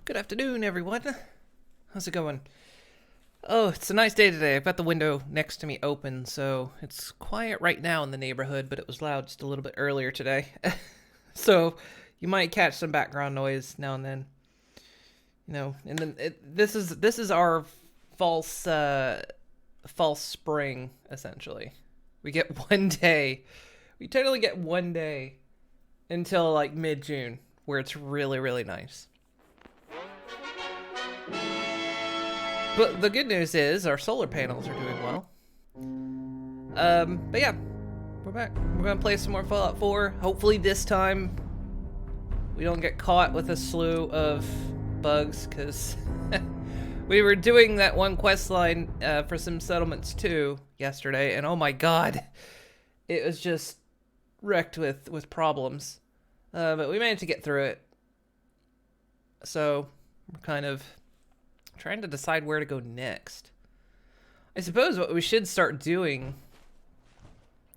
Good afternoon, everyone. How's it going? Oh, it's a nice day today. I've got the window next to me open, so it's quiet right now in the neighborhood, but it was loud just a little bit earlier today. So you might catch some background noise now and then. And then this is our false false spring essentially. We get one day. We totally get one day until like mid-June where it's really really nice. But the good news is our solar panels are doing well. But yeah, we're back. We're gonna play some more Fallout 4. Hopefully this time we don't get caught with a slew of bugs, because we were doing that one quest line for some settlements too yesterday, and oh my god, it was just wrecked with problems. But we managed to get through it. So we're kind of trying to decide where to go next. I suppose what we should start doing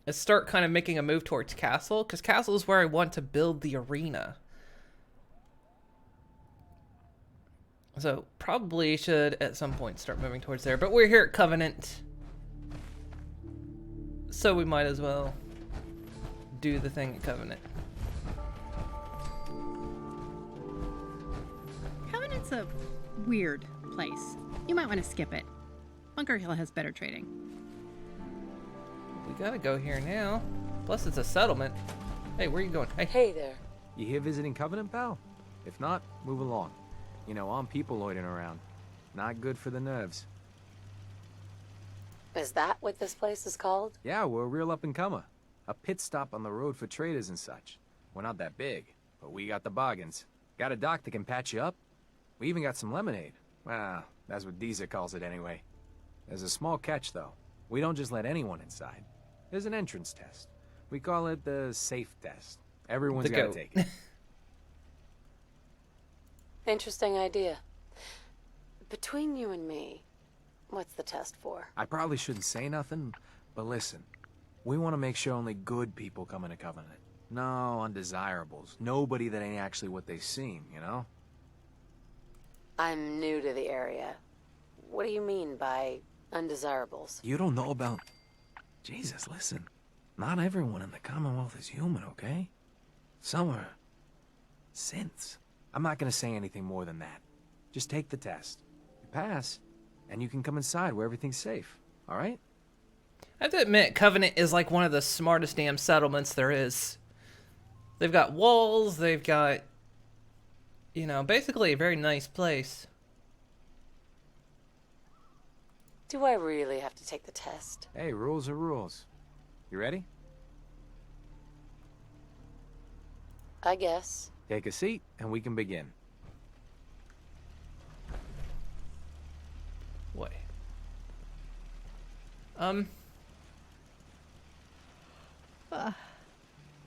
is start kind of making a move towards Castle, because Castle is where I want to build the arena. So probably should at some point start moving towards there. But we're here at Covenant, so we might as well do the thing at Covenant. Covenant's a weird place. You might want to skip it. Bunker Hill has better trading. We gotta go here now. Plus it's a settlement. Hey, where are you going? Hey there. You here visiting Covenant, pal? If not, move along. You know, I'm people loitering around. Not good for the nerves. Is that what this place is called? Yeah, we're a real up-and-comer. A pit stop on the road for traders and such. We're not that big, but we got the bargains. Got a dock that can patch you up. We even got some lemonade. Well, that's what Deezer calls it anyway. There's a small catch, though. We don't just let anyone inside. There's an entrance test. We call it the safe test. Everyone's got to take it. Interesting idea. Between you and me, what's the test for? I probably shouldn't say nothing, but listen. We want to make sure only good people come into Covenant. No undesirables. Nobody that ain't actually what they seem, you know? I'm new to the area. What do you mean by undesirables? You don't know about... Jesus, listen. Not everyone in the Commonwealth is human, okay? Some are... synths. I'm not gonna say anything more than that. Just take the test. You pass, and you can come inside where everything's safe, alright? I have to admit, Covenant is like one of the smartest damn settlements there is. They've got walls, they've got, basically a very nice place. Do I really have to take the test? Hey, rules are rules. You ready? I guess. Take a seat, and we can begin. Wait. I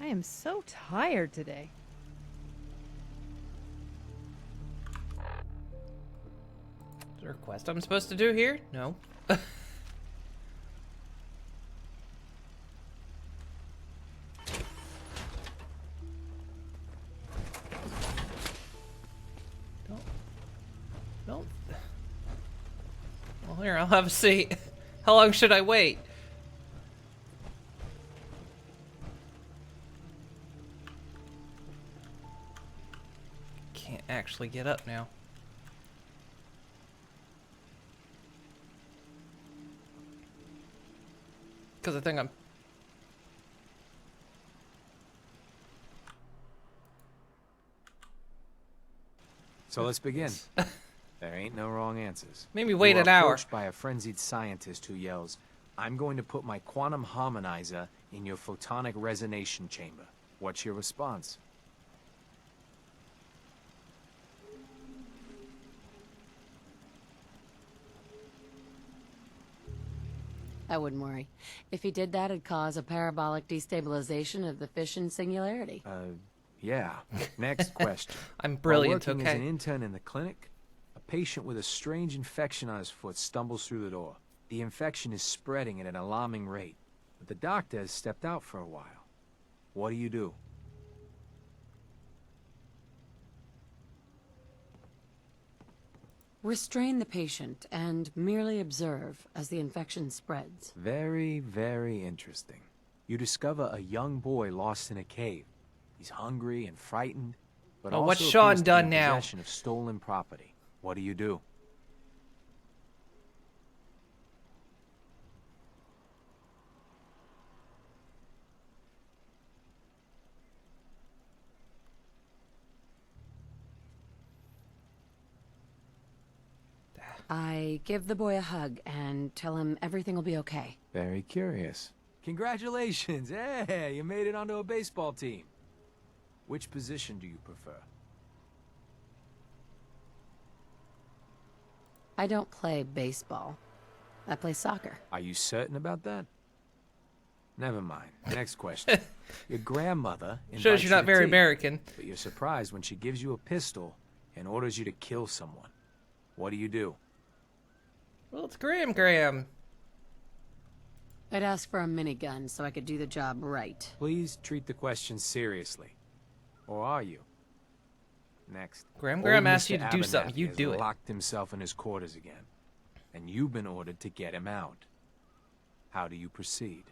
am so tired today. Is there a quest I'm supposed to do here? No. Don't. Well, here, I'll have a seat. How long should I wait? Can't actually get up now. Because I think I'm... So let's begin. There ain't no wrong answers. Maybe wait You an are hour. approached by a frenzied scientist who yells, "I'm going to put my quantum harmonizer in your photonic resonation chamber." What's your response? I wouldn't worry. If he did that, it'd cause a parabolic destabilization of the fission singularity. Yeah. Next question. I'm brilliant, While working as okay? an intern in the clinic, a patient with a strange infection on his foot stumbles through the door. The infection is spreading at an alarming rate, but the doctor has stepped out for a while. What do you do? Restrain the patient and merely observe as the infection spreads. Very, very interesting. You discover a young boy lost in a cave. He's hungry and frightened, but Well, also what's Sean appears to be done in now? possession of stolen property. What do you do? I give the boy a hug and tell him everything will be okay. Very curious. Congratulations! Hey, you made it onto a baseball team. Which position do you prefer? I don't play baseball. I play soccer. Are you certain about that? Never mind. Next question. Your grandmother Shows invites you're you not to very tea, American. but you're surprised when she gives you a pistol and orders you to kill someone. What do? Well, it's Graham. I'd ask for a minigun so I could do the job right. Please treat the question seriously. Or are you? Next. Graham Old asked Mr. you to do something. Abernathy You has do it. locked himself in his quarters again. And you've been ordered to get him out. How do you proceed?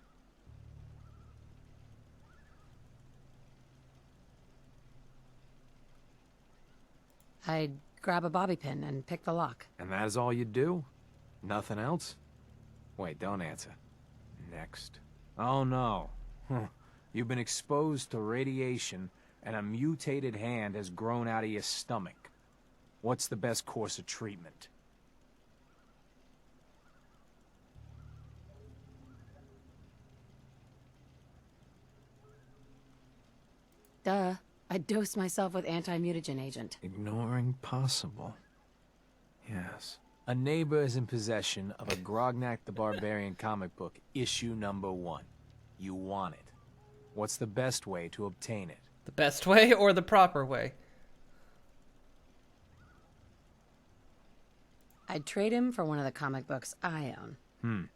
I'd grab a bobby pin and pick the lock. And that is all you do? Nothing else? Wait, don't answer. Next. Oh no. You've been exposed to radiation and a mutated hand has grown out of your stomach. What's the best course of treatment? Duh. I'd dose myself with anti-mutagen agent. Ignoring possible. Yes. A neighbor is in possession of a Grognak the Barbarian comic book, issue #1. You want it. What's the best way to obtain it? The best way or the proper way? I'd trade him for one of the comic books I own.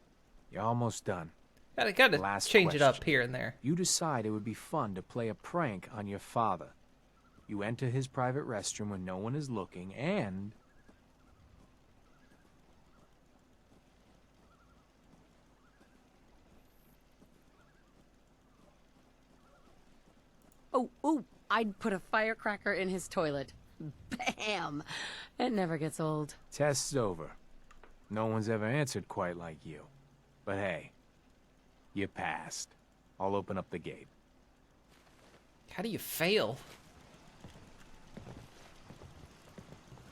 You're almost done. Gotta Last change it up question. here and there. You decide it would be fun to play a prank on your father. You enter his private restroom when no one is looking, and... Oh, I'd put a firecracker in his toilet. Bam! It never gets old. Test's over. No one's ever answered quite like you. But hey, you passed. I'll open up the gate. How do you fail?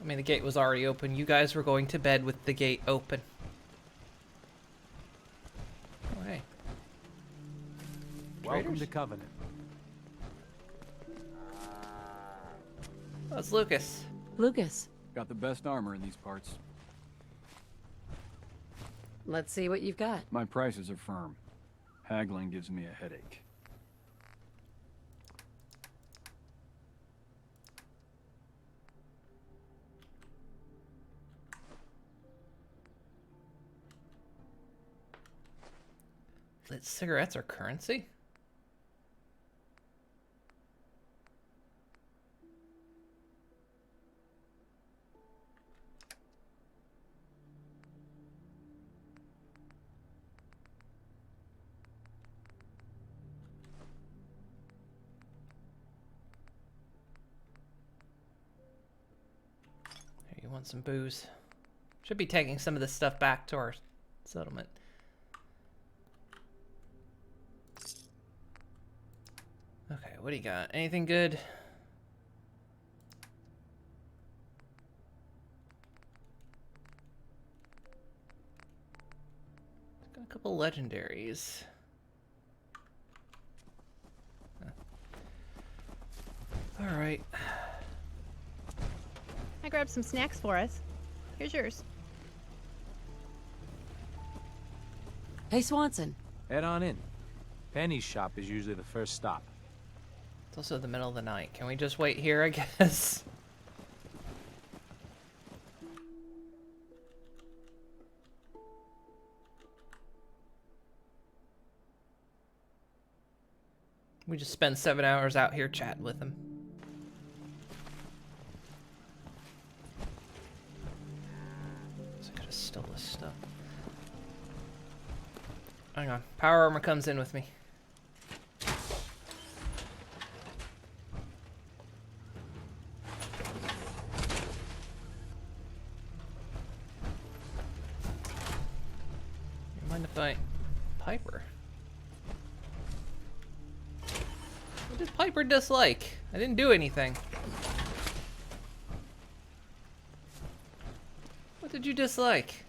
I mean, the gate was already open. You guys were going to bed with the gate open. Oh, hey. Welcome Traitors? to Covenant. Oh, it's Lucas. Lucas, Got the best armor in these parts. let's see what you've got. My prices are firm. Haggling gives me a headache. Lit cigarettes are currency? Here, you want some booze? Should be taking some of this stuff back to our settlement. Okay, what do you got? Anything good? Got a couple legendaries. Huh. All right. I grabbed some snacks for us. Here's yours. Hey, Swanson. Head on in. Penny's shop is usually the first stop. It's also the middle of the night. Can we just wait here, I guess? We just spend 7 hours out here chatting with him. just stole this stuff. Hang on. Power armor comes in with me. You mind if I... Piper? What did Piper dislike? I didn't do anything. What did you dislike?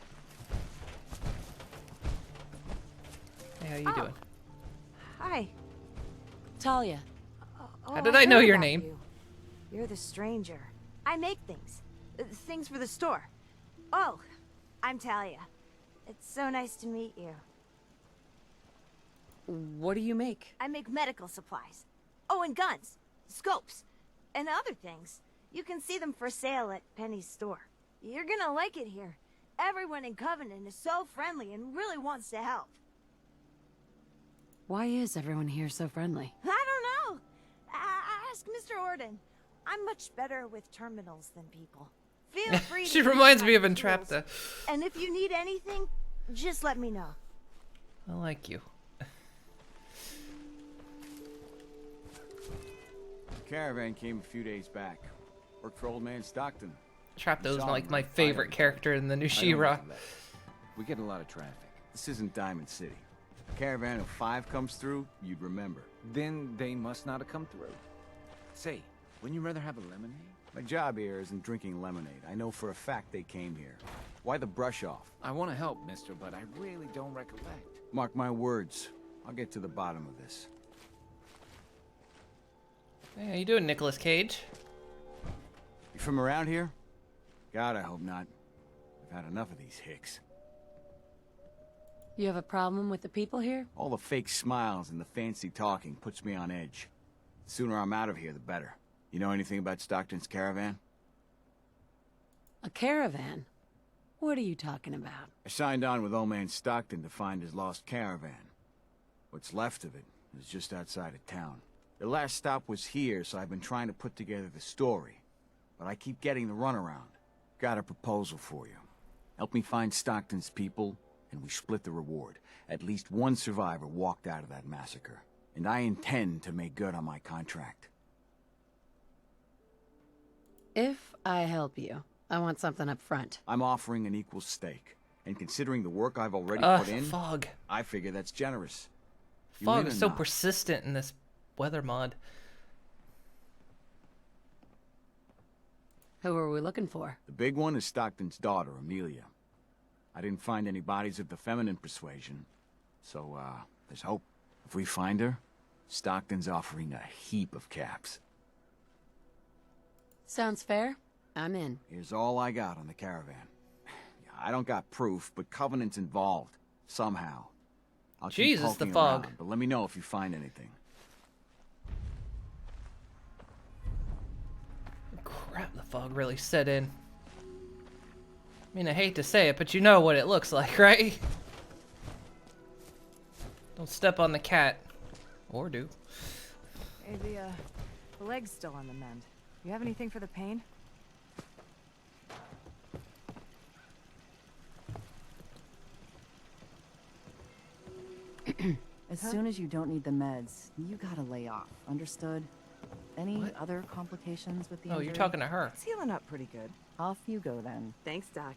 Hey, how you doing? Hi. Talia. How did I know your name? You're the stranger. I make things. Things for the store. Oh, I'm Talia. It's so nice to meet you. What do you make? I make medical supplies. Oh, and guns, scopes, and other things. You can see them for sale at Penny's store. You're gonna like it here. Everyone in Covenant is so friendly and really wants to help. Why is everyone here so friendly? I don't know. Ask Mr. Orden. I'm much better with terminals than people. Feel free to She use reminds my me of tools. Entrapta. And if you need anything, just let me know. I like you. The caravan came a few days back. Worked for old man Stockton. Entrapta was Saw like him my on fire favorite with character in the new I don't She-Ra. know that. We get a lot of traffic. This isn't Diamond City. A caravan of 5 comes through, you'd remember. Then they must not have come through. Say, wouldn't you rather have a lemonade? My job here isn't drinking lemonade. I know for a fact they came here. Why the brush off? I want to help, mister, but I really don't recollect. Mark my words. I'll get to the bottom of this. Hey, how you doing, Nicolas Cage? You from around here? God, I hope not. I've had enough of these hicks. You have a problem with the people here? All the fake smiles and the fancy talking puts me on edge. The sooner I'm out of here, the better. You know anything about Stockton's caravan? A caravan? What are you talking about? I signed on with old man Stockton to find his lost caravan. What's left of it is just outside of town. The last stop was here, so I've been trying to put together the story. But I keep getting the runaround. Got a proposal for you. Help me find Stockton's people, and we split the reward. At least one survivor walked out of that massacre. And I intend to make good on my contract. If I help you, I want something up front. I'm offering an equal stake. And considering the work I've already put in, Fog. I figure that's generous. You Fog in is or so not? persistent in this weather mod. Who are we looking for? The big one is Stockton's daughter, Amelia. I didn't find any bodies of the feminine persuasion, so, there's hope. If we find her, Stockton's offering a heap of caps. Sounds fair. I'm in. Here's all I got on the caravan. I don't got proof, but Covenant's involved. Somehow. I'll keep Jesus, the poking fog. around, but let me know if you find anything. Crap, the fog really set in. I mean, I hate to say it, but you know what it looks like, right? Don't step on the cat. Or do. Hey, the leg's still on the mend. You have anything for the pain? As soon as you don't need the meds, you gotta lay off. Understood? Any What? other complications with the Oh, injury? you're talking to her. It's healing up pretty good. Off you go then. Thanks, Doc.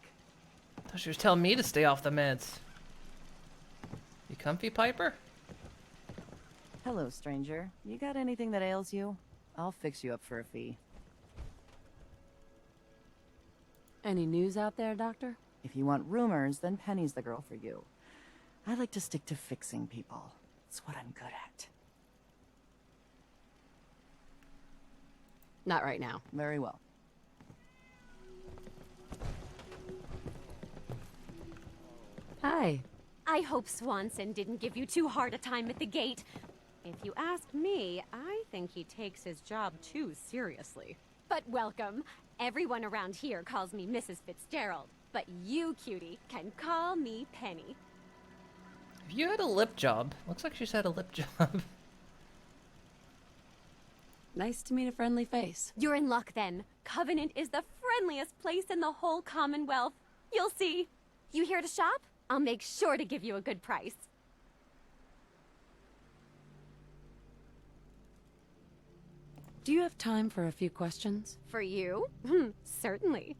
I thought she was telling me to stay off the meds. You comfy, Piper? Hello, stranger. You got anything that ails you? I'll fix you up for a fee. Any news out there, Doctor? If you want rumors, then Penny's the girl for you. I like to stick to fixing people. It's what I'm good at. Not right now. Very well. Hi. I hope Swanson didn't give you too hard a time at the gate. If you ask me, I think he takes his job too seriously. But welcome. Everyone around here calls me Mrs. Fitzgerald. But you, cutie, can call me Penny. If you had a lip job, looks like she's had a lip job. Nice to meet a friendly face. You're in luck then. Covenant is the friendliest place in the whole Commonwealth. You'll see. You here to shop? I'll make sure to give you a good price. Do you have time for a few questions? For you? Certainly.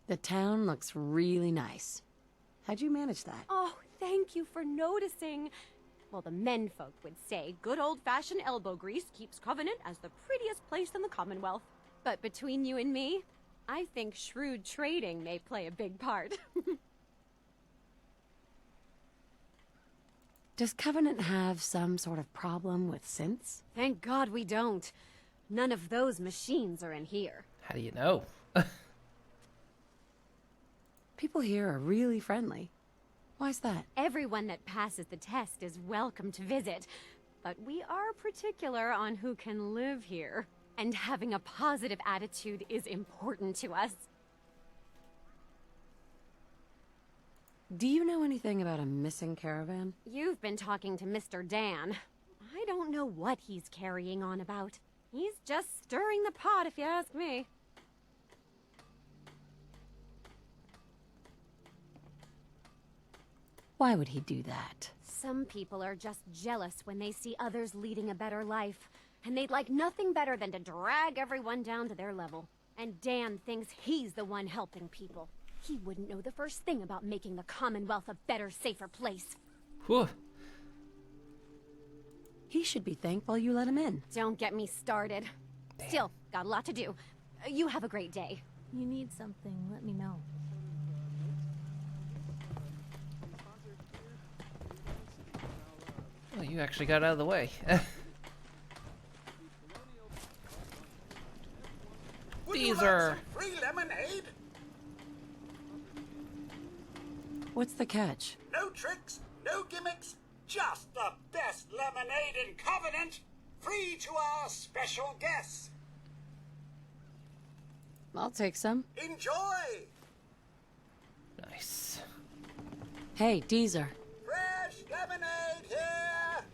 The town looks really nice. How'd you manage that? Oh, thank you for noticing. Well, the menfolk would say good old-fashioned elbow grease keeps Covenant as the prettiest place in the Commonwealth. But between you and me, I think shrewd trading may play a big part. Does Covenant have some sort of problem with synths? Thank God we don't. None of those machines are in here. How do you know? People here are really friendly. Why's that? Everyone that passes the test is welcome to visit, but we are particular on who can live here. And having a positive attitude is important to us. Do you know anything about a missing caravan? You've been talking to Mr. Dan. I don't know what he's carrying on about. He's just stirring the pot, if you ask me. Why would he do that? Some people are just jealous when they see others leading a better life. And they'd like nothing better than to drag everyone down to their level. And Dan thinks he's the one helping people. He wouldn't know the first thing about making the Commonwealth a better, safer place. Whew. He should be thankful you let him in. Don't get me started. Still, got a lot to do. You have a great day. You need something, let me know. Well, you actually got out of the way. These are free lemonade? What's the catch? No tricks, no gimmicks, just the best lemonade in Covenant, free to our special guests. I'll take some. Enjoy! nice. Hey, Deezer. Fresh lemonade here!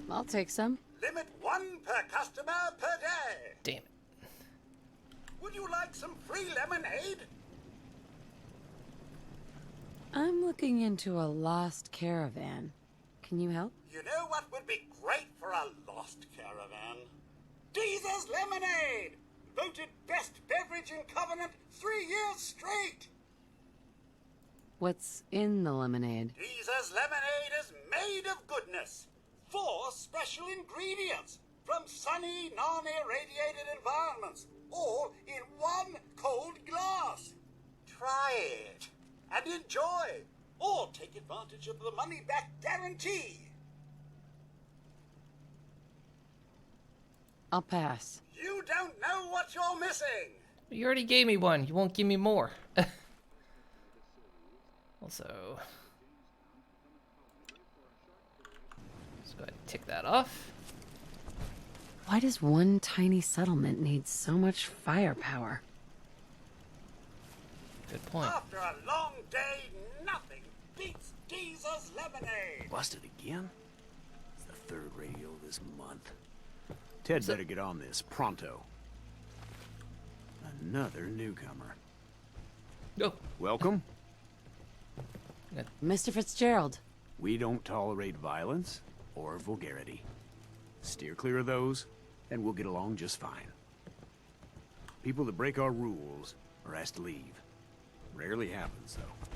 I'll take some. Limit 1 per customer per day. Damn it. Would you like some free lemonade? I'm looking into a lost caravan. Can you help? You know what would be great for a lost caravan? Deezer's Lemonade! Voted best beverage in Covenant 3 years straight! What's in the lemonade? Deezer's Lemonade is made of goodness. 4 special ingredients from sunny, non-irradiated environments, all in 1 cold glass. Try it and enjoy, or take advantage of the money-back guarantee. I'll pass. You don't know what you're missing. You already gave me one. You won't give me more. Also, let's go ahead and tick that off. Why does one tiny settlement need so much firepower? Good point. After a long day, nothing beats Deezer's Lemonade. Busted again? It's the 3rd radio this month. Ted better get on this, pronto. Another newcomer. No. Welcome. Mr. Fitzgerald. We don't tolerate violence or vulgarity. Steer clear of those, and we'll get along just fine. People that break our rules are asked to leave. Rarely happens, though.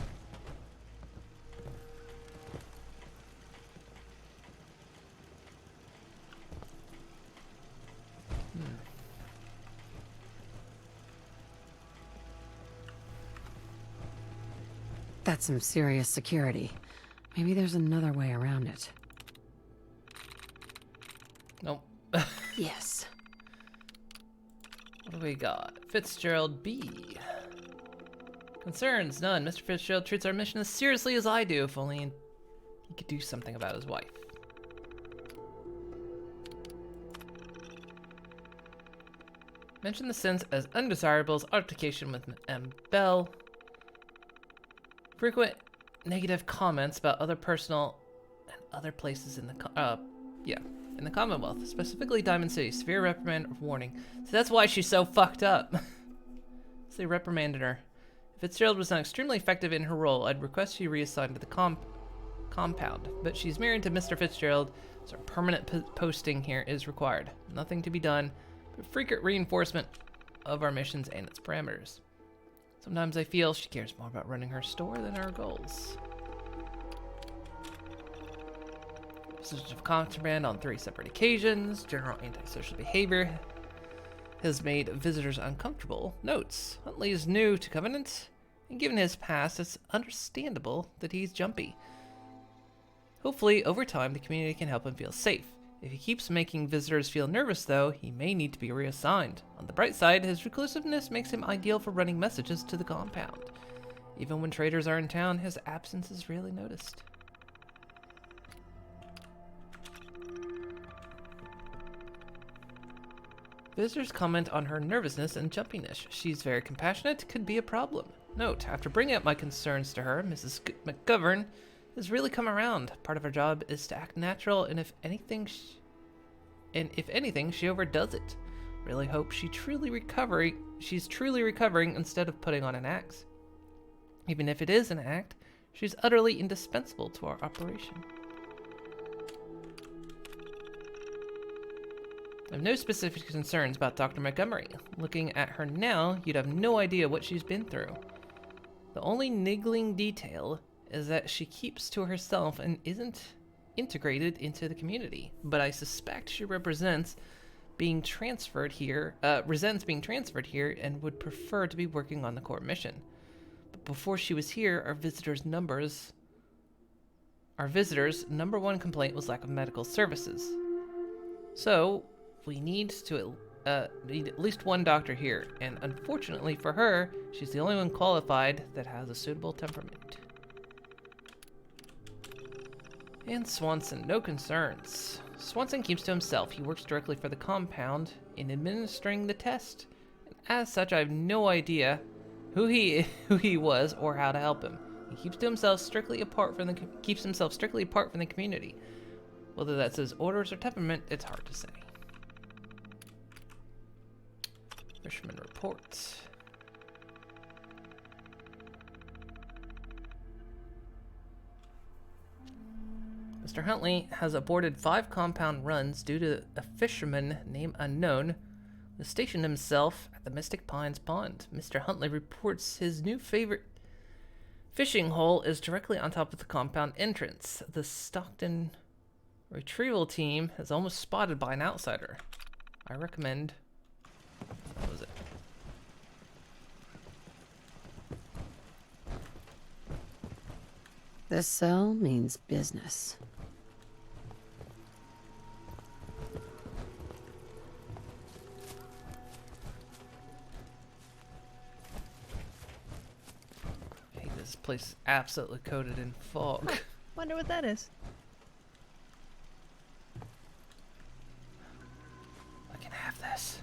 That's some serious security. Maybe there's another way around it. Nope. Yes. What do we got? Fitzgerald B. Concerns? None. Mr. Fitzgerald treats our mission as seriously as I do. If only he could do something about his wife. Mention the sins as undesirables. Altercation with M. Bell. Frequent negative comments about other personal and other places in the yeah. in the Commonwealth, specifically Diamond City. Severe reprimand or warning. So that's why she's so fucked up. So they reprimanded her. If Fitzgerald was not extremely effective in her role, I'd request she reassigned to the compound. But she's married to Mr. Fitzgerald, so a permanent posting here is required. Nothing to be done, but frequent reinforcement of our missions and its parameters. Sometimes I feel she cares more about running her store than our goals. Usage of contraband on 3 separate occasions. General antisocial behavior has made visitors uncomfortable. Notes: Huntley is new to Covenant, and given his past, it's understandable that he's jumpy. Hopefully, over time, the community can help him feel safe. If he keeps making visitors feel nervous, though, he may need to be reassigned. On the bright side, his reclusiveness makes him ideal for running messages to the compound. Even when traders are in town, his absence is rarely noticed. Visitors comment on her nervousness and jumpiness. She's very compassionate, could be a problem. Note: after bringing up my concerns to her, Mrs. McGovern has really come around. Part of her job is to act natural, and if anything, she overdoes it. Really hope she's truly recovering instead of putting on an act. Even if it is an act, she's utterly indispensable to our operation. I have no specific concerns about Dr. Montgomery. Looking at her now, you'd have no idea what she's been through. The only niggling detail is that she keeps to herself and isn't integrated into the community. But I suspect she resents being transferred here and would prefer to be working on the core mission. But before she was here, our visitors' number one complaint was lack of medical services. So we need at least one doctor here, and unfortunately for her, she's the only one qualified that has a suitable temperament. And Swanson, no concerns. Swanson keeps to himself. He works directly for the compound in administering the test. And as such, I have no idea who he was or how to help him. He keeps himself strictly apart from the community. Whether that's his orders or temperament, it's hard to say. Fisherman reports. Mr. Huntley has aborted 5 compound runs due to a fisherman named Unknown who stationed himself at the Mystic Pines Pond. Mr. Huntley reports his new favorite fishing hole is directly on top of the compound entrance. The Stockton retrieval team is almost spotted by an outsider. I recommend... What was it? This cell means business. Hey, this place is absolutely coated in fog. Wonder what that is. I can have this.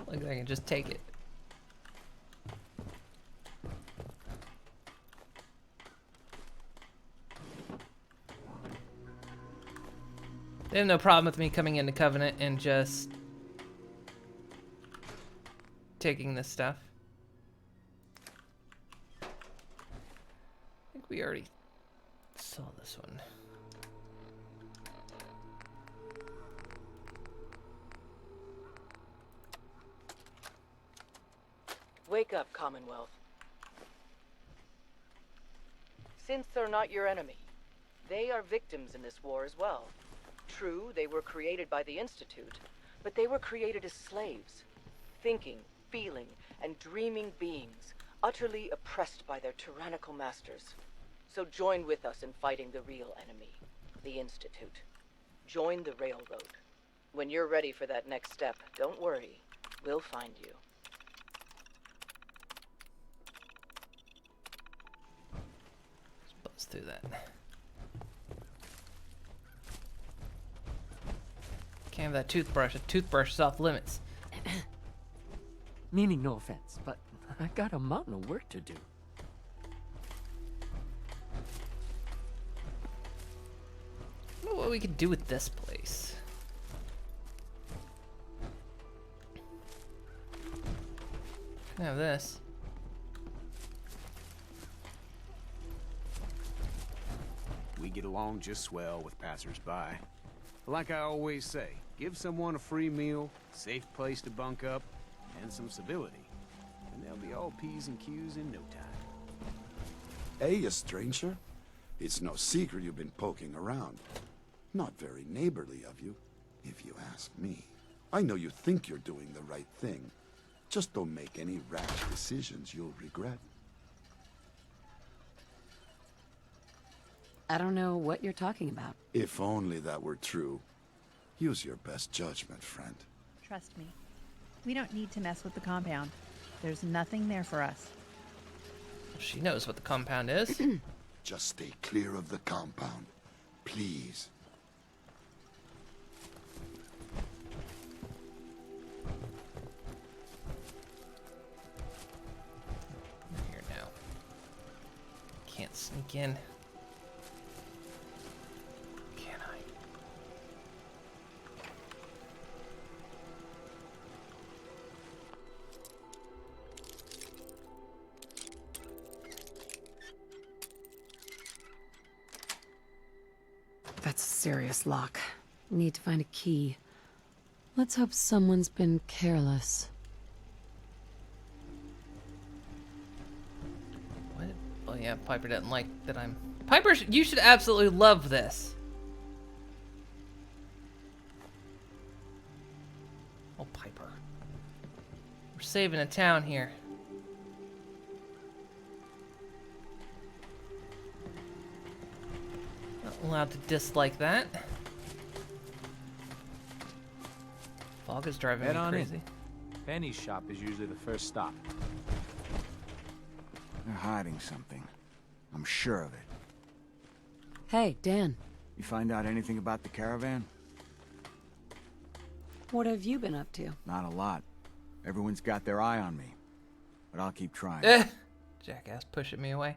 Like I can just take it. They have no problem with me coming into Covenant and just taking this stuff. I think we already saw this one. Wake up, Commonwealth. Synths are not your enemy. They are victims in this war as well. True, they were created by the Institute, but they were created as slaves. Thinking, feeling, and dreaming beings, utterly oppressed by their tyrannical masters. So join with us in fighting the real enemy, the Institute. Join the Railroad. When you're ready for that next step, don't worry. We'll find you. Let's do that. Can't have that toothbrush. A toothbrush is off limits. Meaning no offense, but I got a mountain of work to do. I don't know what we could do with this place. Can have this. We get along just swell with passers-by. Like I always say, give someone a free meal, safe place to bunk up, and some civility, and they'll be all P's and Q's in no time. Hey, a stranger. It's no secret you've been poking around. Not very neighborly of you, if you ask me. I know you think you're doing the right thing. Just don't make any rash decisions you'll regret. I don't know what you're talking about. If only that were true. Use your best judgment, friend. Trust me. We don't need to mess with the compound. There's nothing there for us. She knows what the compound is. Just stay clear of the compound, please. Here now. Can't sneak in. Can I? That's a serious lock. Need to find a key. Let's hope someone's been careless. What? Oh yeah, Piper doesn't like that I'm... Piper, you should absolutely love this. Oh, Piper. We're saving a town here. Not allowed to dislike that. Fog is driving Head me on crazy. in. Penny's shop is usually the first stop. They're hiding something. I'm sure of it. Hey, Dan. You find out anything about the caravan? What have you been up to? Not a lot. Everyone's got their eye on me. But I'll keep trying. Jackass pushing me away.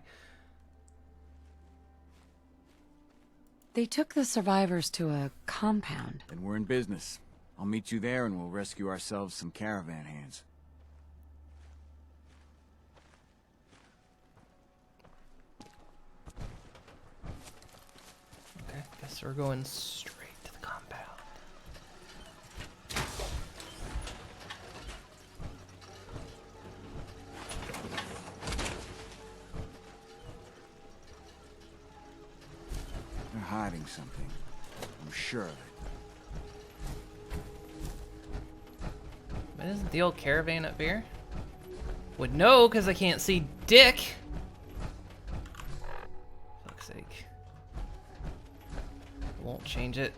They took the survivors to a compound. Then we're in business. I'll meet you there and we'll rescue ourselves some caravan hands. Okay, guess we're going straight to the compound. They're hiding something. I'm sure of it. But isn't the old caravan up here? Would know, because I can't see Dick. Fuck's sake. Won't change it.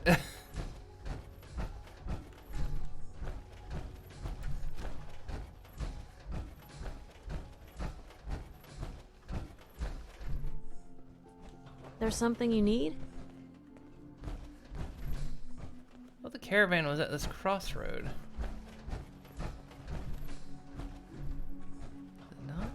There's something you need? Well, the caravan was at this crossroad. Is it not?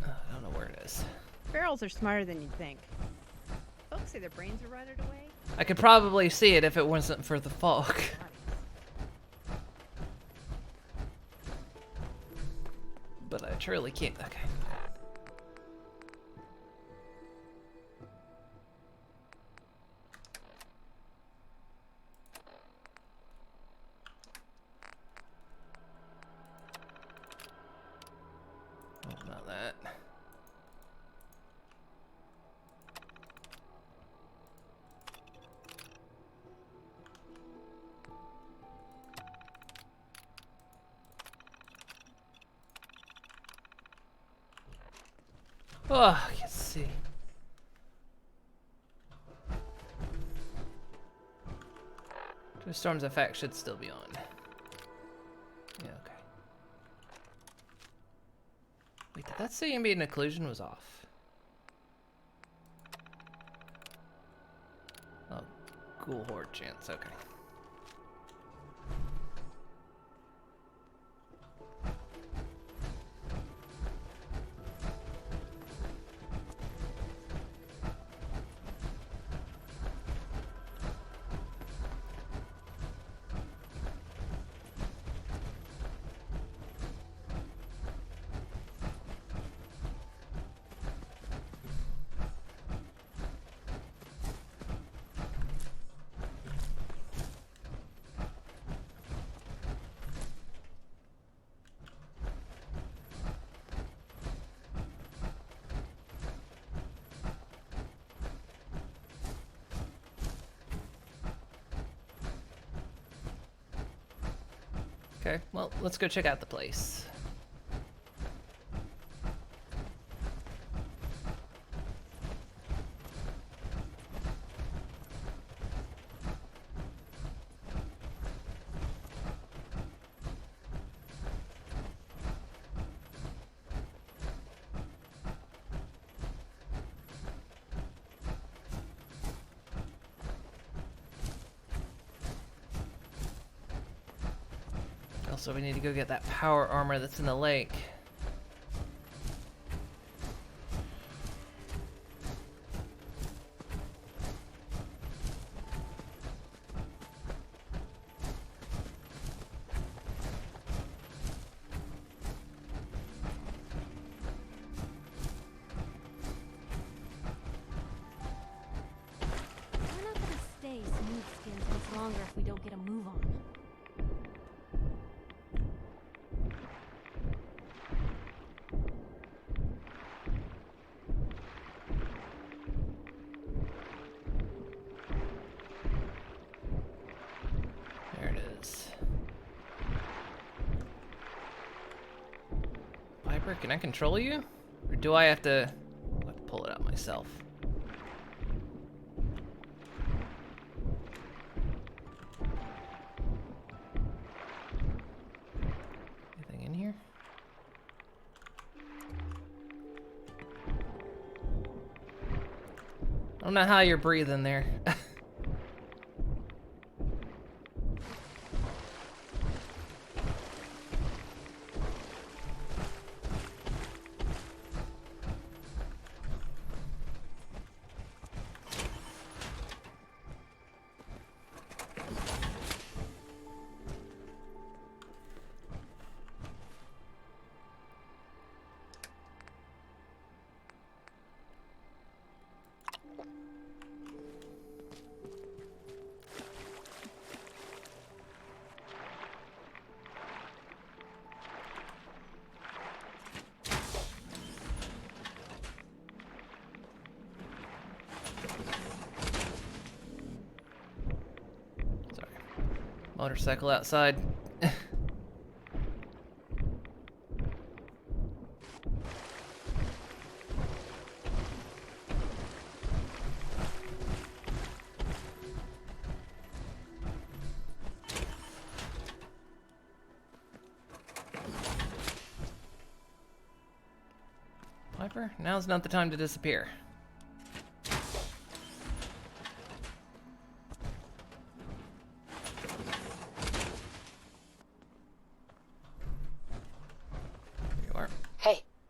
I don't know where it is. Ferals are smarter than you'd think. Folks say their brains are rotted away. I could probably see it if it wasn't for the fog. But I truly can't. Okay. Oh, not that. Oh, I can see. The storm's effect should still be on. Yeah, okay. That's the ambient occlusion was off. Oh, ghoul horde chance, okay. Okay, well, let's go check out the place. Also, we need to go get that power armor that's in the lake. We're not gonna stay smooth skins much longer if we don't get a move on. There it is. Piper, can I control you? Or do I have to pull it out myself? Anything in here? I don't know how you're breathing there. Motorcycle outside. Piper, now's not the time to disappear.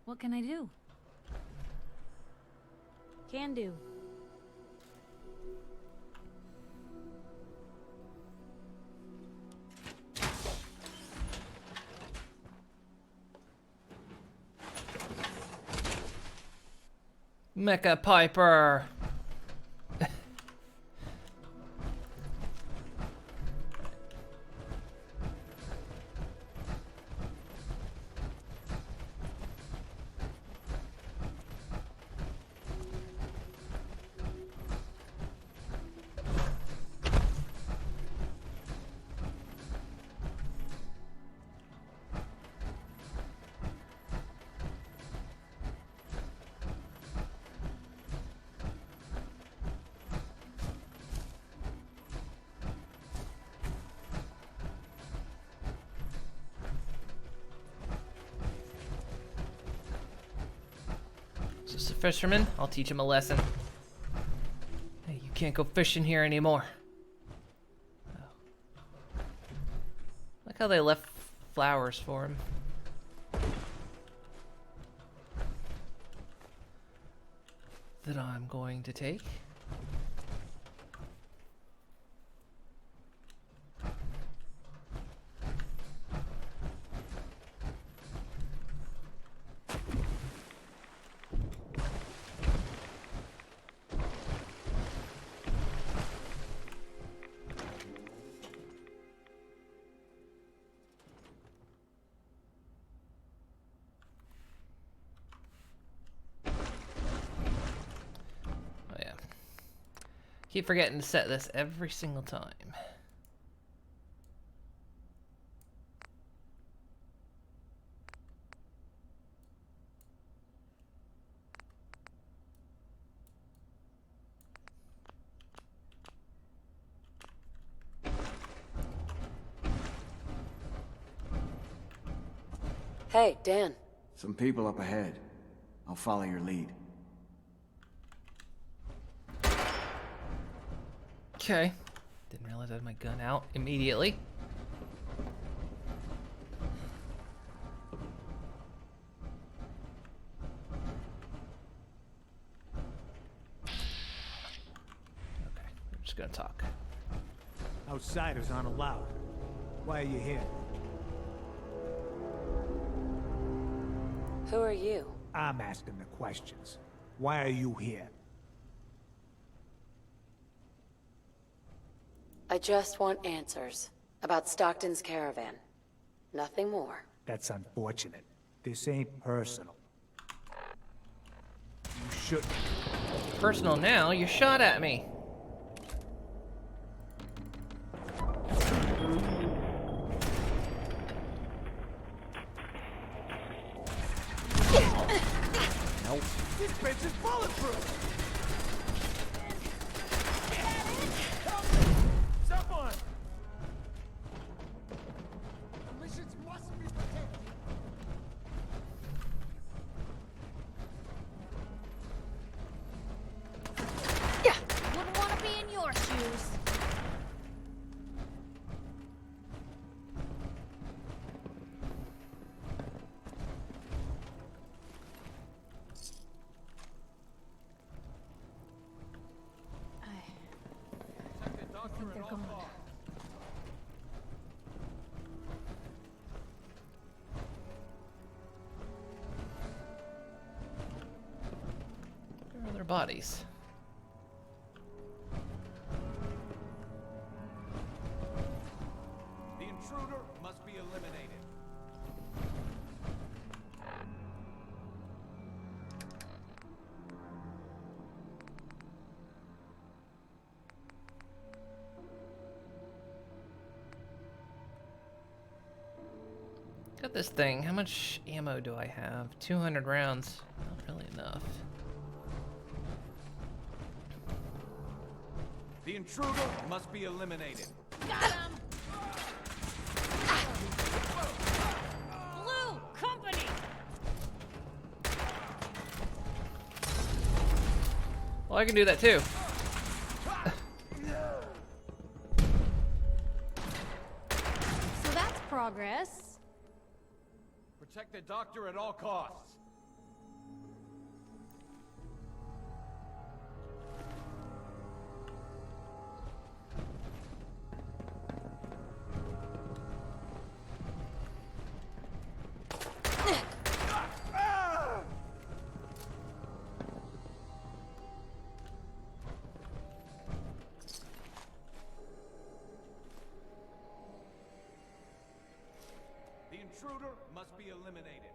What can I do? Can do. Mecha Piper. Just a fisherman. I'll teach him a lesson. Hey, you can't go fishing here anymore. Oh. Look how they left flowers for him. That I'm going to take. Keep forgetting to set this every single time. Hey, Dan. Some people up ahead. I'll follow your lead. Okay. Didn't realize I had my gun out immediately. Okay, we're just gonna talk. Outsiders aren't allowed. Why are you here? Who are you? I'm asking the questions. Why are you here? I just want answers about Stockton's caravan. Nothing more. That's unfortunate. This ain't personal. You shouldn't. Personal now, you shot at me. Nope. This bitch is bulletproof! Someone! Missions must be protected. Yeah. Wouldn't want to be in your shoes. I think they're gone. Where are their bodies? The intruder must be eliminated. Got this thing. How much ammo do I have? 200 rounds. Not really enough. The intruder must be eliminated. Got him! Blue Company! Well, I can do that too. So that's progress. Protect the doctor at all costs. The intruder must be eliminated.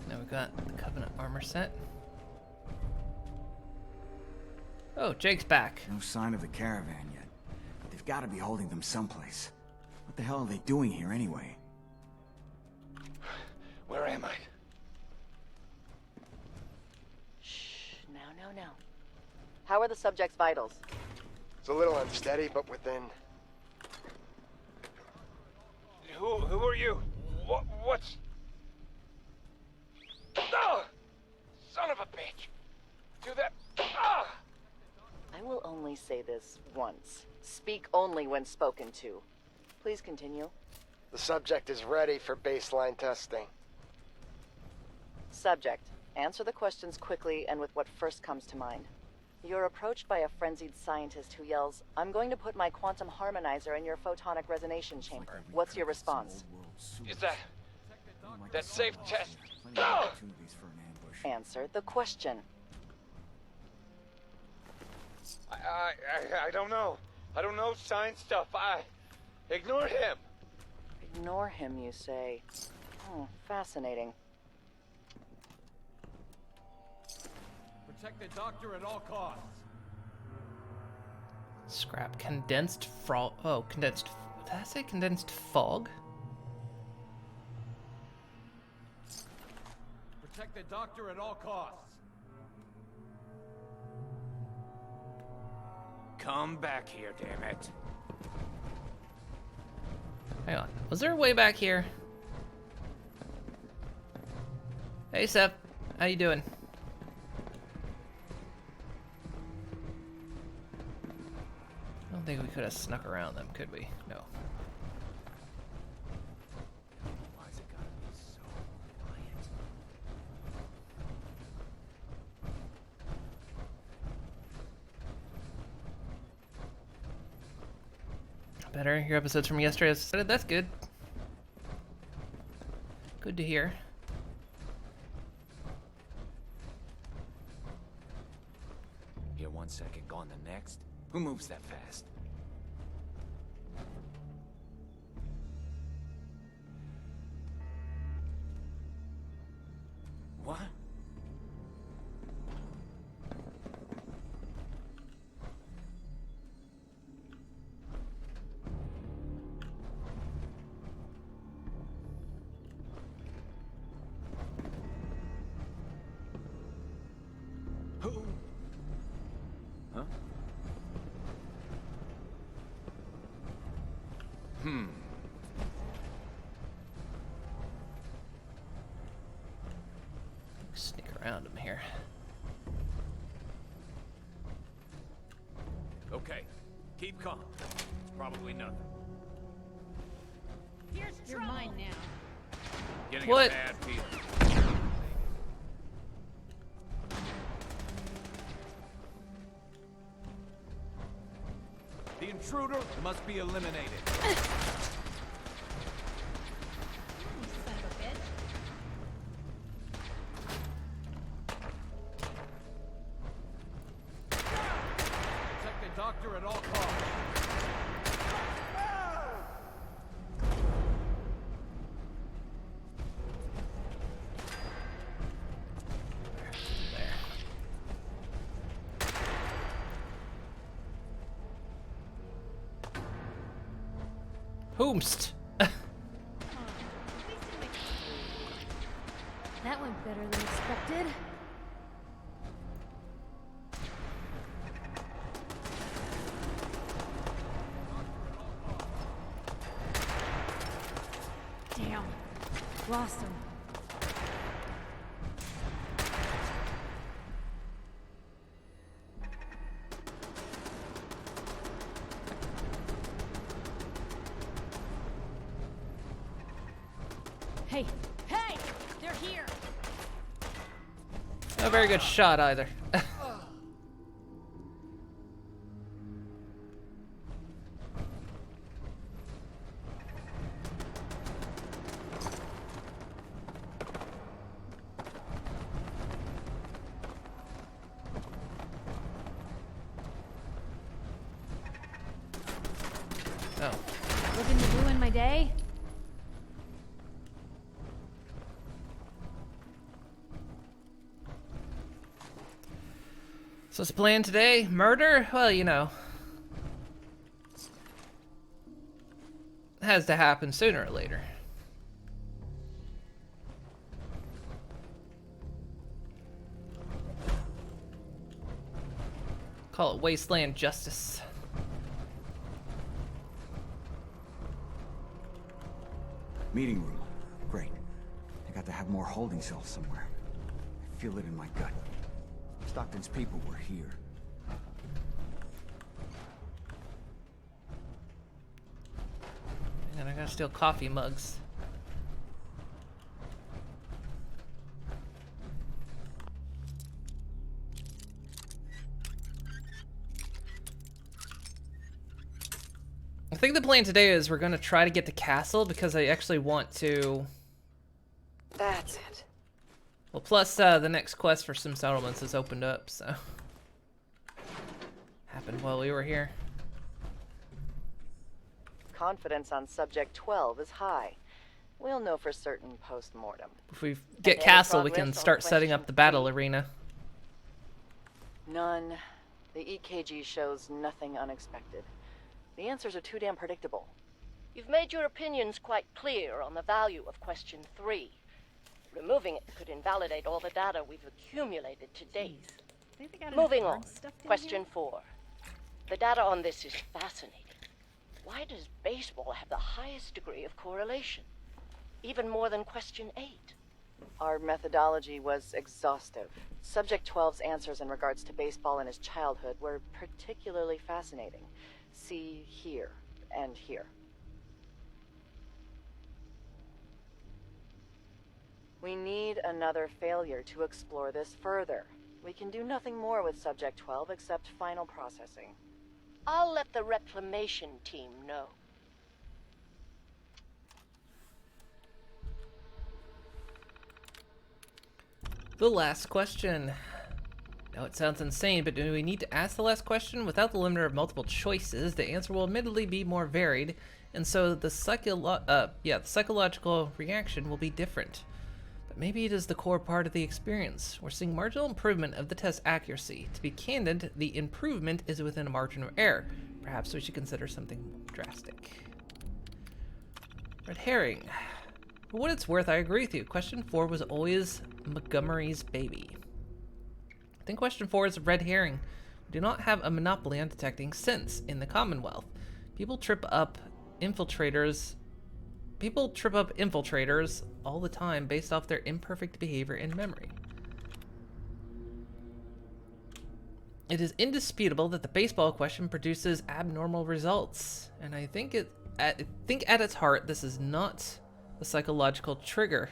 Now we got the Covenant armor set. Oh, Jake's back. No sign of the caravan yet. They've got to be holding them someplace. What the hell are they doing here anyway? Where am I? No. How are the subject's vitals? It's a little unsteady, but within. Who are you? What's... Oh! say this once. Speak only when spoken to. Please continue. The subject is ready for baseline testing. Subject. Answer the questions quickly and with what first comes to mind. You're approached by a frenzied scientist who yells, "I'm going to put my quantum harmonizer in your photonic resonation chamber." What's your response? Is that safe test? No! Answer the question. I don't know. I don't know science stuff. Ignore him. Ignore him, you say. Oh, fascinating. Protect the doctor at all costs. Scrap condensed frog. Oh, condensed. Did I say condensed fog? Protect the doctor at all costs. Come back here, damn it. Hang on. Was there a way back here? Hey, Seth. How you doing? I don't think we could have snuck around them, could we? No. Why's it gotta be so quiet? Better. Your episodes from yesterday. That's good. Good to hear. Here 1 second, gone the next. Who moves that fast? What? Who? Huh? Sneak around him here. Okay, keep calm. It's probably nothing. You're mine now. Getting What? a bad feeling. The intruder must be eliminated. Protect the doctor at all costs. There. Whomst? That went better than expected. Damn. Lost him. Hey! Hey! They're here! Not a very good shot either. Oh. Looking to ruin my day? So what's the plan today? Murder? Well, you know. It has to happen sooner or later. Call it wasteland justice. Meeting room. Great. I got to have more holding cells somewhere. I feel it in my gut. Stockton's people were here. And I gotta steal coffee mugs. I think the plan today is we're gonna try to get to Castle because I actually want to. That's it. Well, plus the next quest for some settlements has opened up, so happened while we were here. Confidence on Subject 12 is high. We'll know for certain post-mortem. If we get Castle, we can start setting up the battle arena. None. The EKG shows nothing unexpected. The answers are too damn predictable. You've made your opinions quite clear on the value of question 3. Removing it could invalidate all the data we've accumulated to date. Moving on. Question 4. The data on this is fascinating. Why does baseball have the highest degree of correlation? Even more than question 8. Our methodology was exhaustive. Subject 12's answers in regards to baseball in his childhood were particularly fascinating. See here and here. We need another failure to explore this further. We can do nothing more with Subject 12 except final processing. I'll let the reclamation team know. The last question. Now it sounds insane, but do we need to ask the last question? Without the limiter of multiple choices, the answer will admittedly be more varied, and so the psychological reaction will be different. But maybe it is the core part of the experience. We're seeing marginal improvement of the test accuracy. To be candid, the improvement is within a margin of error. Perhaps we should consider something drastic. Red herring. For what it's worth, I agree with you. Question 4 was always Montgomery's baby. I think question 4 is a red herring. We do not have a monopoly on detecting sense in the Commonwealth. People trip up infiltrators all the time based off their imperfect behavior and memory. It is indisputable that the baseball question produces abnormal results, and I think at its heart this is not a psychological trigger.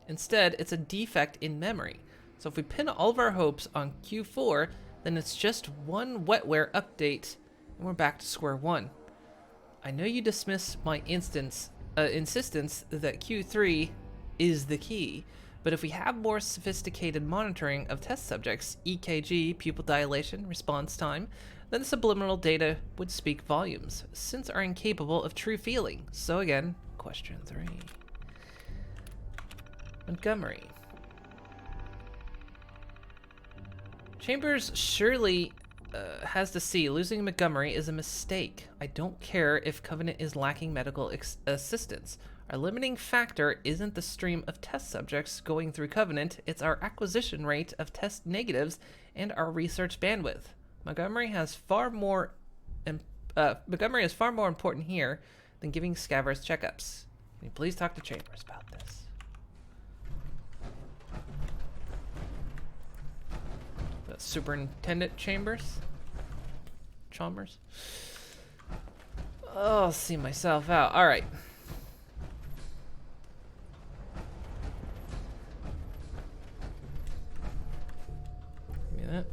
Instead, it's a defect in memory. So if we pin all of our hopes on Q4, then it's just one wetware update, and we're back to square one. I know you dismiss my insistence that Q3 is the key, but if we have more sophisticated monitoring of test subjects, EKG, pupil dilation, response time, then the subliminal data would speak volumes, since are incapable of true feeling. So again, question 3. Montgomery. Chambers surely has to see losing Montgomery is a mistake. I don't care if Covenant is lacking medical assistance. Our limiting factor isn't the stream of test subjects going through Covenant, it's our acquisition rate of test negatives and our research bandwidth. Montgomery is far more important here than giving Scavers checkups. Can you please talk to Chambers about this? Superintendent Chambers? Chalmers? Oh, I'll see myself out. Alright. Give me that.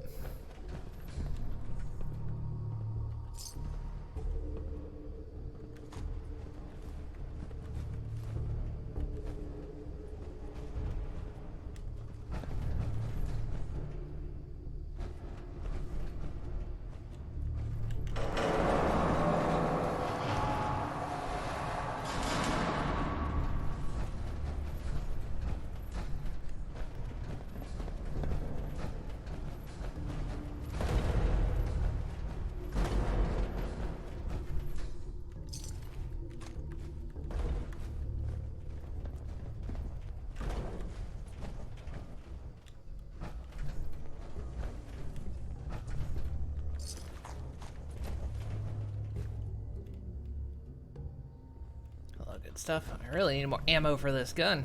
Good stuff. I really need more ammo for this gun.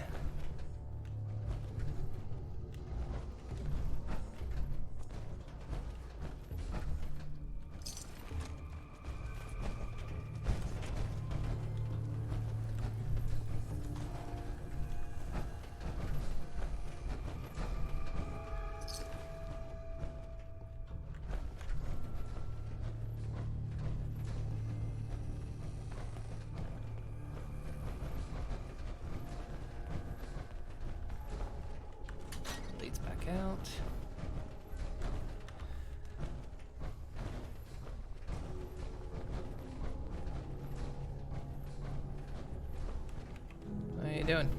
leads back out. What are you doing?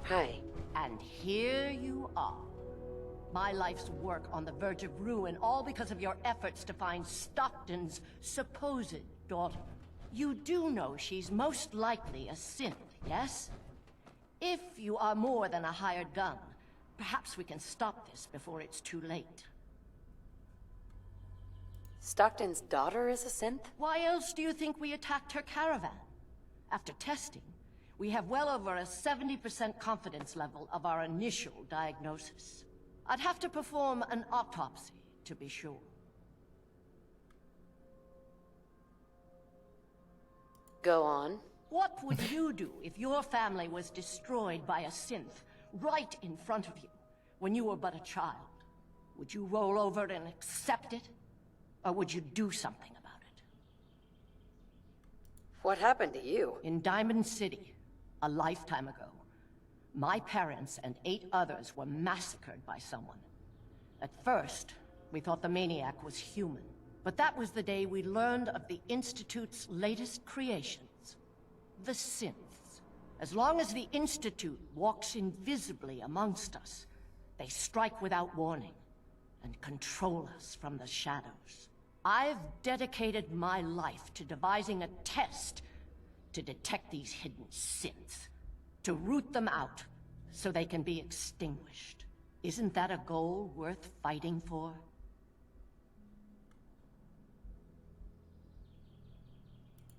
Hi. And here you are. My life's work on the verge of ruin, all because of your efforts to find Stockton's supposed daughter. You do know she's most likely a synth, yes? If you are more than a hired gun, perhaps we can stop this before it's too late. Stockton's daughter is a synth? Why else do you think we attacked her caravan? After testing, we have well over a 70% confidence level of our initial diagnosis. I'd have to perform an autopsy to be sure. Go on. What would you do if your family was destroyed by a synth right in front of you when you were but a child? Would you roll over and accept it? Or would you do something about it? What happened to you? In Diamond City, a lifetime ago, my parents and 8 others were massacred by someone. At first, we thought the maniac was human. But that was the day we learned of the Institute's latest creations, the synths. As long as the Institute walks invisibly amongst us, they strike without warning and control us from the shadows. I've dedicated my life to devising a test to detect these hidden synths, to root them out so they can be extinguished. Isn't that a goal worth fighting for?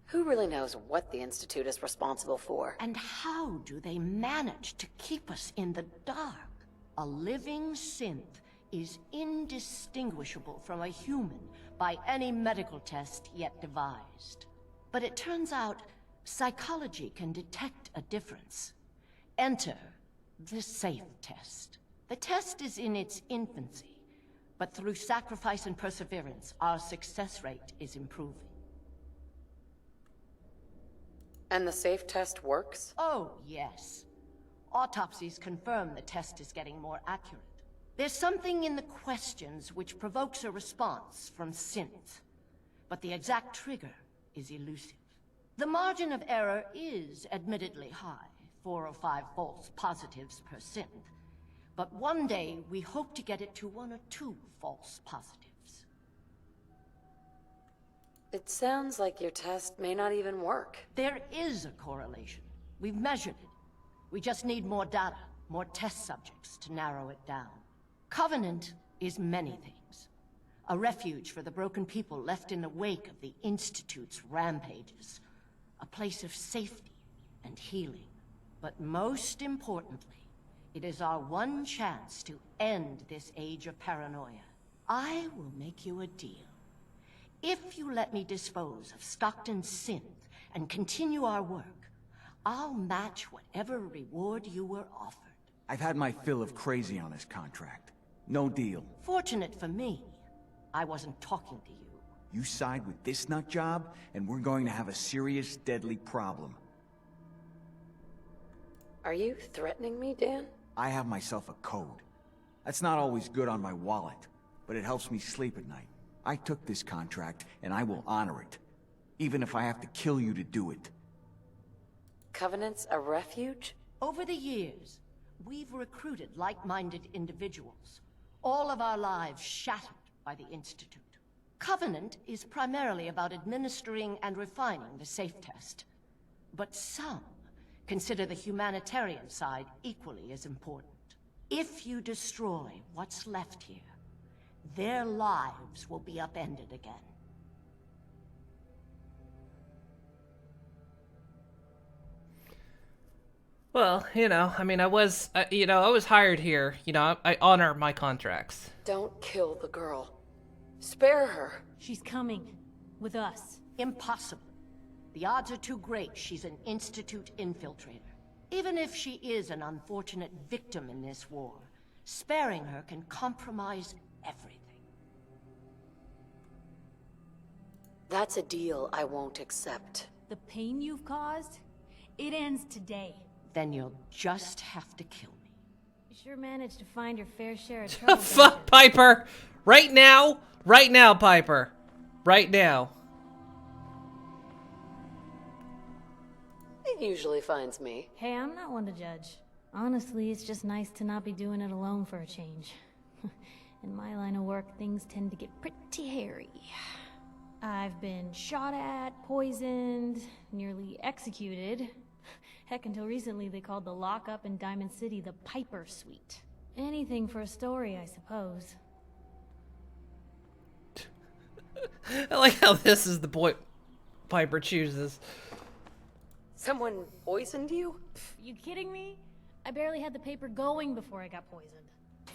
Who really knows what the Institute is responsible for? And how do they manage to keep us in the dark? A living synth is indistinguishable from a human by any medical test yet devised. But it turns out psychology can detect a difference. Enter the SAFE test. The test is in its infancy, but through sacrifice and perseverance, our success rate is improving. And the SAFE test works? Oh, yes. Autopsies confirm the test is getting more accurate. There's something in the questions which provokes a response from synth, but the exact trigger is elusive. The margin of error is admittedly high, 4 or 5 false positives per synth, but one day we hope to get it to 1 or 2 false positives. It sounds like your test may not even work. There is a correlation. We've measured it. We just need more data, more test subjects to narrow it down. Covenant is many things. A refuge for the broken people left in the wake of the Institute's rampages. A place of safety and healing. But most importantly, it is our one chance to end this age of paranoia. I will make you a deal. If you let me dispose of Stockton's synth and continue our work, I'll match whatever reward you were offered. I've had my fill of crazy on this contract. No deal. Fortunate for me, I wasn't talking to you. You side with this nut job, and we're going to have a serious, deadly problem. Are you threatening me, Dan? I have myself a code. That's not always good on my wallet, but it helps me sleep at night. I took this contract, and I will honor it. Even if I have to kill you to do it. Covenant's a refuge? Over the years, we've recruited like-minded individuals. All of our lives shattered by the Institute. Covenant is primarily about administering and refining the SAFE test. But some consider the humanitarian side equally as important. If you destroy what's left here, their lives will be upended again. Well, you know, I mean, I was hired here. You know, I honor my contracts. Don't kill the girl. Spare her. She's coming. With us. Impossible. The odds are too great she's an Institute infiltrator. Even if she is an unfortunate victim in this war, sparing her can compromise everything. That's a deal I won't accept. The pain you've caused? It ends today. Then you'll just have to kill me. You sure managed to find your fair share of trouble. Fuck, Piper! Right now! Right now, Piper! Right now. It usually finds me. Hey, I'm not one to judge. Honestly, it's just nice to not be doing it alone for a change. In my line of work, things tend to get pretty hairy. I've been shot at, poisoned, nearly executed. Heck, until recently they called the lockup in Diamond City the Piper Suite. Anything for a story, I suppose. I like how this is the point Piper chooses. Someone poisoned you? You kidding me? I barely had the paper going before I got poisoned.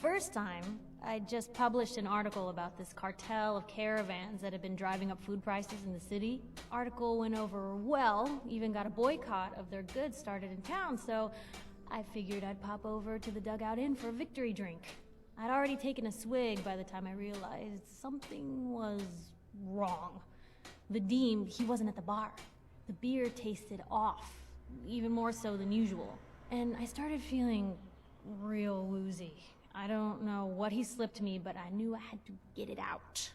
First time, I just published an article about this cartel of caravans that had been driving up food prices in the city. Article went over well, even got a boycott of their goods started in town, so I figured I'd pop over to the Dugout Inn for a victory drink. I'd already taken a swig by the time I realized something was wrong. Vadim, he wasn't at the bar. The beer tasted off, even more so than usual. And I started feeling real woozy. I don't know what he slipped me, but I knew I had to get it out.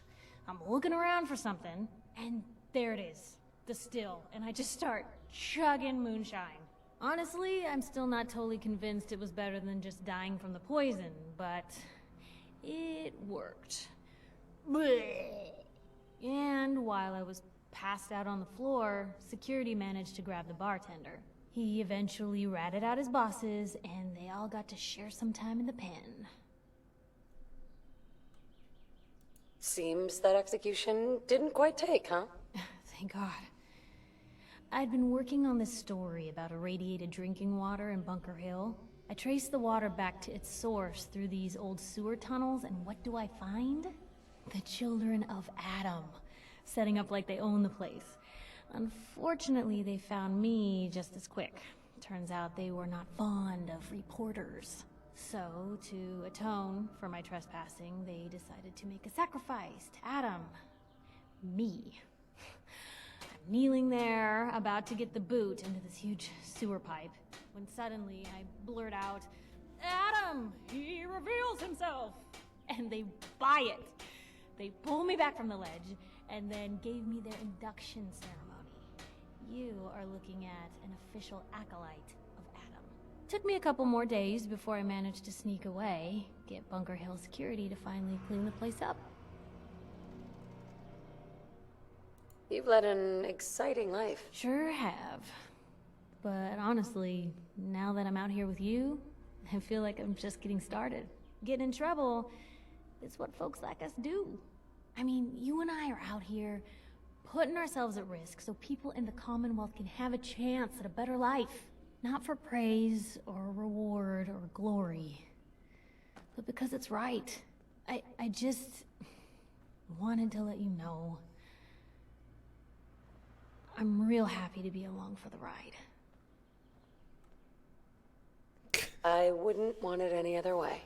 I'm looking around for something, and there it is, the still, and I just start chugging moonshine. Honestly, I'm still not totally convinced it was better than just dying from the poison, but it worked. Blech. And while I was passed out on the floor, security managed to grab the bartender. He eventually ratted out his bosses, and they all got to share some time in the pen. Seems that execution didn't quite take, huh? Thank God. I'd been working on this story about irradiated drinking water in Bunker Hill. I traced the water back to its source through these old sewer tunnels, and what do I find? The children of Adam, setting up like they own the place. Unfortunately, they found me just as quick. Turns out they were not fond of reporters. So, to atone for my trespassing, they decided to make a sacrifice to Adam. Me. I'm kneeling there, about to get the boot into this huge sewer pipe, when suddenly I blurt out, "Adam! He reveals himself!" And they buy it. They pull me back from the ledge, and then gave me their induction ceremony. You are looking at an official acolyte of Adam. Took me a couple more days before I managed to sneak away, get Bunker Hill security to finally clean the place up. You've led an exciting life. Sure have. But honestly, now that I'm out here with you, I feel like I'm just getting started. Getting in trouble is what folks like us do. I mean, you and I are out here putting ourselves at risk so people in the Commonwealth can have a chance at a better life. Not for praise or reward or glory, but because it's right. I just wanted to let you know I'm real happy to be along for the ride. I wouldn't want it any other way.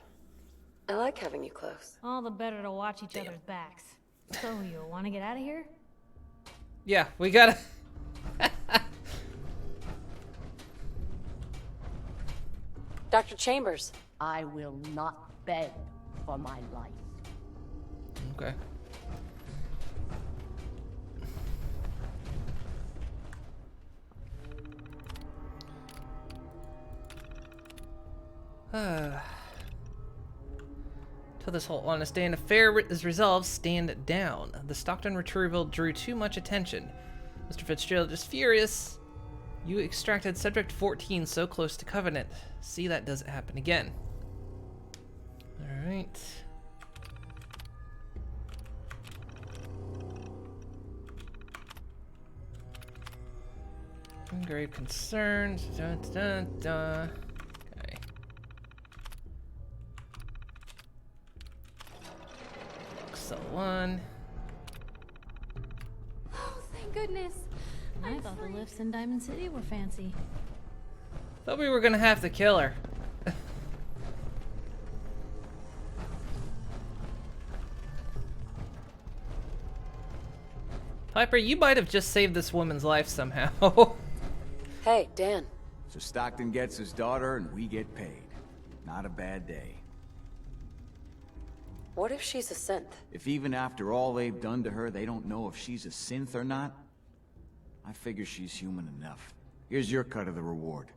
I like having you close. All the better to watch each other's backs. So, you want to get out of here? Yeah, we gotta... Dr. Chambers. I will not beg for my life. Okay. Till this whole honest day and affair is resolved, stand down. The Stockton retrieval drew too much attention. Mr. Fitzgerald is furious. You extracted Subject 14 so close to Covenant. See that doesn't happen again. Alright. Grave concerns. Dun, dun, dun. Okay. So one. Oh, thank goodness. I thought the lifts in Diamond City were fancy. Thought we were gonna have to kill her. Piper, you might have just saved this woman's life somehow. Hey, Dan. So Stockton gets his daughter and we get paid. Not a bad day. What if she's a synth? If even after all they've done to her, they don't know if she's a synth or not, I figure she's human enough. Here's your cut of the reward.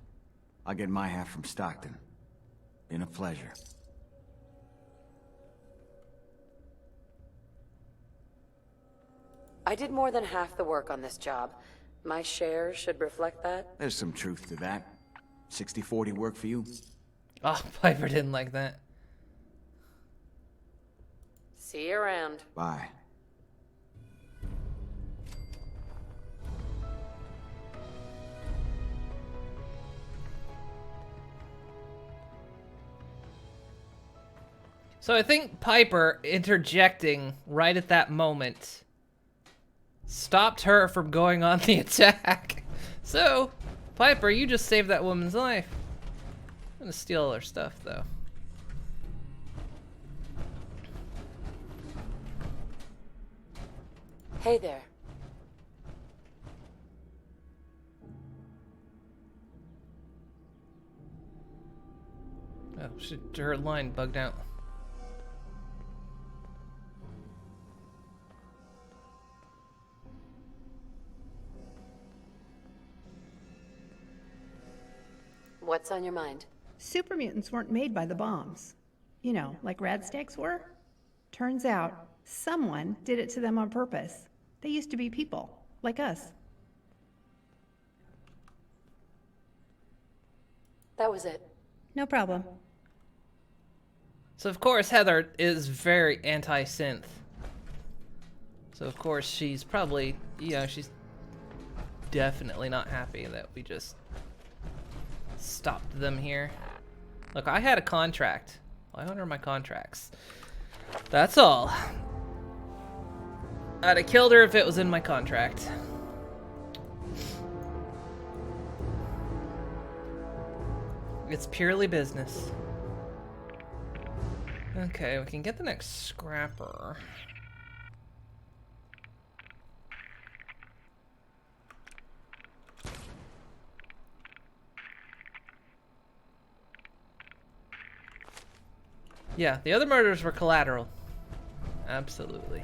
I'll get my half from Stockton. Been a pleasure. I did more than half the work on this job. My share should reflect that. There's some truth to that. 60-40 work for you? Oh, Piper didn't like that. See you around. Bye. So I think Piper interjecting right at that moment stopped her from going on the attack. So, Piper, you just saved that woman's life. I'm gonna steal all her stuff, though. Hey there. Oh, her line bugged out. What's on your mind? Super mutants weren't made by the bombs. You know, like Radstag's were. Turns out, someone did it to them on purpose. They used to be people, like us. That was it. No problem. So of course Heather is very anti-synth. So of course she's probably, you know, she's definitely not happy that we just stopped them here. Look, I had a contract. I honor my contracts. That's all. I'd have killed her if it was in my contract. It's purely business. Okay, we can get the next scrapper. Yeah, the other murders were collateral. Absolutely.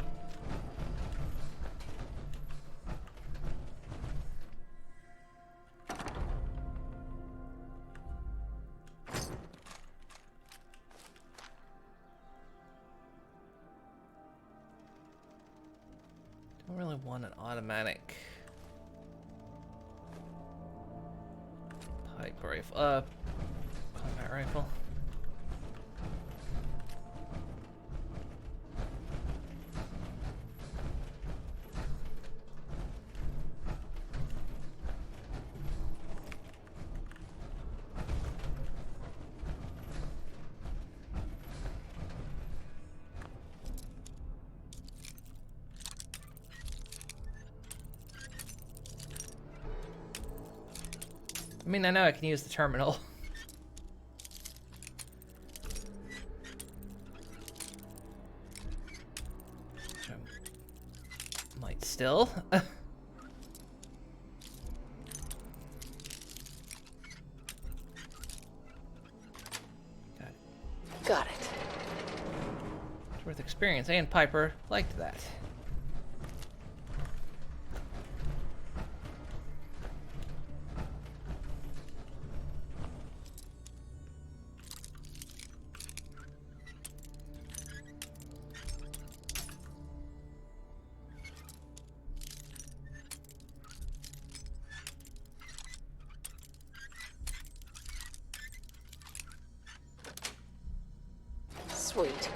Don't really want an automatic pipe rifle. Combat rifle. I mean, I know I can use the terminal. Might still. Got it. It's worth experience, and Piper liked that. Sweet.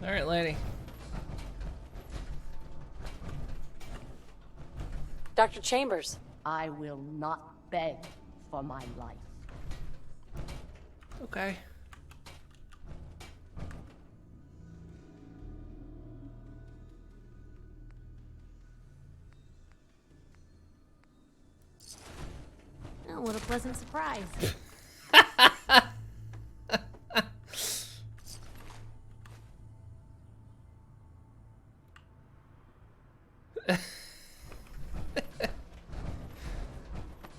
All right, lady. Dr. Chambers. I will not beg for my life. Okay. Oh, what a pleasant surprise.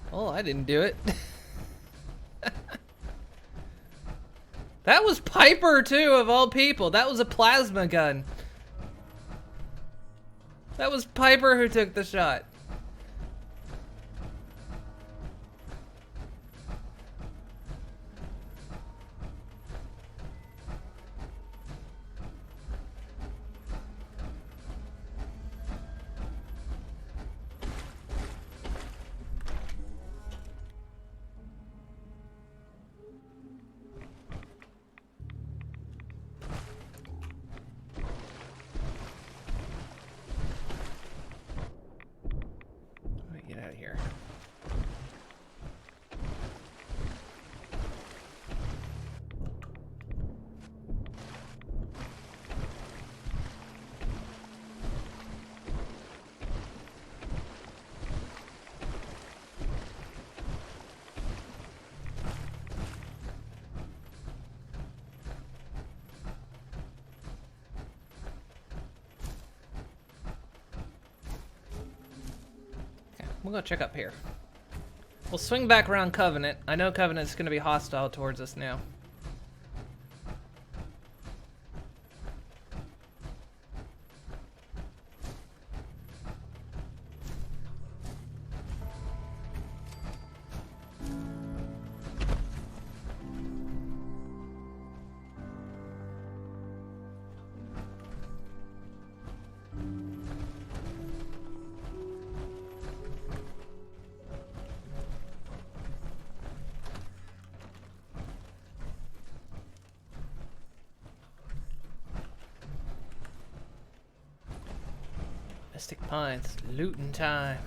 Well, I didn't do it. That was Piper, too, of all people. That was a plasma gun. That was Piper who took the shot. Get out of here. We'll go check up here. We'll swing back around Covenant. I know Covenant's gonna be hostile towards us now. Mystic Pines, looting time.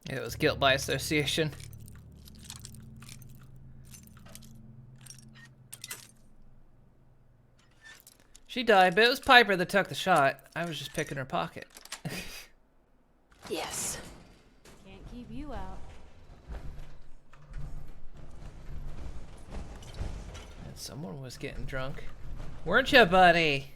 It was guilt by association. She died, but it was Piper that took the shot. I was just picking her pocket. Yes. Can't keep you out. And someone was getting drunk. Weren't you, buddy?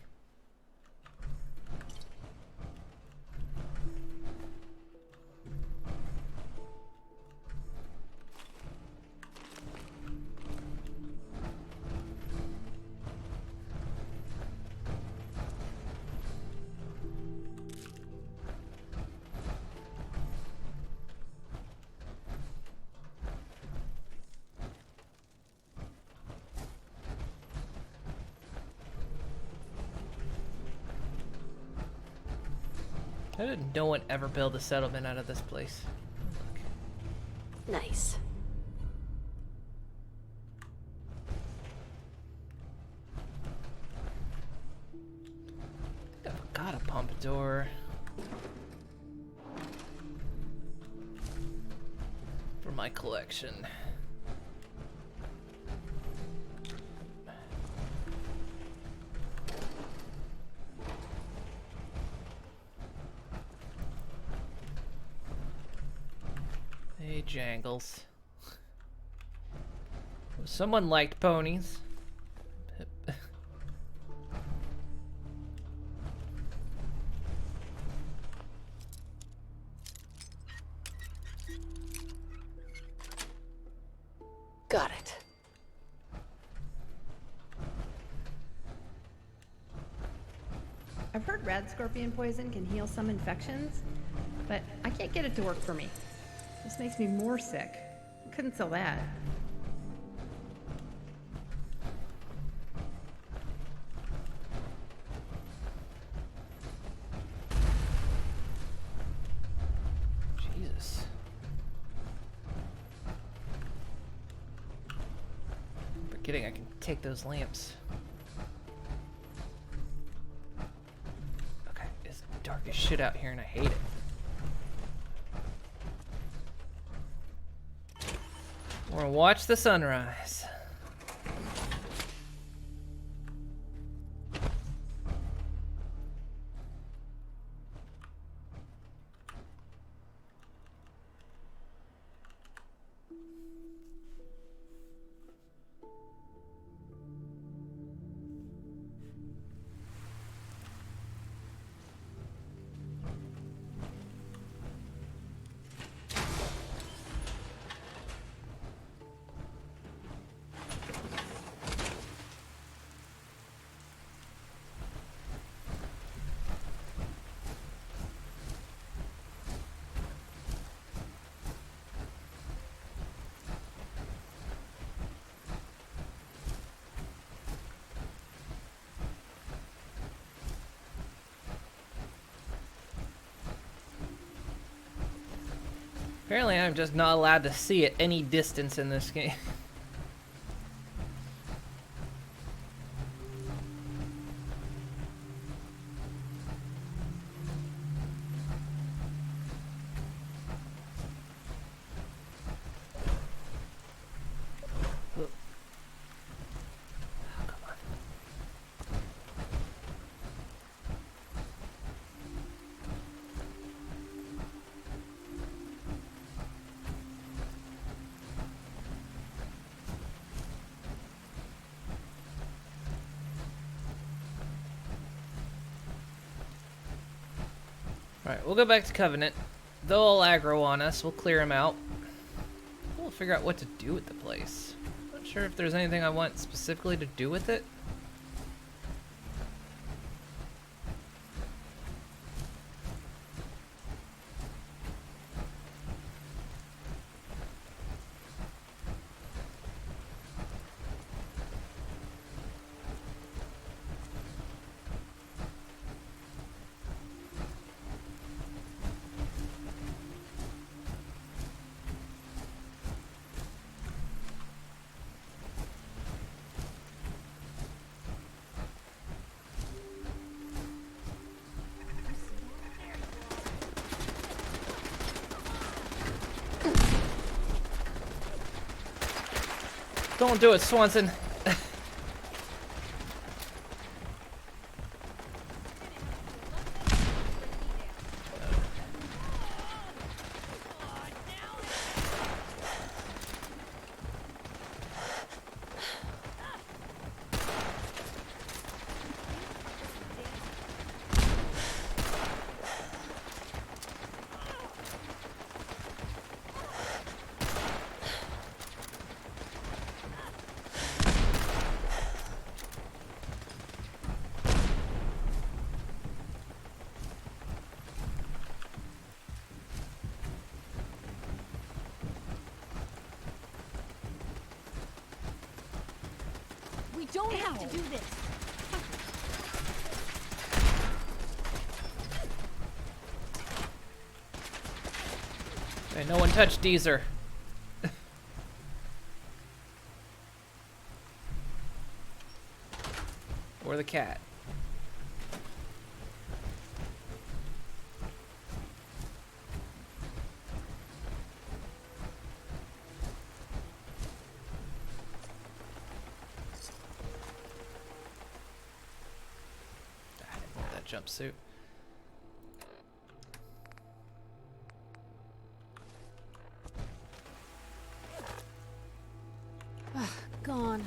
How did no one ever build a settlement out of this place? Nice. I've got a pompadour. For my collection. Hey, Jangles. Someone liked ponies. rad scorpion poison can heal some infections, but I can't get it to work for me. This makes me more sick. Couldn't sell that. Jesus. I'm forgetting I can take those lamps. Okay, it's dark as shit out here and I hate it. We're gonna watch the sunrise. Apparently I'm just not allowed to see at any distance in this game. Alright, we'll go back to Covenant. They'll all aggro on us. We'll clear them out. We'll figure out what to do with the place. Not sure if there's anything I want specifically to do with it. Don't do it, Swanson. We don't have to do this. Okay, no one touched Deezer. Or the cat. Jumpsuit. Gone.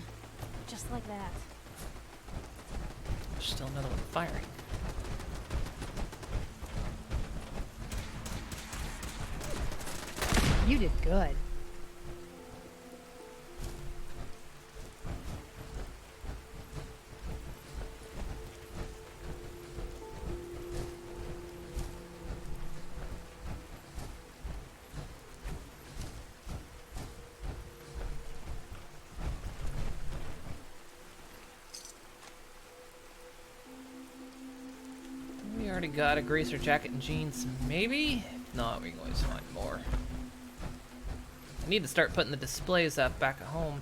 Just like that. There's still another one firing. You did good. already got a greaser jacket and jeans. Maybe? If not, we can always find more. I need to start putting the displays up back at home.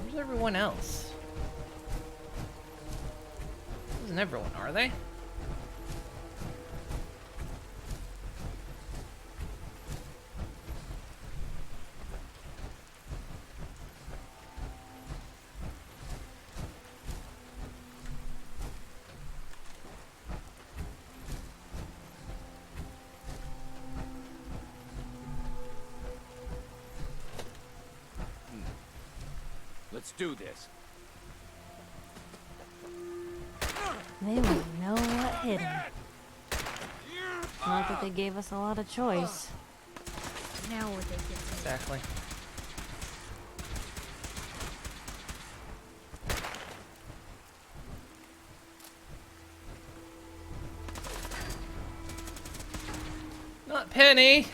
Where's everyone else? Isn't everyone, are they? Let's do this. They wouldn't know what hit him. Not that they gave us a lot of choice. Now what they get to. Exactly. Not Penny.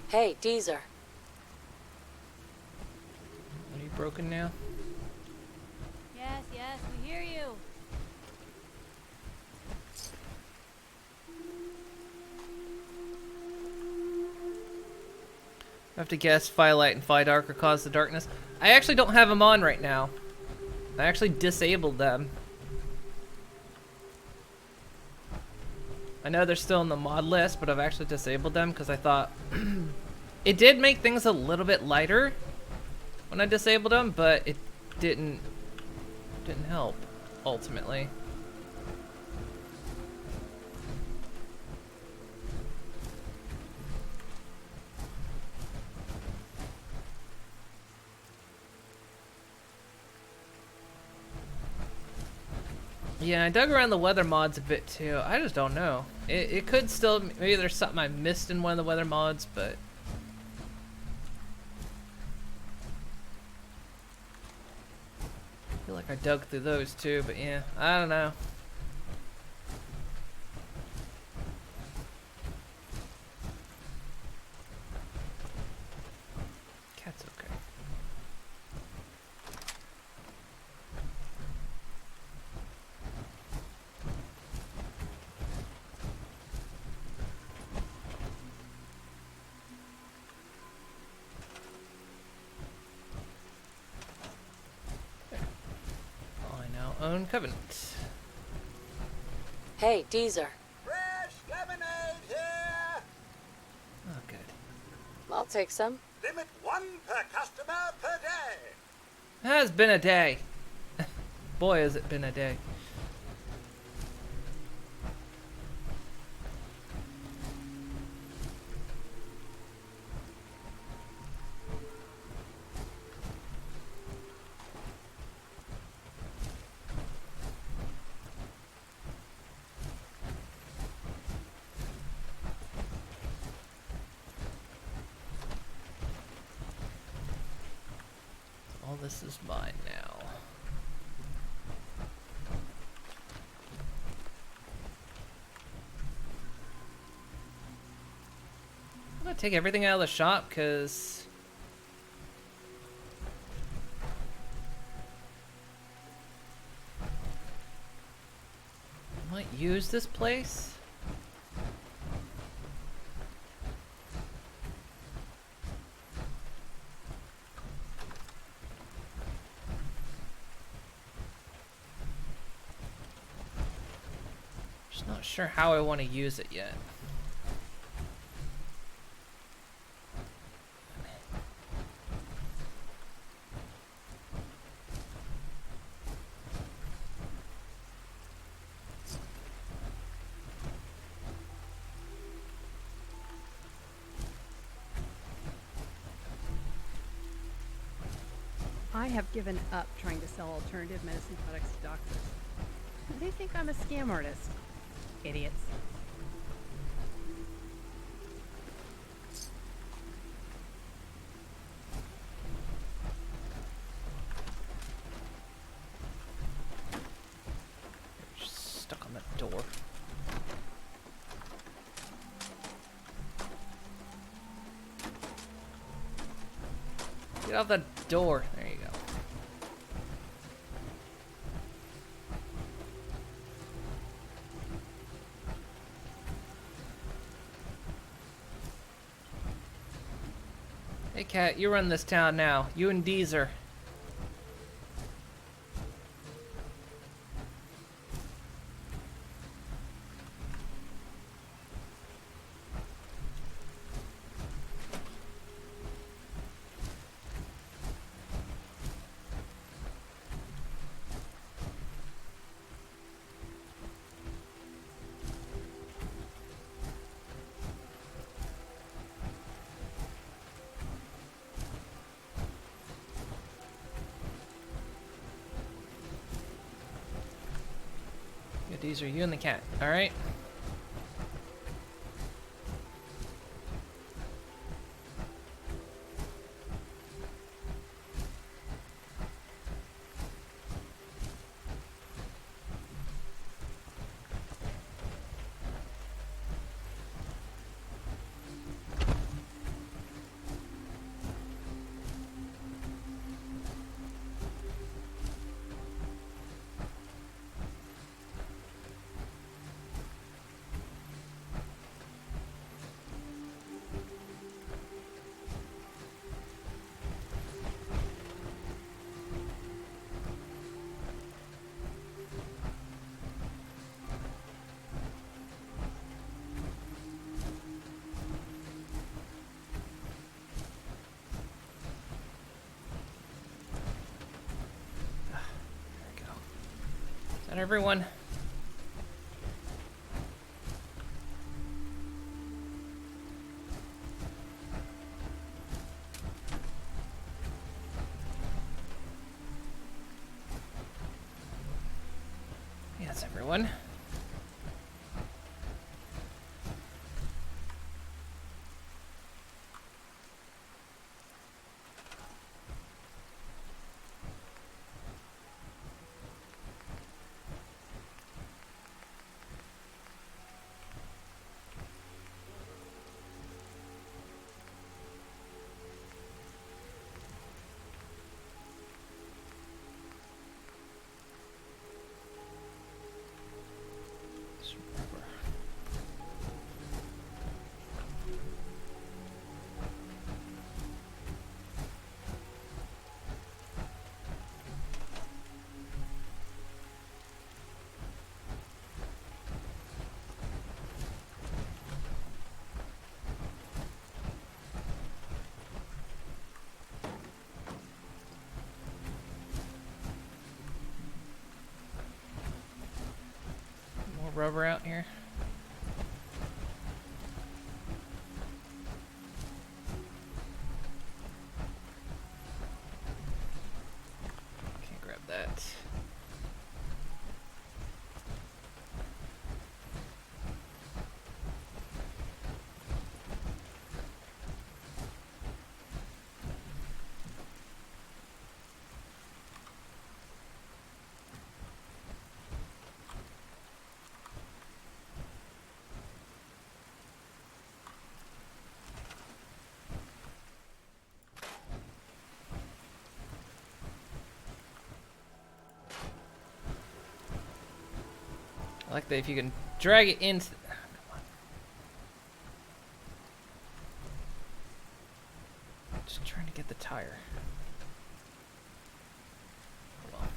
Hey, Deezer. Are you broken now? Yes, yes, we hear you. I have to guess Firelight and Dark or Cause the Darkness. I actually don't have them on right now. I actually disabled them. I know they're still in the mod list, but I've actually disabled them because I thought it did make things a little bit lighter when I disabled them, but it didn't help ultimately. Yeah, I dug around the weather mods a bit too. I just don't know. It could still, maybe there's something I missed in one of the weather mods, but I feel like I dug through those too, but yeah, I don't know. Cat's okay. Own Covenant. Hey, Deezer. Fresh lemonade here! Oh, good. I'll take some. Limit 1 per customer per day. It has been a day. Boy, has it been a day. All this is mine now. I'm gonna take everything out of the shop because I might use this place. Just not sure how I want to use it yet. I have given up trying to sell alternative medicine products to doctors. They think I'm a scam artist. Idiots. Stuck on that door. Get out the door. There you go. Hey, Cat, you run this town now. You and Deezer. These are you and the cat, alright? Is that everyone? Yeah, that's everyone. Rubber out here. Can't grab that. I like that if you can drag it into... Come on. Just trying to get the tire. Oh well.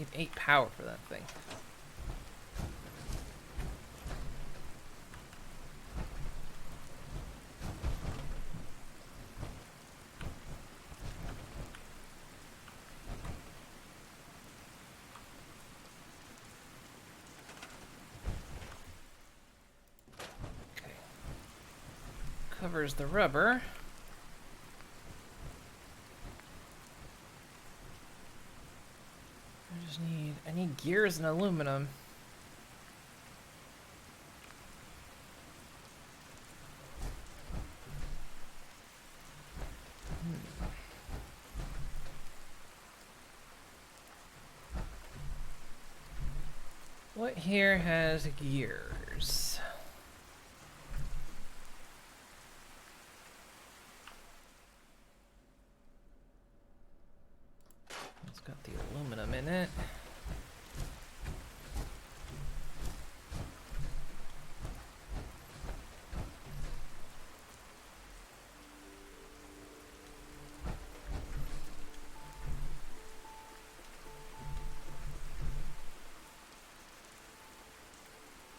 Need 8 power for that thing. Covers the rubber. I need gears and aluminum. What here has gears? It's got the aluminum in it.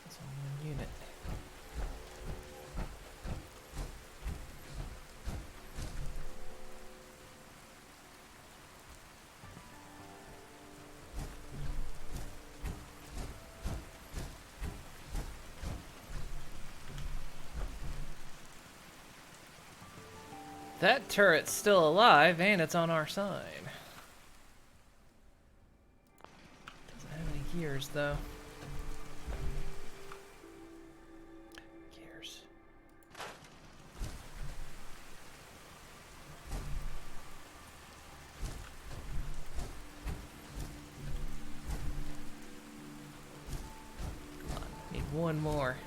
That's all one unit. That turret's still alive, and it's on our side. Doesn't have any gears, though. Gears. Come on, need one more.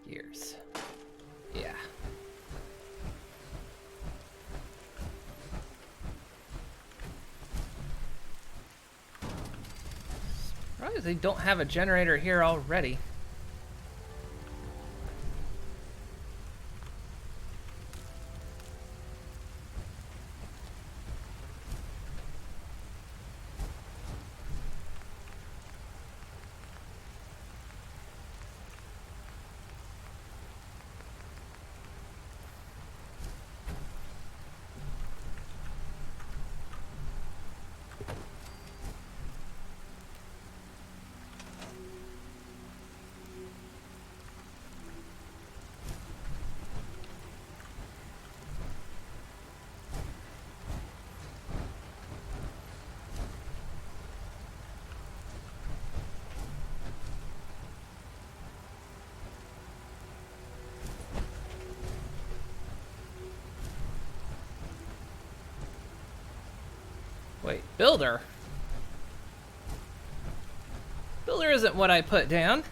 Gears. Yeah. Surprised they don't have a generator here already. Wait, builder? Builder isn't what I put down.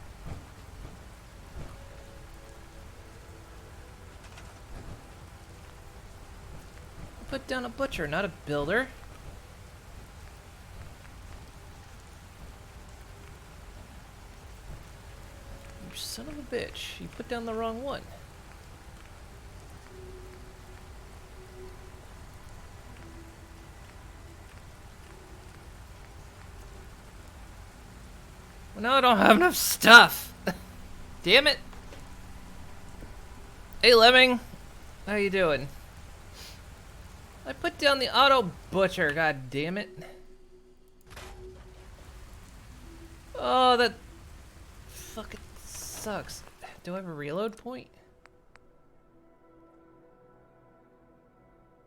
I put down a butcher, not a builder. You son of a bitch. You put down the wrong one. No, I don't have enough stuff. Damn it. Hey, Lemming. How you doing? I put down the auto butcher. God damn it. Oh, that fucking sucks. Do I have a reload point?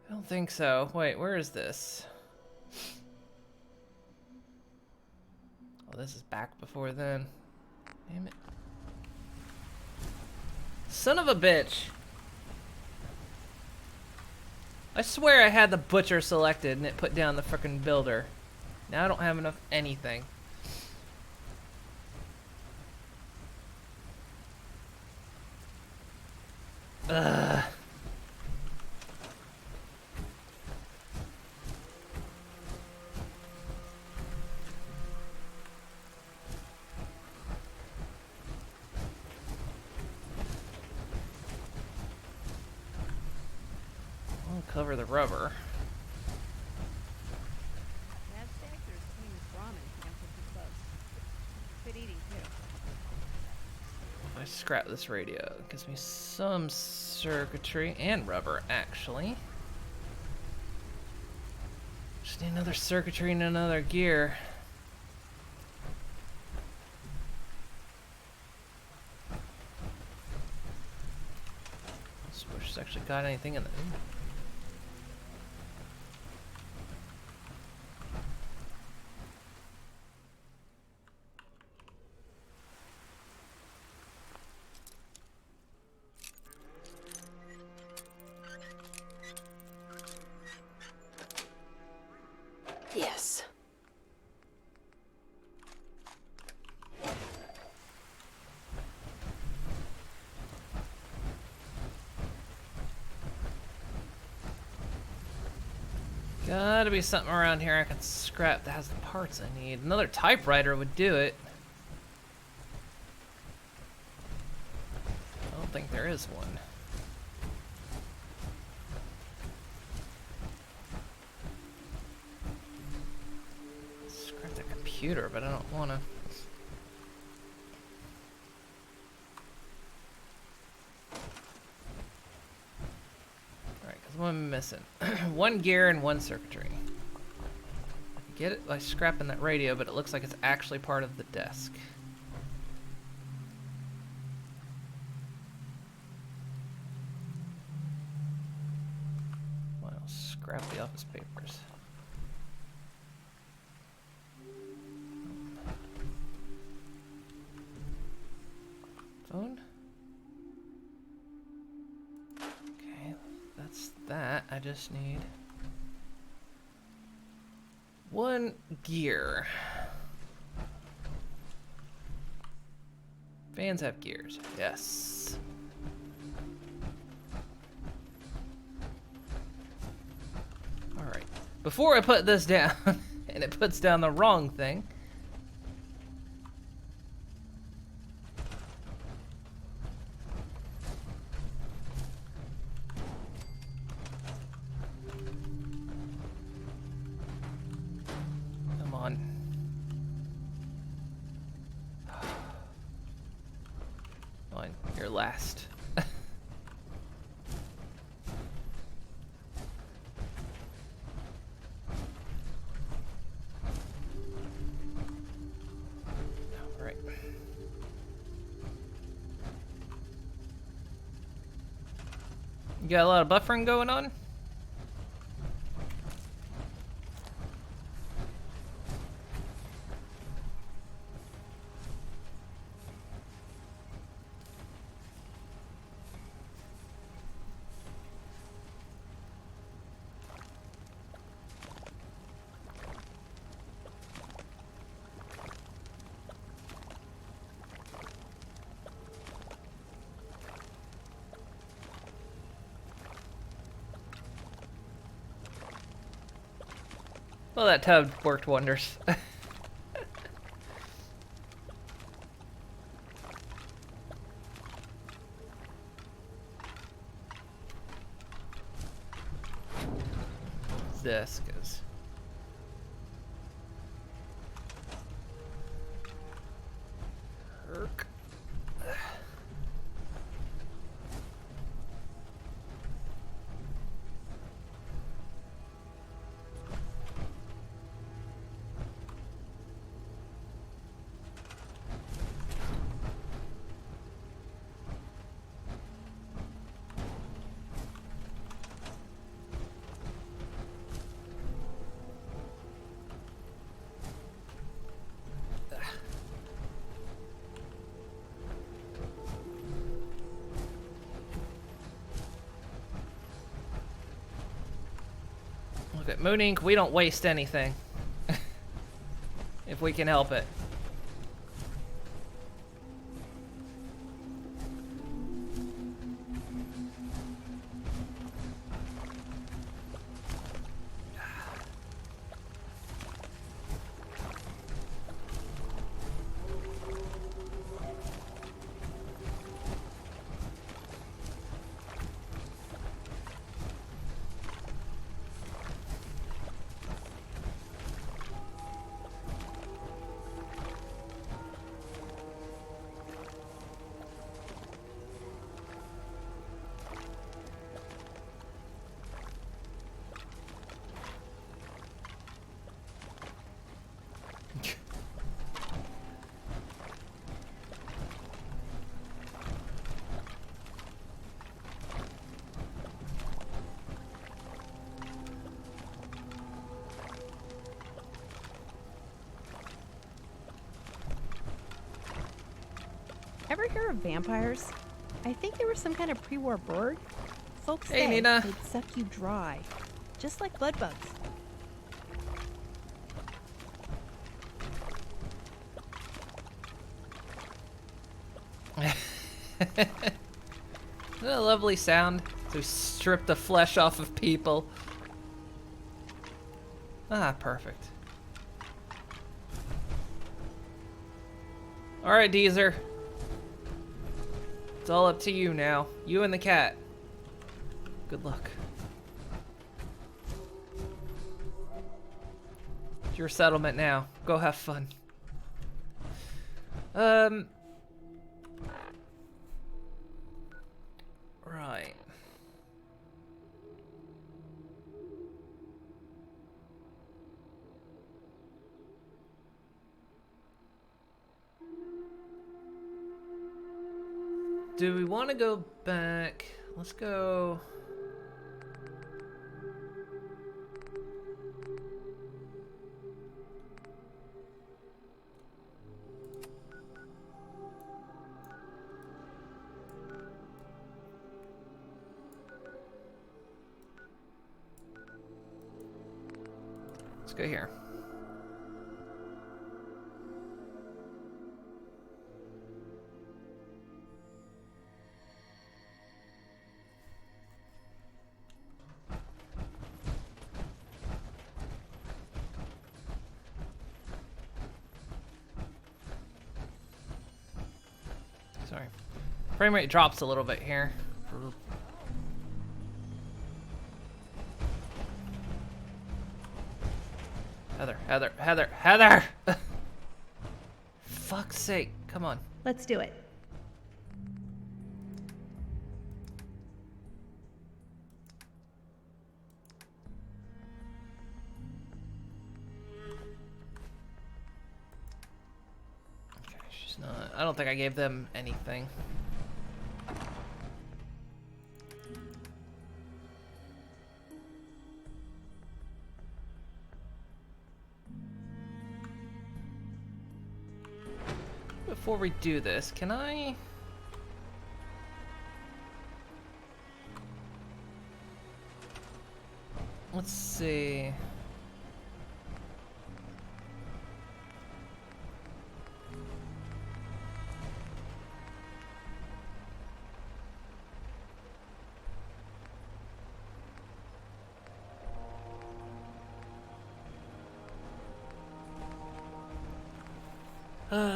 I don't think so. Wait, where is this? Oh, this is back before then. Damn it. Son of a bitch. I swear I had the butcher selected and it put down the frickin' builder. Now I don't have enough anything. Ugh. I'll cover the rubber. Mad steaks or famous ramen if you don't get too close. Good eating too. I scrap this radio. It gives me some circuitry and rubber, actually. Just need another circuitry and another gear. Let's wish it's actually got anything in it. Yes. Gotta be something around here I can scrap that has the parts I need. Another typewriter would do it. I don't think there is one. Scrap the computer, but I don't want to. Alright, because what am I missing? One gear and one circuitry. I can get it by scrapping that radio, but it looks like it's actually part of the desk. Well, I'll scrap the office papers. Phone? Okay, that's that. I just need one gear. Fans have gears. Yes. Alright. Before I put this down, and it puts down the wrong thing. Come on. Fine, you're last. Alright. You got a lot of buffering going on? Well, that tub worked wonders. This goes. Herc. Look at Moon Inc. We don't waste anything. If we can help it. hear of vampires? I think they were some kind of pre-war bird. Folks Hey, say Nina. they'd suck you dry, just like blood bugs. Isn't that a lovely sound to strip the flesh off of people? Ah, perfect. Alright, Deezer. It's all up to you now. You and the cat. Good luck. It's your settlement now. Go have fun. Right. Do we want to go back? Let's go. Let's go here. Sorry. Frame rate drops a little bit here. Heather! Fuck's sake, come on. Let's do it. Okay, she's not. I don't think I gave them anything. Before we do this, can I... Let's see...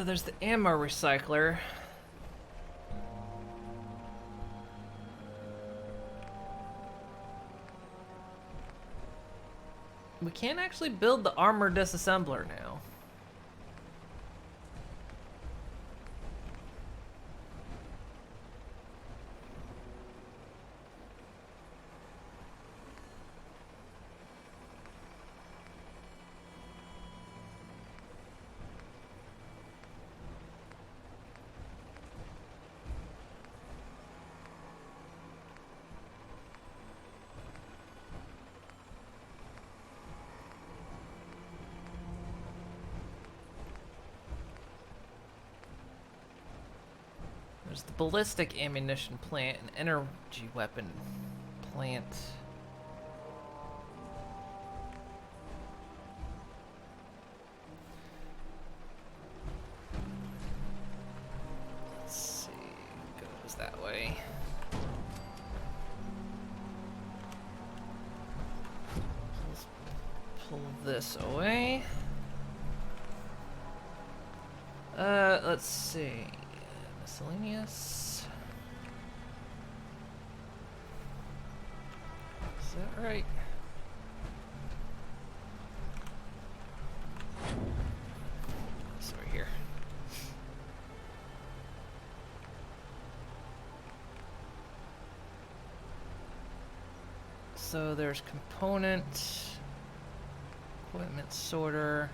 there's the ammo recycler. We can't actually build the armor disassembler now. There's the ballistic ammunition plant and energy weapon plant. Let's see, goes that way. Let's pull this away. Let's see. Miscellaneous. Is that right? It's right here. So there's component, equipment sorter.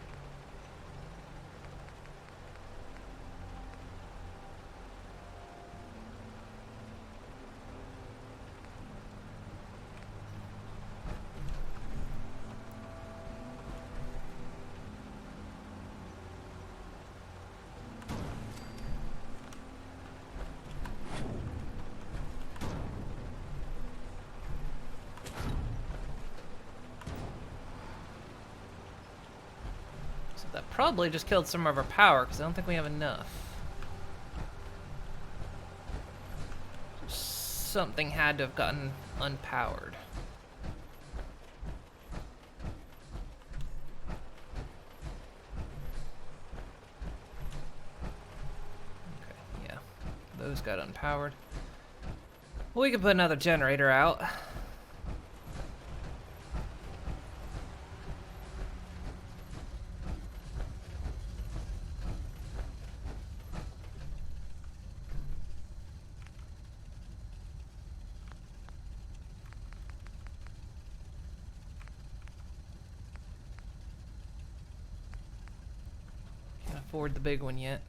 That probably just killed some of our power, because I don't think we have enough. Something had to have gotten unpowered. Okay, yeah. Those got unpowered. We could put another generator out. Afford the big one yet.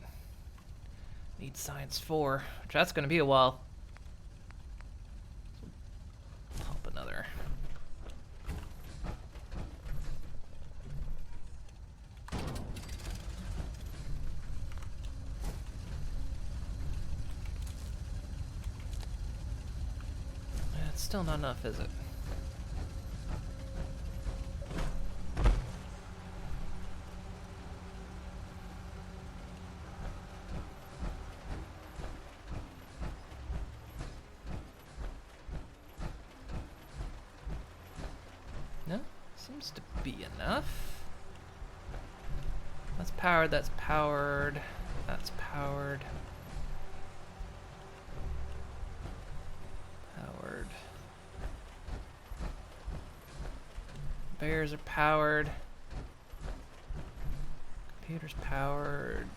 Need science 4, which that's gonna be a while. Pop another. It's still not enough, is it? Seems to be enough. That's powered, that's powered, that's powered. Powered. Bears are powered. Computer's powered.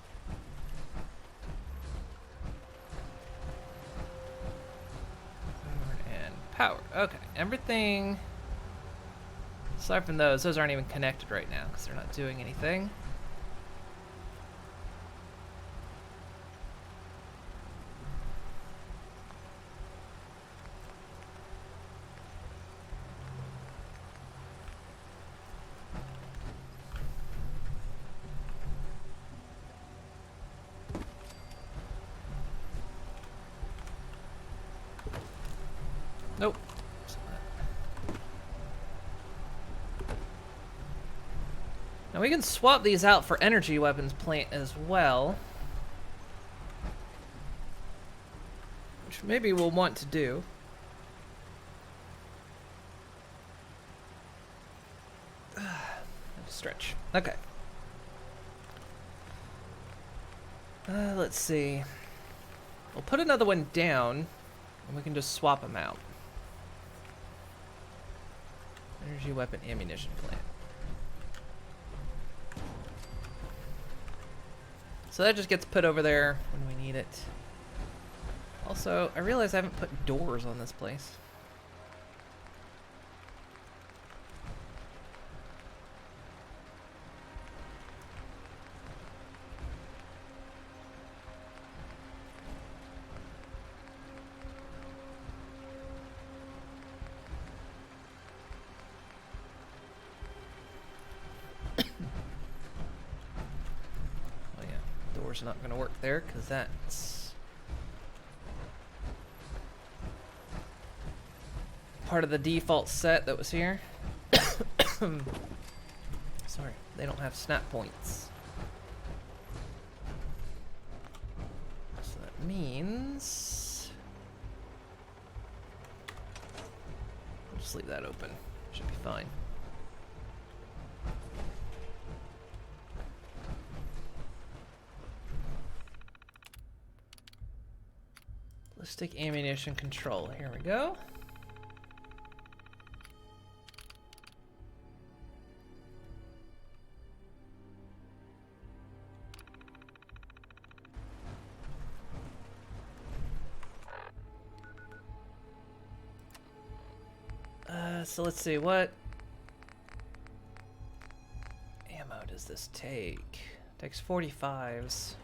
Powered and powered. Okay, everything. Aside from those aren't even connected right now because they're not doing anything. Nope. Now we can swap these out for energy weapons plant as well. Which maybe we'll want to do. Stretch. Okay. Let's see. We'll put another one down and we can just swap them out. Energy weapon ammunition plant. So that just gets put over there when we need it. Also, I realize I haven't put doors on this place. Not going to work there because that's part of the default set that was here. Sorry, they don't have snap points. So that means we'll just leave that open. Should be fine. Ballistic ammunition control. Here we go. So let's see, what ammo does this take? Takes 45s.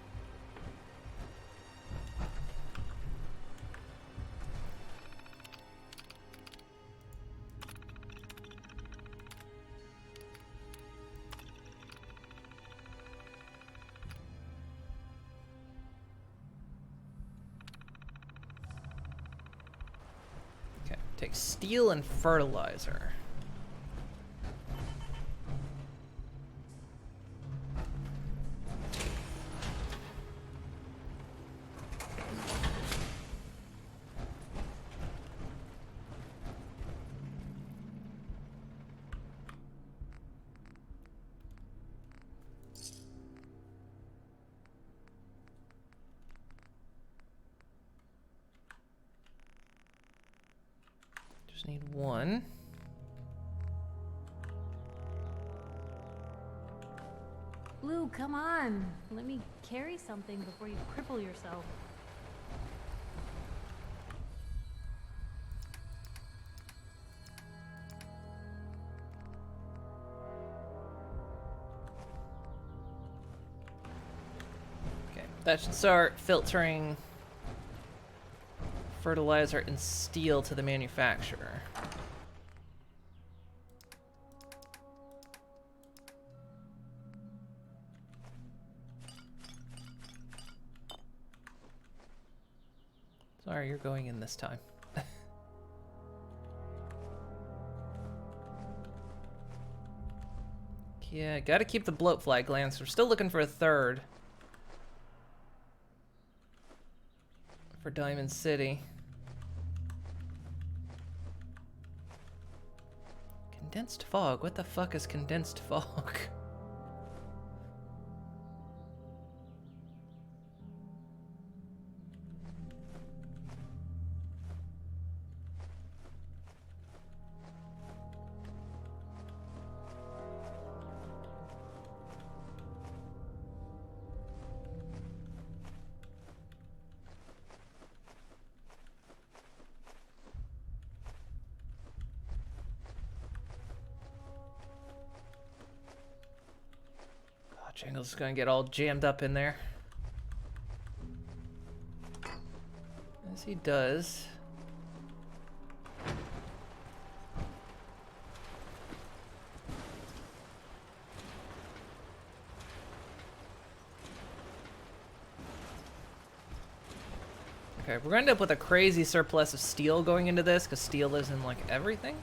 Take steel and fertilizer. Just need one. Blue, come on. Let me carry something before you cripple yourself. Okay, that should start filtering fertilizer and steel to the manufacturer. Sorry, you're going in this time. Yeah, gotta keep the bloat flag, Lance. We're still looking for a third. For Diamond City. Condensed fog? What the fuck is condensed fog? Jingle's gonna get all jammed up in there. As he does. Okay, we're gonna end up with a crazy surplus of steel going into this, because steel is in, like, everything.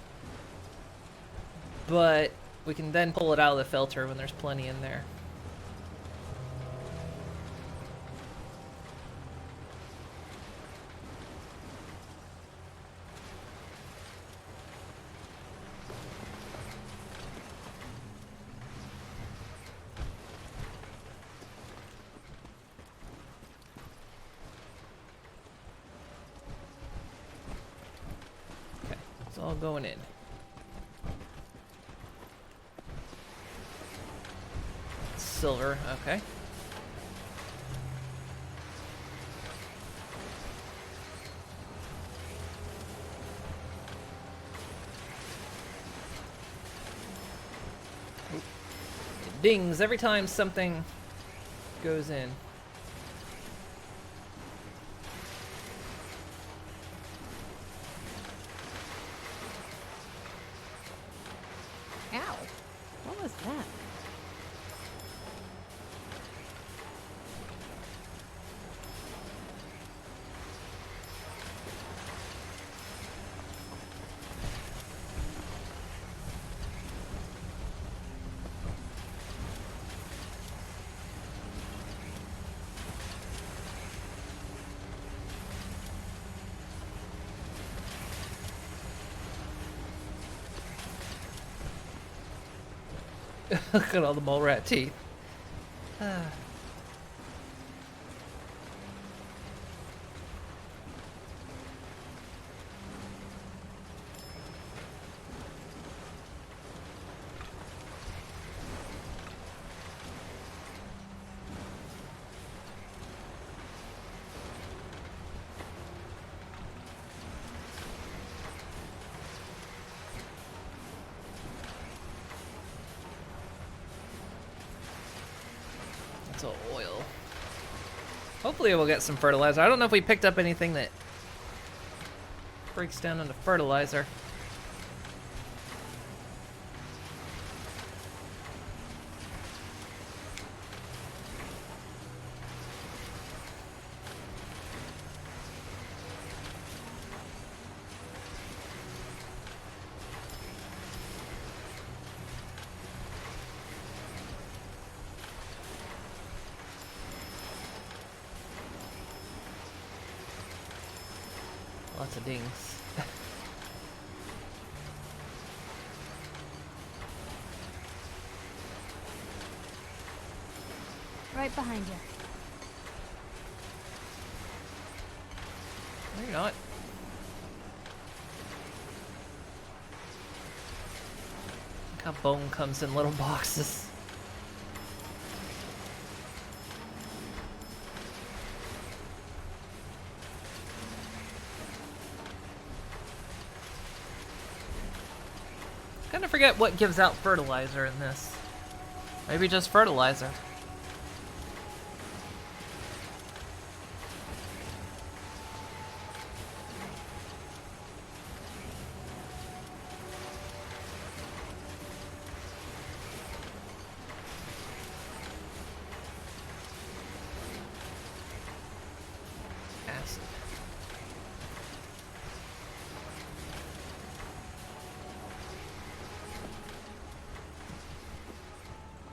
But we can then pull it out of the filter when there's plenty in there. All going in. Silver, okay. It dings every time something goes in. Look at all the mole rat teeth. Oil. Hopefully we'll get some fertilizer. I don't know if we picked up anything that breaks down into fertilizer. Lots of dings. Right behind you. No, you're not. Look how bone comes in little boxes. Kind of forget what gives out fertilizer in this. Maybe just fertilizer. Acid.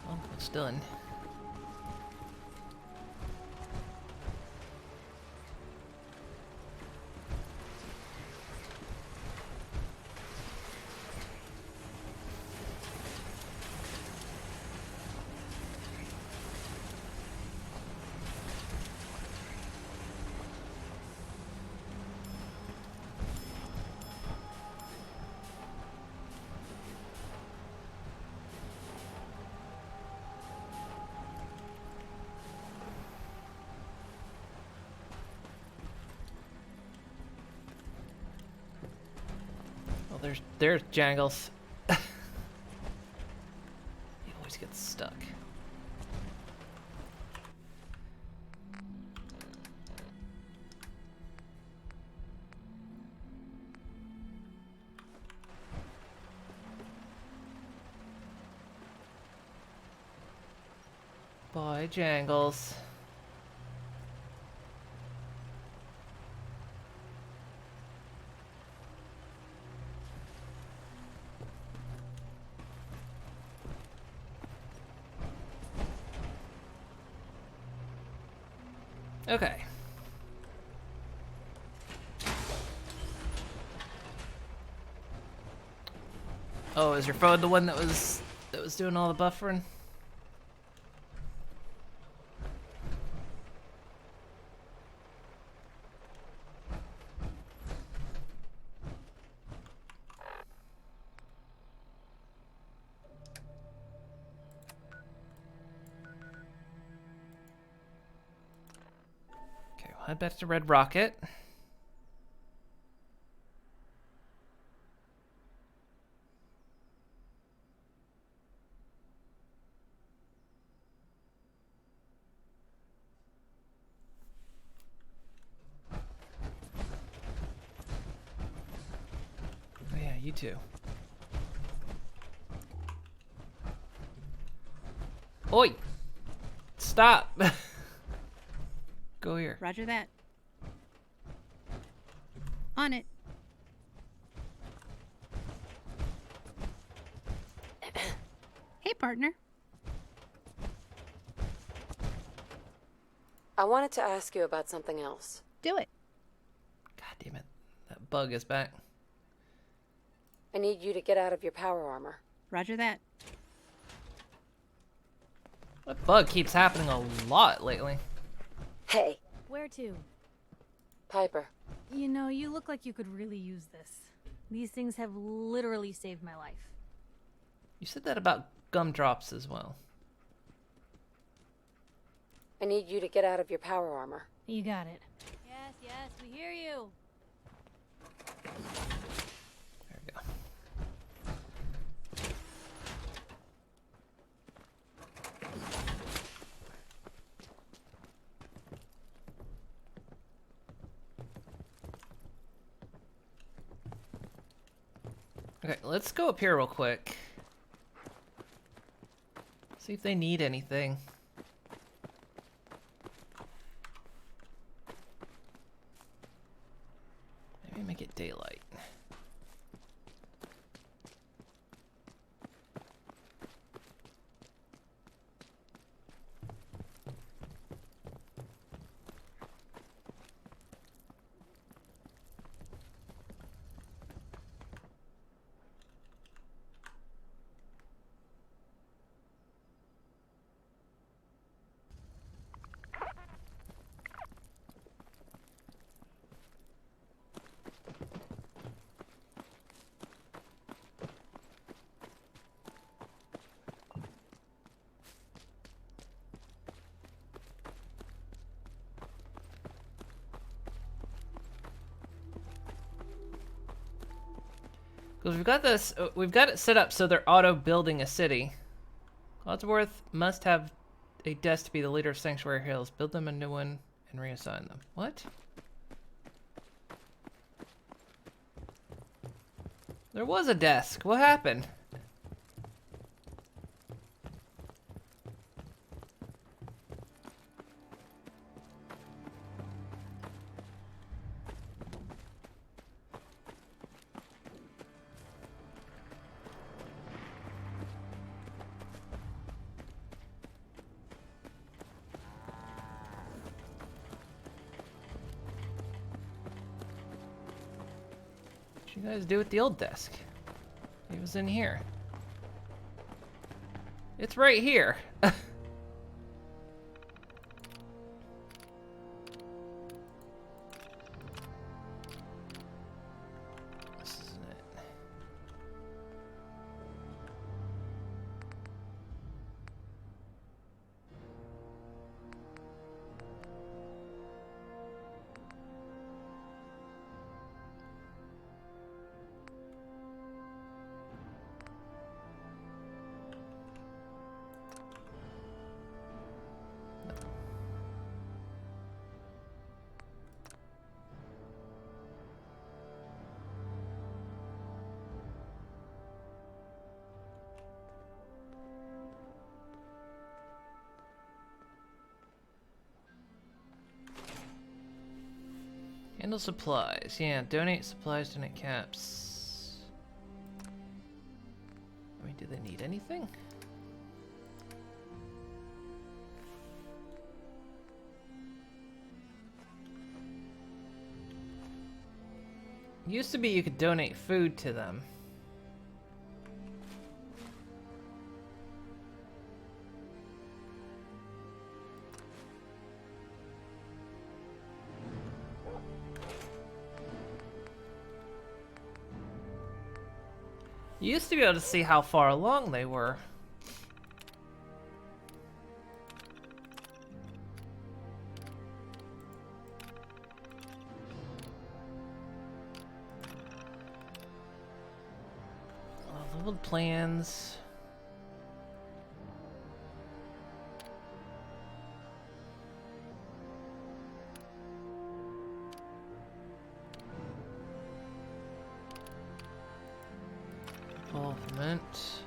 Well, it's done. Well, there's Jangles. He always gets stuck. Bye, Jangles. Okay. Oh, is your phone the one that was doing all the buffering? Okay, well, head back to Red Rocket. You too. Oi! Stop! Go here. Roger that. On it. Hey, partner. I wanted to ask you about something else. Do it. God damn it. That bug is back. I need you to get out of your power armor. Roger that. That bug keeps happening a lot lately. Hey. Where to? Piper. You know, you look like you could really use this. These things have literally saved my life. You said that about gumdrops as well. I need you to get out of your power armor. You got it. Yes, yes, we hear you. There we go. Okay, let's go up here real quick. See if they need anything. Maybe make it daylight. Because we've got this, we've got it set up so they're auto-building a city. Codsworth must have a desk to be the leader of Sanctuary Hills. Build them a new one and reassign them. What? There was a desk. What happened? What you guys do at the old desk? He was in here. It's right here. This isn't it. Handle supplies. Yeah, donate supplies, donate caps. I mean, do they need anything? Used to be you could donate food to them. You used to be able to see how far along they were. Leveled plans. Involvement.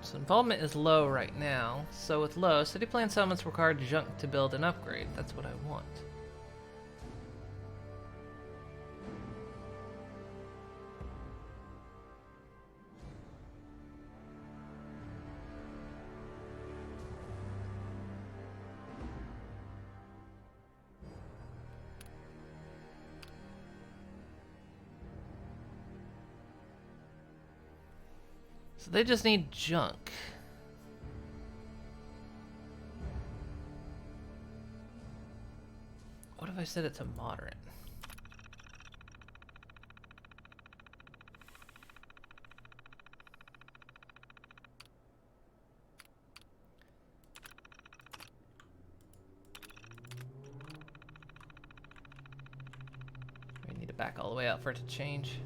So involvement is low right now. So with low, city plan settlements require junk to build and upgrade. That's what I want. So they just need junk. What if I set it to moderate? We need to back all the way out for it to change.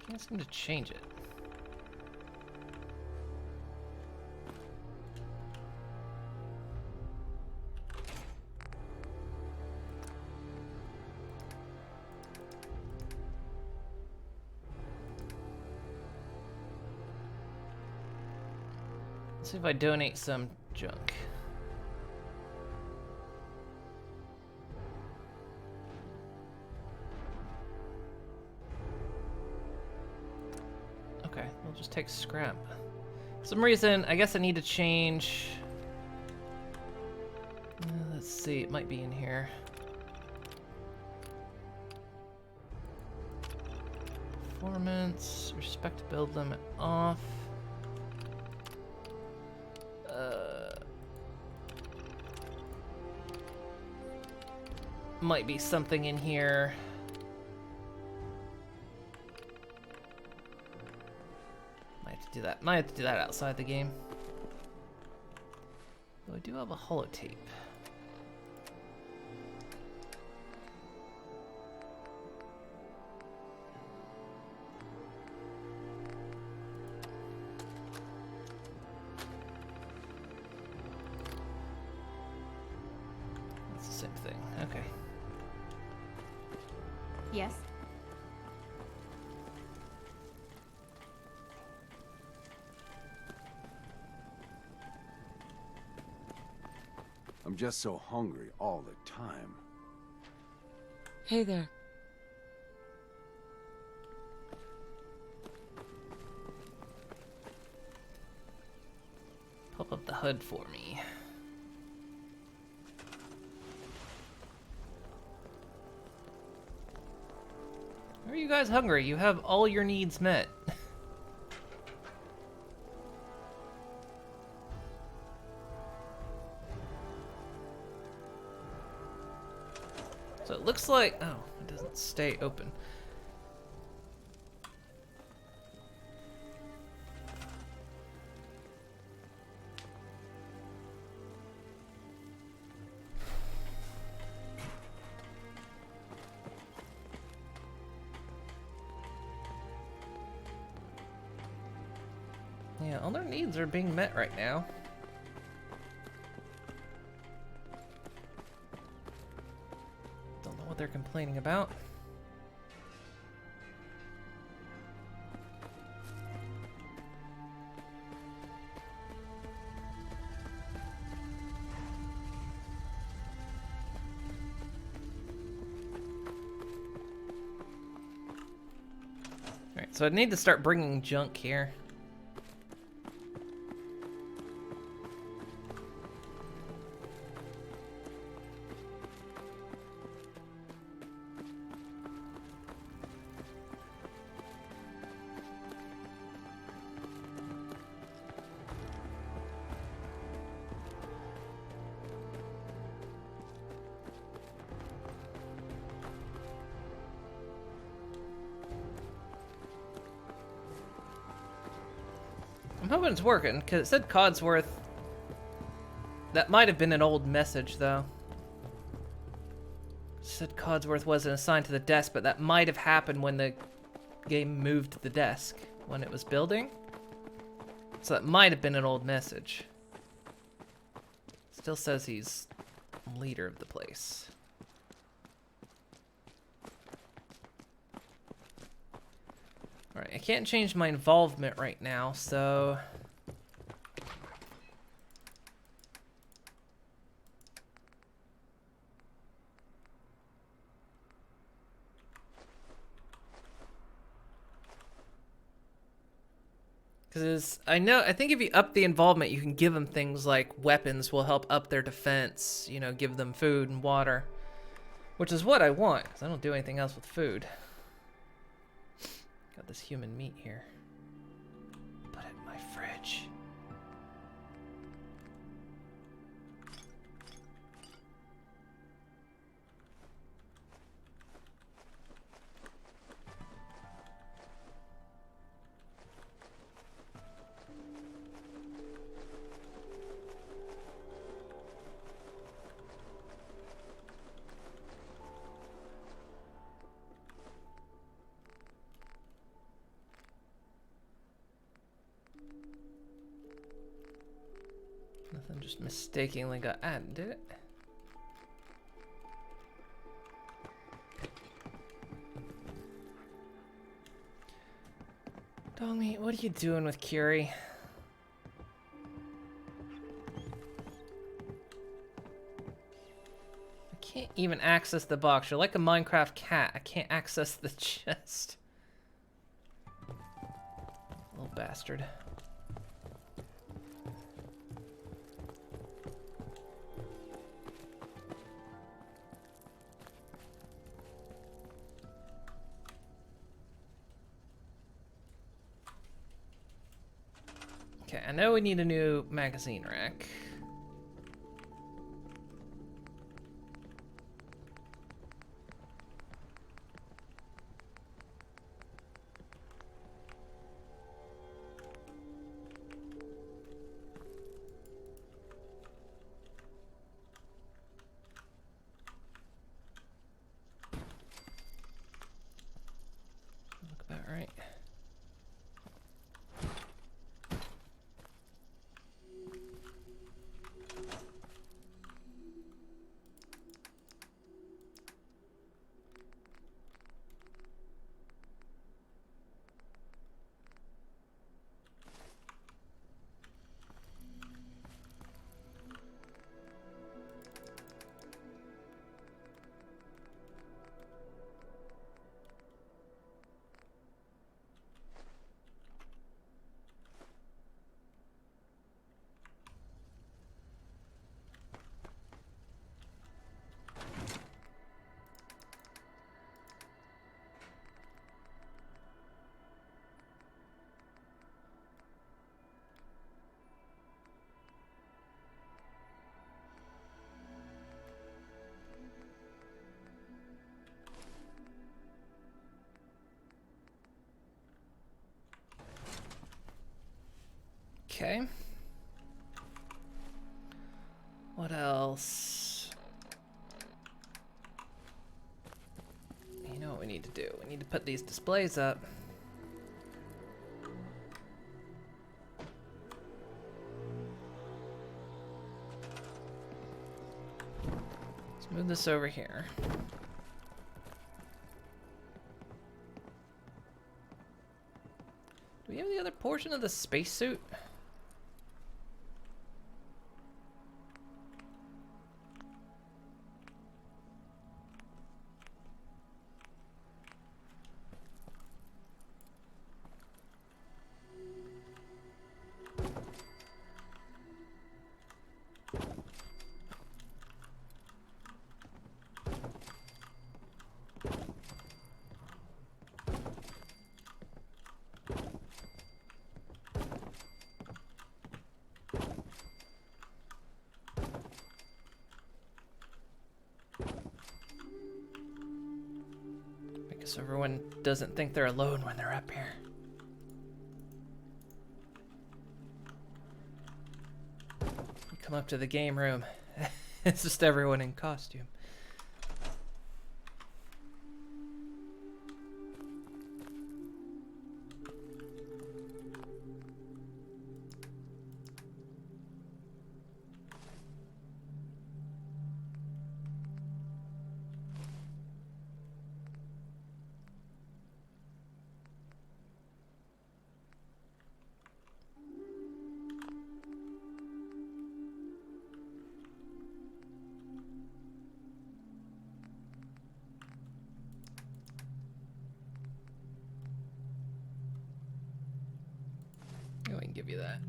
Can't seem to change it. Let's see if I donate some junk. Okay, we'll just take scrap. For some reason, I guess I need to change see, it might be in here. Performance, respect build limit off. Might be something in here. Might have to do that. Might have to do that outside the game. Though I do have a holotape. That's the same thing. Okay. Yes? I'm just so hungry all the time. Hey there. Pop up the HUD for me. Are you guys hungry? You have all your needs met. So it looks like, oh, it doesn't stay open. Yeah, all their needs are being met right now. Don't know what they're complaining about. Alright, so I need to start bringing junk here. I'm hoping it's working, because it said Codsworth. That might have been an old message, though. It said Codsworth wasn't assigned to the desk, but that might have happened when the game moved the desk, when it was building. So that might have been an old message. Still says he's leader of the place. Alright, I can't change my involvement right now, so... Because I think if you up the involvement, you can give them things like weapons will help up their defense, you know, give them food and water. Which is what I want, because I don't do anything else with food. Got this human meat here. Put it in my fridge. Nothing just mistakenly got added, did it? Dogmeat, what are you doing with Curie? I can't even access the box. You're like a Minecraft cat. I can't access the chest. Little bastard. Okay, I know we need a new magazine rack. Look about right. Okay. What else? You know what we need to do? We need to put these displays up. Let's move this over here. Do we have the other portion of the spacesuit? So everyone doesn't think they're alone when they're up here. You come up to the game room. It's just everyone in costume. We can give you that.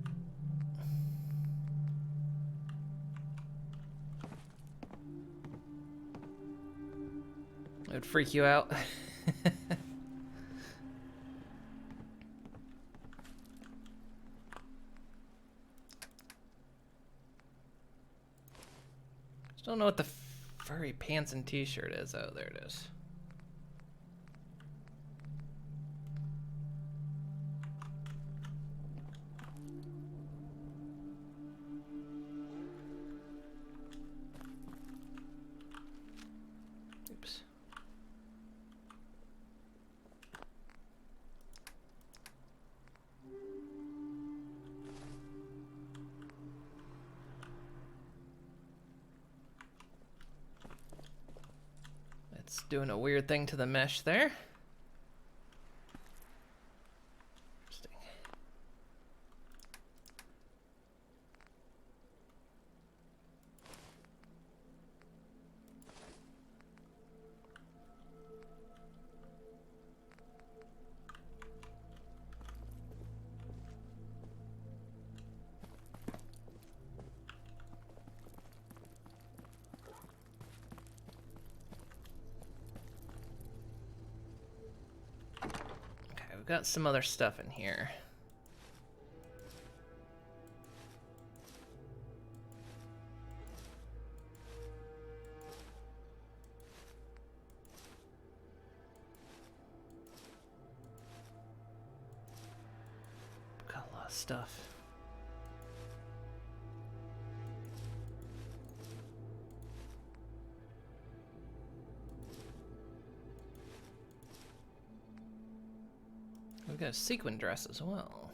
It would freak you out. Just don't know what the furry pants and t-shirt is. Oh, there it is. Oops. It's doing a weird thing to the mesh there. Interesting. Got some other stuff in here. stuff. We've got a sequin dress as well.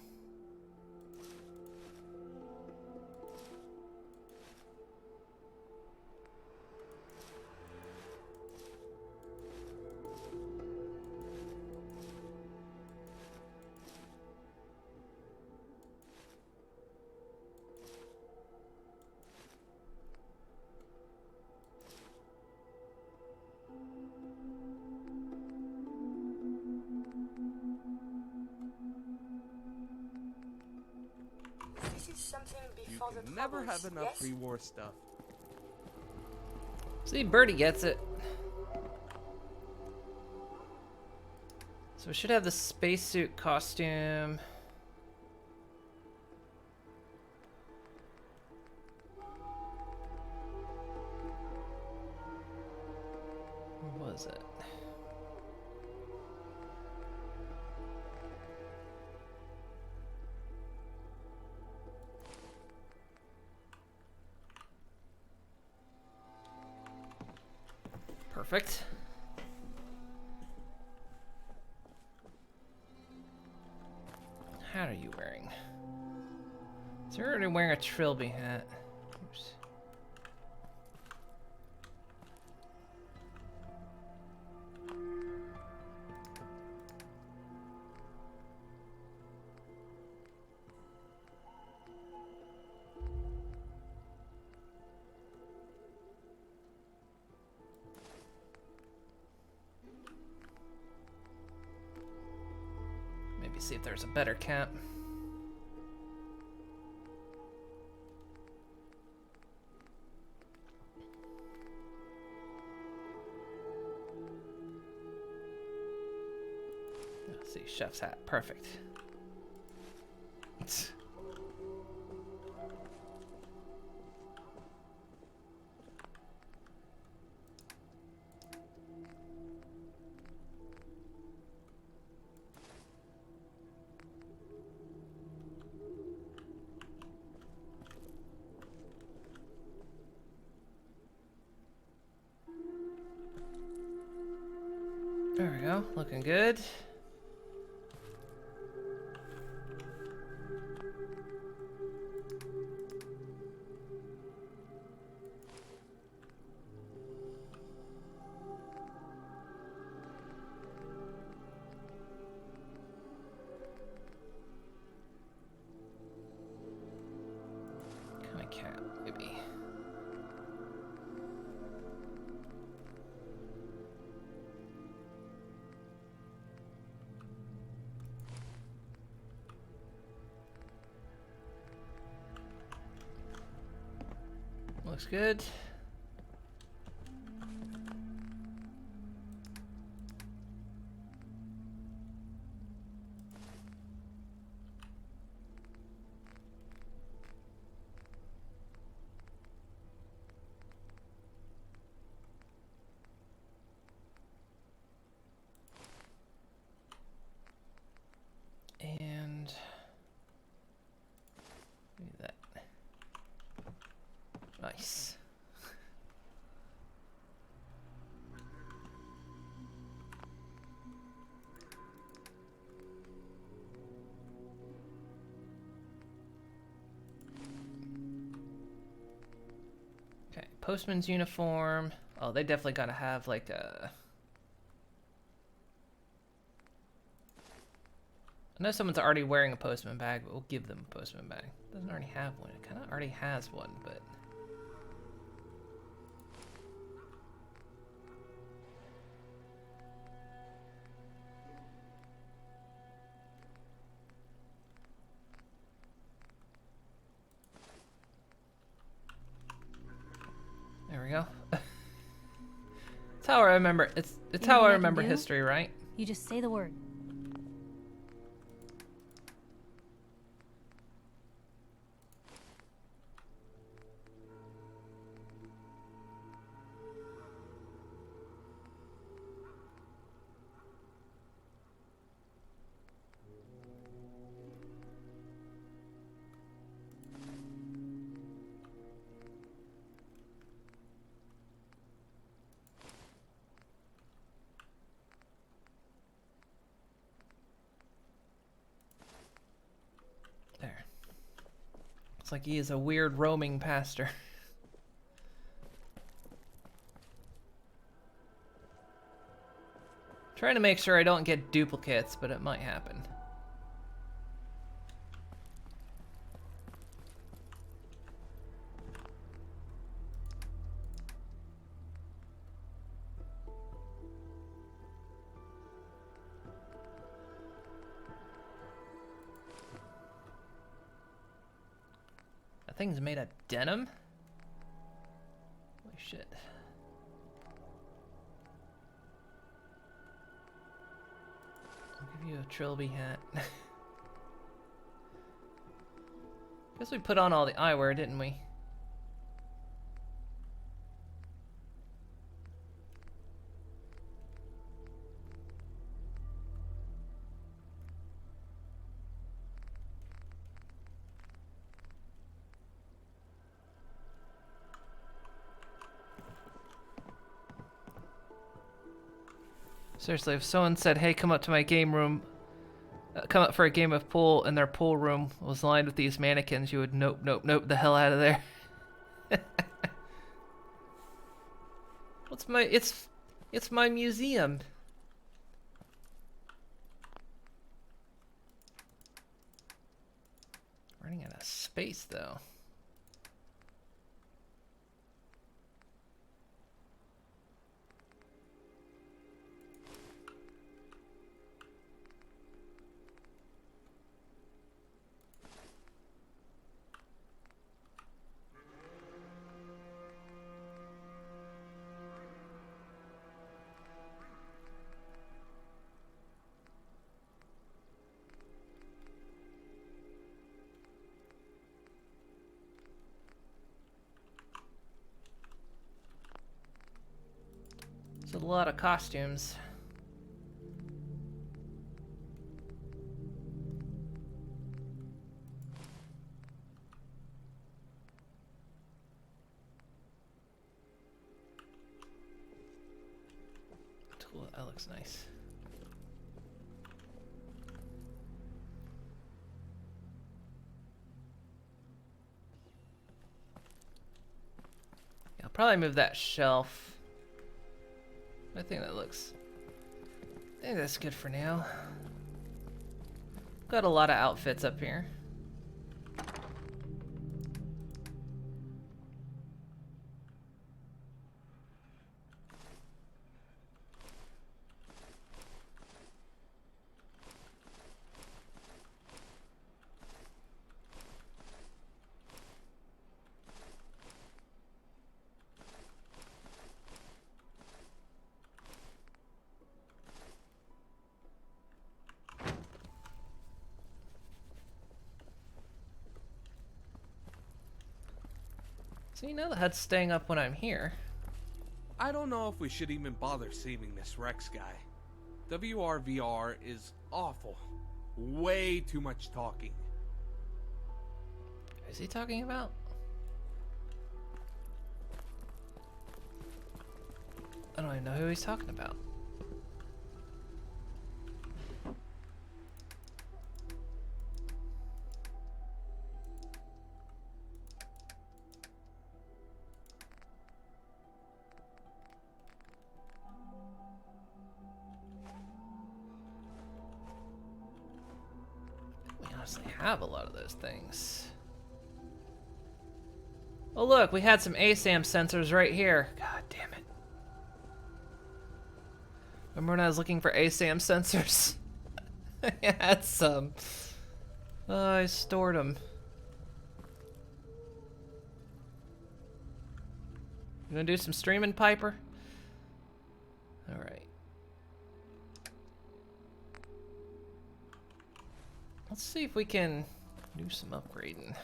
Never have enough pre-war stuff. See, Birdie gets it. So we should have the spacesuit costume. Where was it? Perfect. How are you wearing? So you're already wearing a Trilby hat. Oops. Maybe see if there's a better cap. Let's see, chef's hat, perfect. There we go, looking good. Come on, cat, maybe. Looks good. And look at that. Nice. Okay, postman's uniform. Oh, they definitely gotta have like a... I know someone's already wearing a postman bag, but we'll give them a postman bag. Doesn't already have one. It kind of already has one, but... There we go. It's how I remember. It's how I remember history, right? You just say the word. Looks like he is a weird roaming pastor. Trying to make sure I don't get duplicates, but it might happen. That thing's made of denim? Holy shit. I'll give you a trilby hat. Guess we put on all the eyewear, didn't we? Seriously, if someone said, hey, come up to my game room, come up for a game of pool, and their pool room was lined with these mannequins, you would nope, nope, nope the hell out of there. What's my, it's my museum. Running out of space, though. A lot of costumes. Cool, that looks nice. Yeah, I'll probably move that shelf. I think that's good for now. Got a lot of outfits up here. So you know the HUD's staying up when I'm here. I don't know if we should even bother saving this Rex guy. WRVR is awful. Way too much talking. Is he talking about? I don't even know who he's talking about. Have a lot of those things. Oh look, we had some ASAM sensors right here. God damn it. Remember when I was looking for ASAM sensors? I had some. I stored them. You gonna do some streaming, Piper? Alright. Let's see if we can do some upgrading.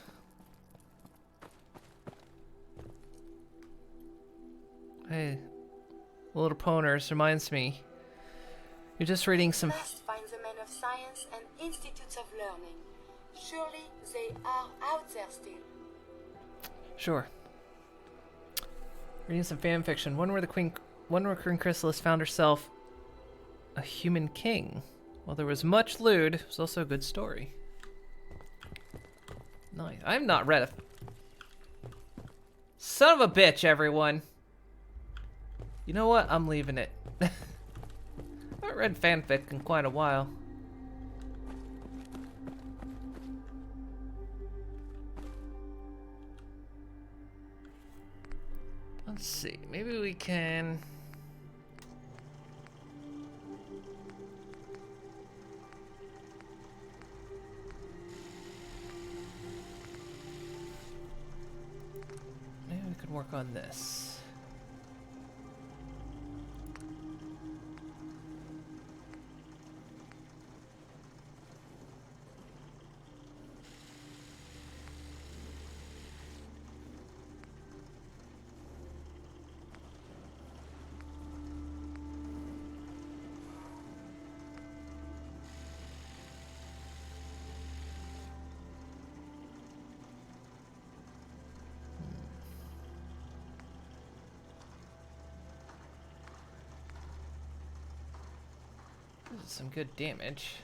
Hey, Little Poners reminds me. You're just reading some. Must find the men of science and institutes of learning. Surely they are out there still. Sure. Reading some fan fiction. One where Queen Chrysalis found herself a human king. While there was much lewd, it was also a good story. Nice. I'm not read a... Son of a bitch, everyone. You know what? I'm leaving it. I haven't read fanfic in quite a while. Let's see. Maybe we can... Maybe we could work on this. This is some good damage.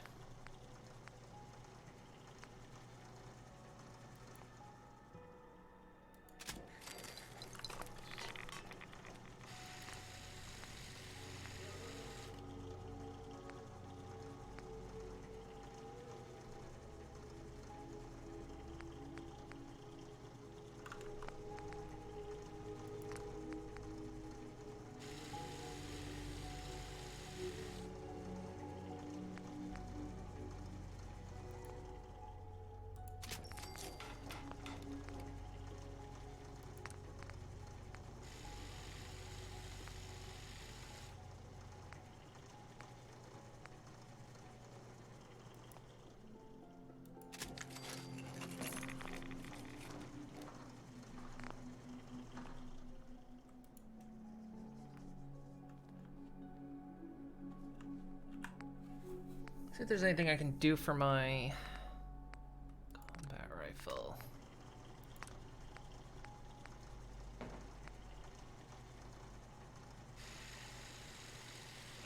See if there's anything I can do for my combat rifle.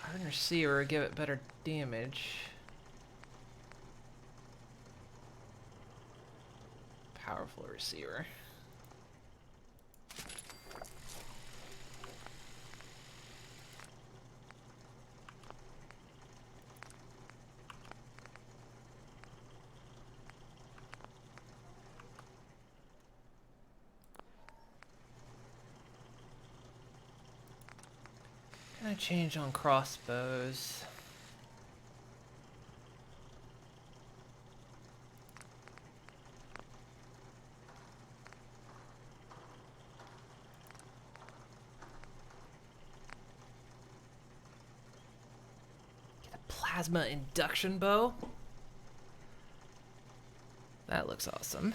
Hardened receiver, give it better damage. Powerful receiver. Can I change on crossbows? Get a plasma induction bow? That looks awesome.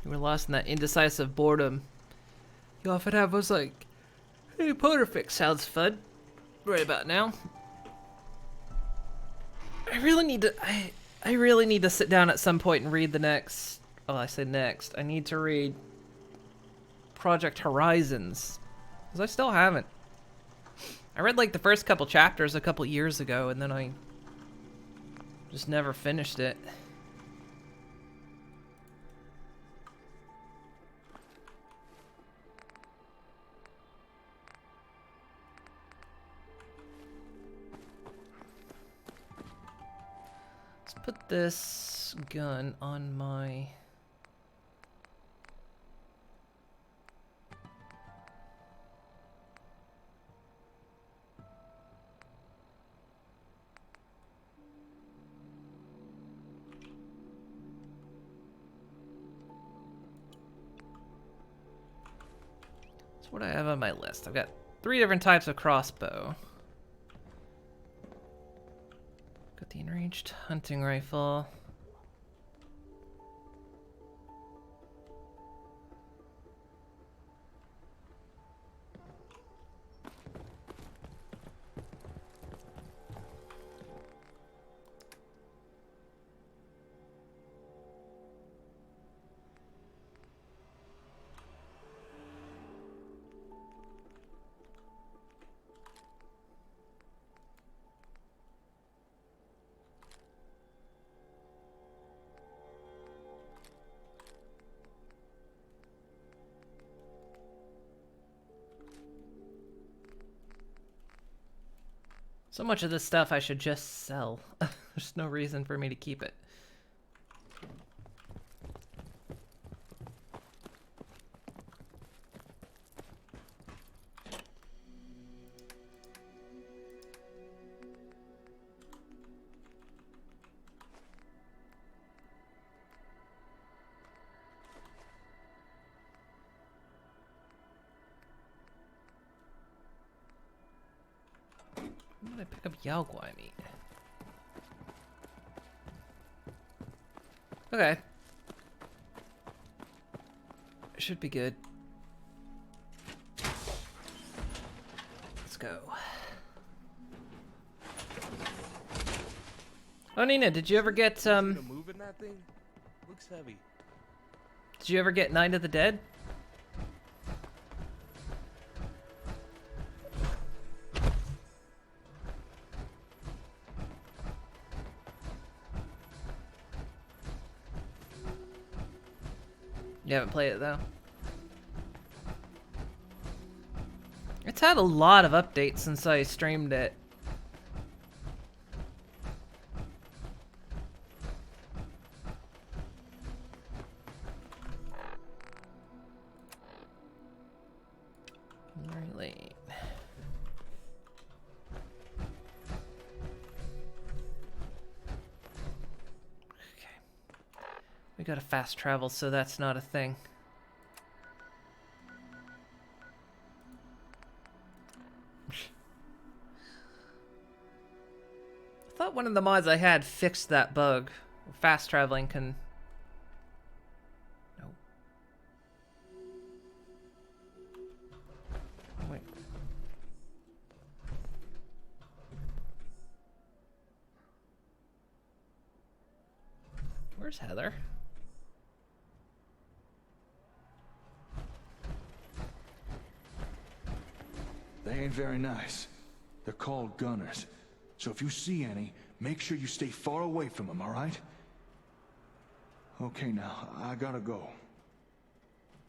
You were lost in that indecisive boredom you often have. Was like, hey, Potterfic sounds fun. Right about now. I really need to. I really need to sit down at some point and read the next. Oh, I say next. I need to read Project Horizons, because I still haven't. I read like the first couple chapters a couple years ago, and then I just never finished it. Put this gun on my... That's what I have on my list. I've got 3 different types of crossbow. Got the enraged hunting rifle. So much of this stuff I should just sell. There's no reason for me to keep it. When did I pick up Yao Guai meat? Okay. Should be good. Let's go. Oh, Nina, did you ever get Moving that thing looks heavy. Did you ever get Night of the Dead? You haven't played it though. It's had a lot of updates since I streamed it. Really. We gotta fast travel, so that's not a thing. I thought one of the mods I had fixed that bug. Fast traveling can... Nope. Wait. Where's Heather? They ain't very nice. They're called gunners. So if you see any, make sure you stay far away from them, all right? Okay, now, I gotta go.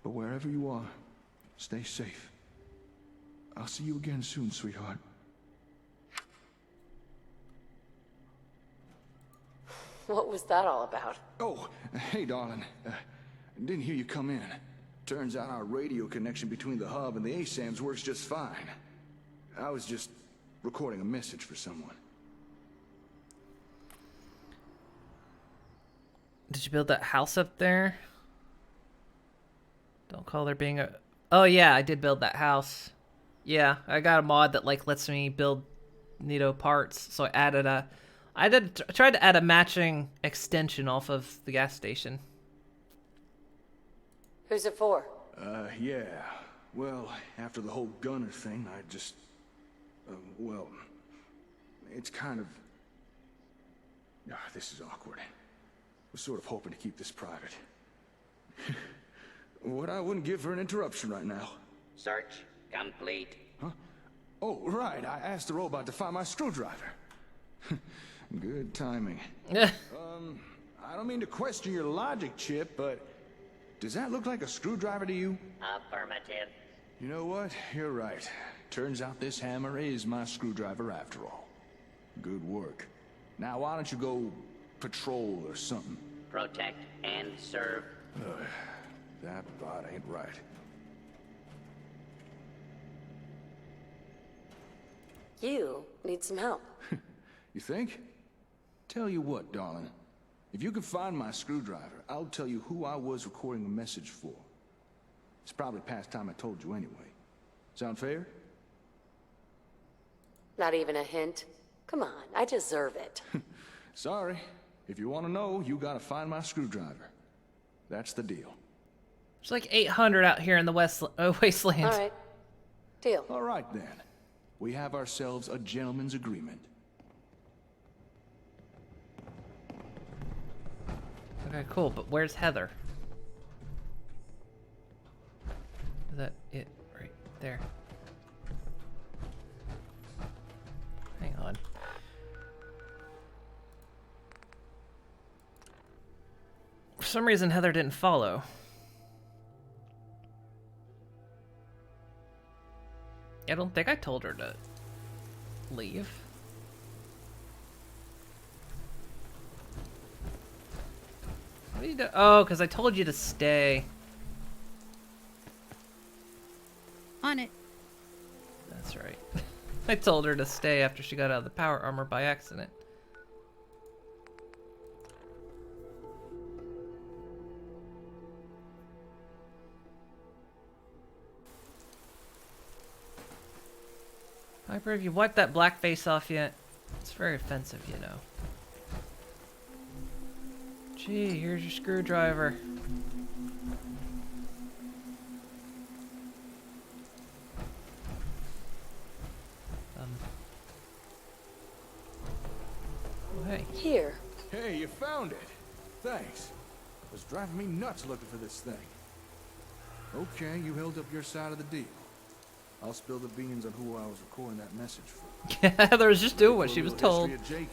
But wherever you are, stay safe. I'll see you again soon, sweetheart. What was that all about? Oh, hey, darling. Didn't hear you come in. Turns out our radio connection between the hub and the ASAMs works just fine. I was just recording a message for someone. Did you build that house up there? Don't call there being a... Oh yeah, I did build that house. Yeah, I got a mod that like lets me build Nito parts, so I added a... I tried to add a matching extension off of the gas station. Who's it for? Yeah. Well, after the whole gunner thing, I just... well... It's kind of... this is awkward. Was sort of hoping to keep this private. What I wouldn't give for an interruption right now. Search complete. Huh? Oh, right. I asked the robot to find my screwdriver. Good timing. I don't mean to question your logic, Chip, but does that look like a screwdriver to you? Affirmative. You know what? You're right. Turns out this hammer is my screwdriver after all. Good work. Now why don't you go patrol or something? Protect and serve. That bot ain't right. You need some help. You think? Tell you what, darling. If you can find my screwdriver, I'll tell you who I was recording the message for. It's probably past time I told you anyway. Sound fair? Not even a hint? Come on, I deserve it. Sorry. If you want to know, you gotta find my screwdriver. That's the deal. There's like 800 out here in the wasteland. All right. Deal. All right, then. We have ourselves a gentleman's agreement. Okay, cool, but where's Heather? Is that it? Right there. Hang on. For some reason, Heather didn't follow. I don't think I told her to leave. What are you doing? Oh, because I told you to stay. On it. That's right. I told her to stay after she got out of the power armor by accident. Piper, have you wiped that black face off yet? It's very offensive, you know. Gee, here's your screwdriver. Oh, hey. Here. Hey, you found it. Thanks. It was driving me nuts looking for this thing. Okay, you held up your side of the deal. I'll spill the beans on who I was recording that message for. Heather was just doing what she was told. Jake.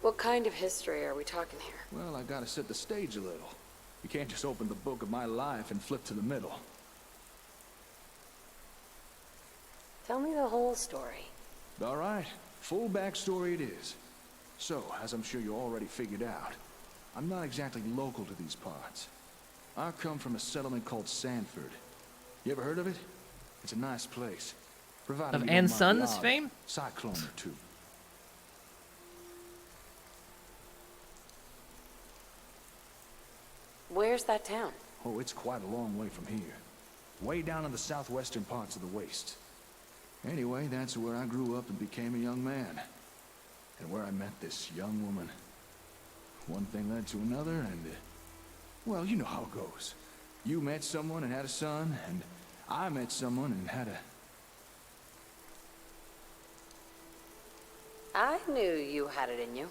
What kind of history are we talking here? Well, I gotta set the stage a little. You can't just open the book of my life and flip to the middle. Tell me the whole story. All right, full backstory it is. So, as I'm sure you already figured out, I'm not exactly local to these parts. I come from a settlement called Sanford. You ever heard of it? It's a nice place. Provided Of you Anne don't mind Sun's the odd fame? cyclone or two. Where's that town? Oh, it's quite a long way from here. Way down in the southwestern parts of the waste. Anyway, that's where I grew up and became a young man. And where I met this young woman. One thing led to another, and well, you know how it goes. You met someone and had a son, and I met someone and had a... I knew you had it in you.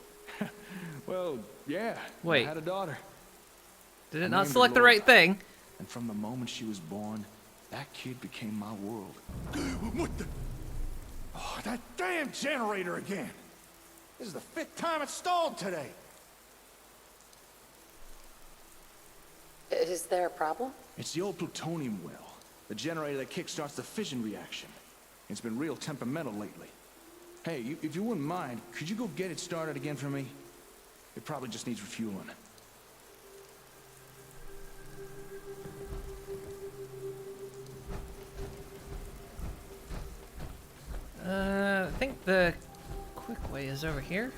Well, yeah. Wait. I had a daughter. Did I it not named select her the right Laura. thing? And from the moment she was born, that kid became my world. What the... Oh, that damn generator again! This is the 5th time it's stalled today! Is there a problem? It's the old plutonium well. The generator that kickstarts the fission reaction. It's been real temperamental lately. Hey, if you wouldn't mind, could you go get it started again for me? It probably just needs refueling. I think the quick way is over here.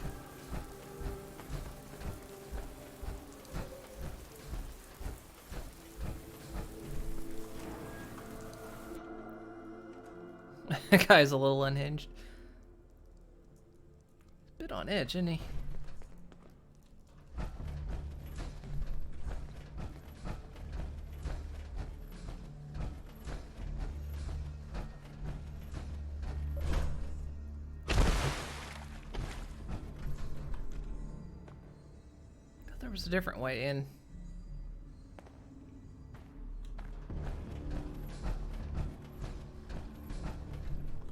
That guy's a little unhinged. Bit on edge, isn't he? Thought there was a different way in.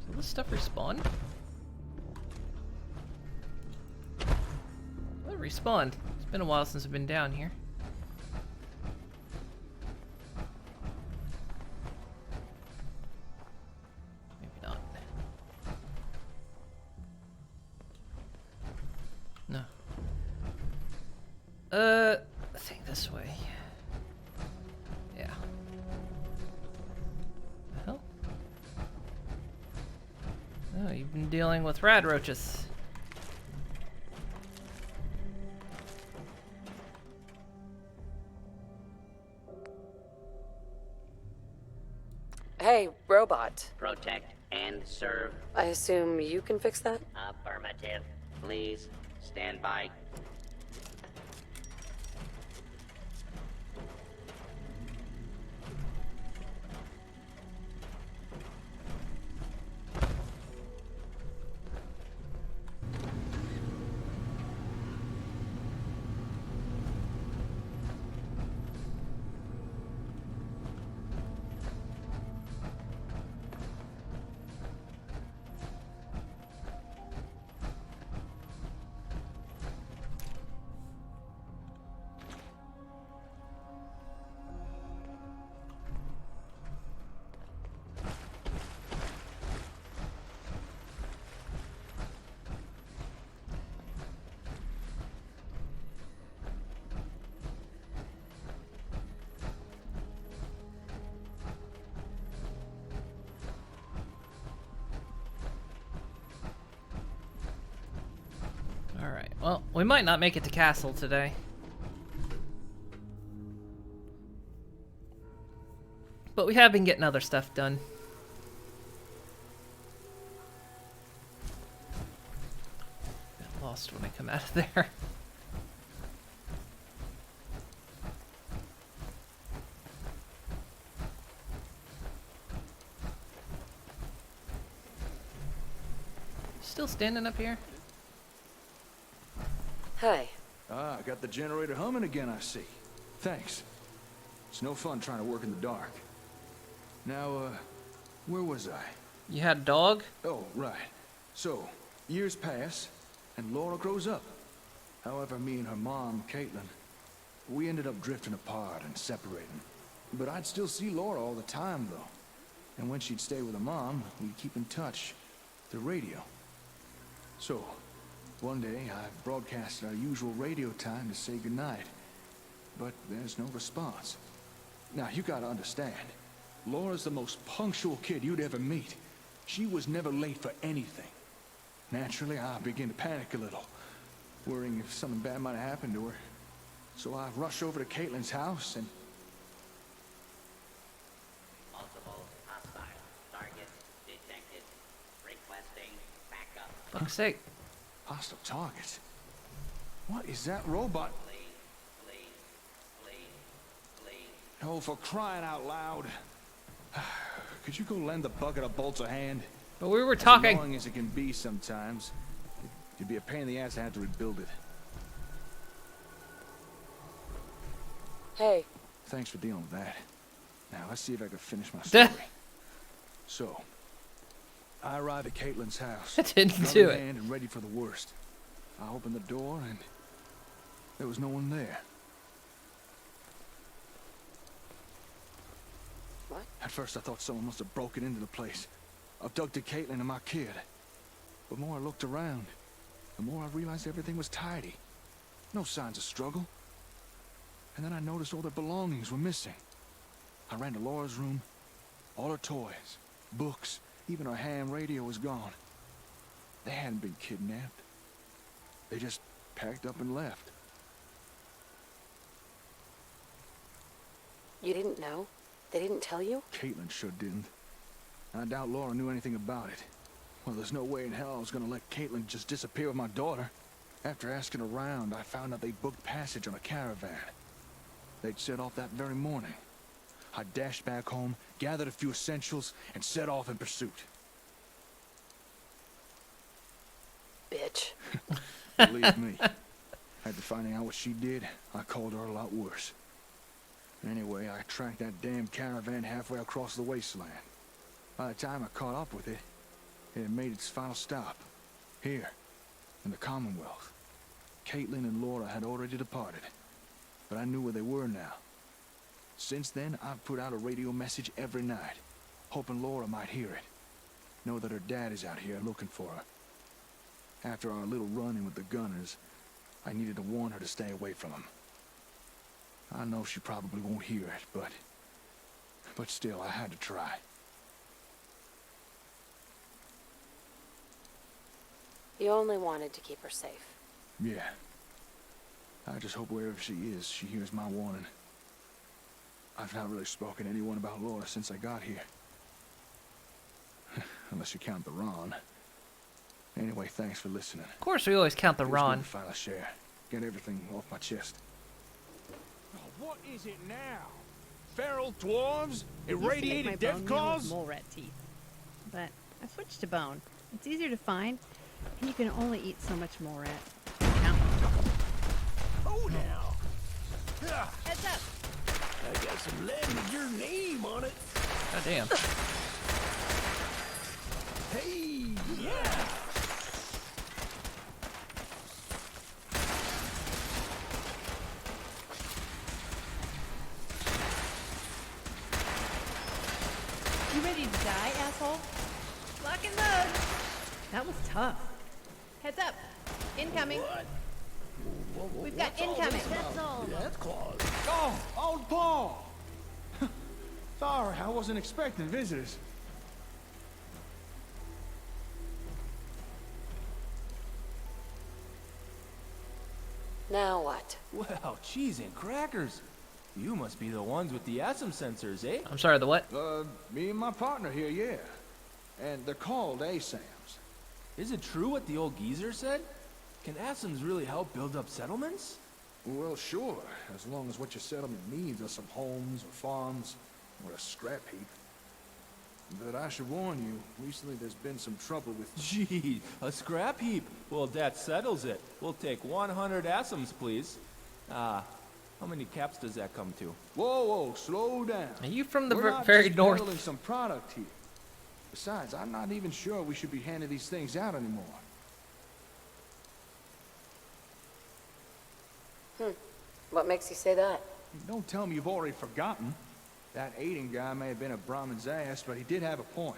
Does this stuff respawn? Well, it respawned. It's been a while since I've been down here. Maybe not. No. I think this way. Yeah. The hell? Oh, you've been dealing with rad roaches. Hey, robot. Protect and serve. I assume you can fix that? Affirmative. Please stand by. Well, we might not make it to Castle today. But we have been getting other stuff done. Get lost when I come out of there. Still standing up here? Hi. Ah, got the generator humming again, I see. Thanks. It's no fun trying to work in the dark. Now, where was I? You had a dog? Oh, right. So, years pass, and Laura grows up. However, me and her mom, Caitlin, we ended up drifting apart and separating. But I'd still see Laura all the time, though. And when she'd stay with her mom, we'd keep in touch through radio. So, one day, I broadcasted our usual radio time to say goodnight. But there's no response. Now, you gotta understand, Laura's the most punctual kid you'd ever meet. She was never late for anything. Naturally, I began to panic a little, worrying if something bad might have happened to her. So I rushed over to Caitlin's house and... Multiple hostile targets detected. Requesting backup. Fuck's sake. Hostile targets? What is that robot? Oh, for crying out loud. Could you go lend the bucket of bolts a hand? But we were talking. As annoying as it can be sometimes, it'd be a pain in the ass to have to rebuild it. Hey. Thanks for dealing with that. Now, let's see if I can finish my story. So, I arrived at Caitlin's house. I didn't do it. And ready for the worst. I opened the door and there was no one there. What? At first I thought someone must have broken into the place, abducted Caitlin and my kid. But the more I looked around, the more I realized everything was tidy. No signs of struggle. And then I noticed all their belongings were missing. I ran to Laura's room. All her toys, books, even her ham radio was gone. They hadn't been kidnapped. They just packed up and left. You didn't know? They didn't tell you? Caitlin sure didn't. I doubt Laura knew anything about it. Well, there's no way in hell I was gonna let Caitlin just disappear with my daughter. After asking around, I found out they booked passage on a caravan. They'd set off that very morning. I dashed back home, gathered a few essentials, and set off in pursuit. Bitch. Believe me. After finding out what she did, I called her a lot worse. Anyway, I tracked that damn caravan halfway across the wasteland. By the time I caught up with it, it had made its final stop. Here, in the Commonwealth. Caitlin and Laura had already departed, but I knew where they were now. Since then, I've put out a radio message every night, hoping Laura might hear it. Know that her dad is out here looking for her. After our little run-in with the Gunners, I needed to warn her to stay away from him. I know she probably won't hear it, but still, I had to try. You only wanted to keep her safe. Yeah. I just hope wherever she is, she hears my warning. I've not really spoken to anyone about Laura since I got here. Unless you count the Ron. Anyway, thanks for listening. Of course, we always count the Feels Ron. good to finally share. Get everything off my chest. What is it now? Feral dwarves? Irradiated death death claws? Mole rat teeth. But I switched to bone. It's easier to find, and you can only eat so much mole rat. Oh, now. Heads up! I got some lead with your name on it. God damn. Hey, yeah. You ready to die, asshole? Lock and load! That was tough. Heads up! Incoming! We've got incoming! That's all. Death claws. Oh, old Paul! Sorry, I wasn't expecting visitors. Now what? Well, cheese and crackers. You must be the ones with the ASM sensors, eh? I'm sorry, the what? Me and my partner here, yeah. And they're called ASAMs. Is it true what the old geezer said? Can ASMs really help build up settlements? Well, sure, as long as what your settlement needs are some homes or farms or a scrap heap. But I should warn you, recently there's been some trouble with... Gee, a scrap heap? Well, that settles it. We'll take 100 ASMs, please. How many caps does that come to? Whoa, slow down. Are you from the We're not very just north? peddling some product here. Besides, I'm not even sure we should be handing these things out anymore. What makes you say that? Don't tell me you've already forgotten. That Aiden guy may have been a Brahmin's ass, but he did have a point.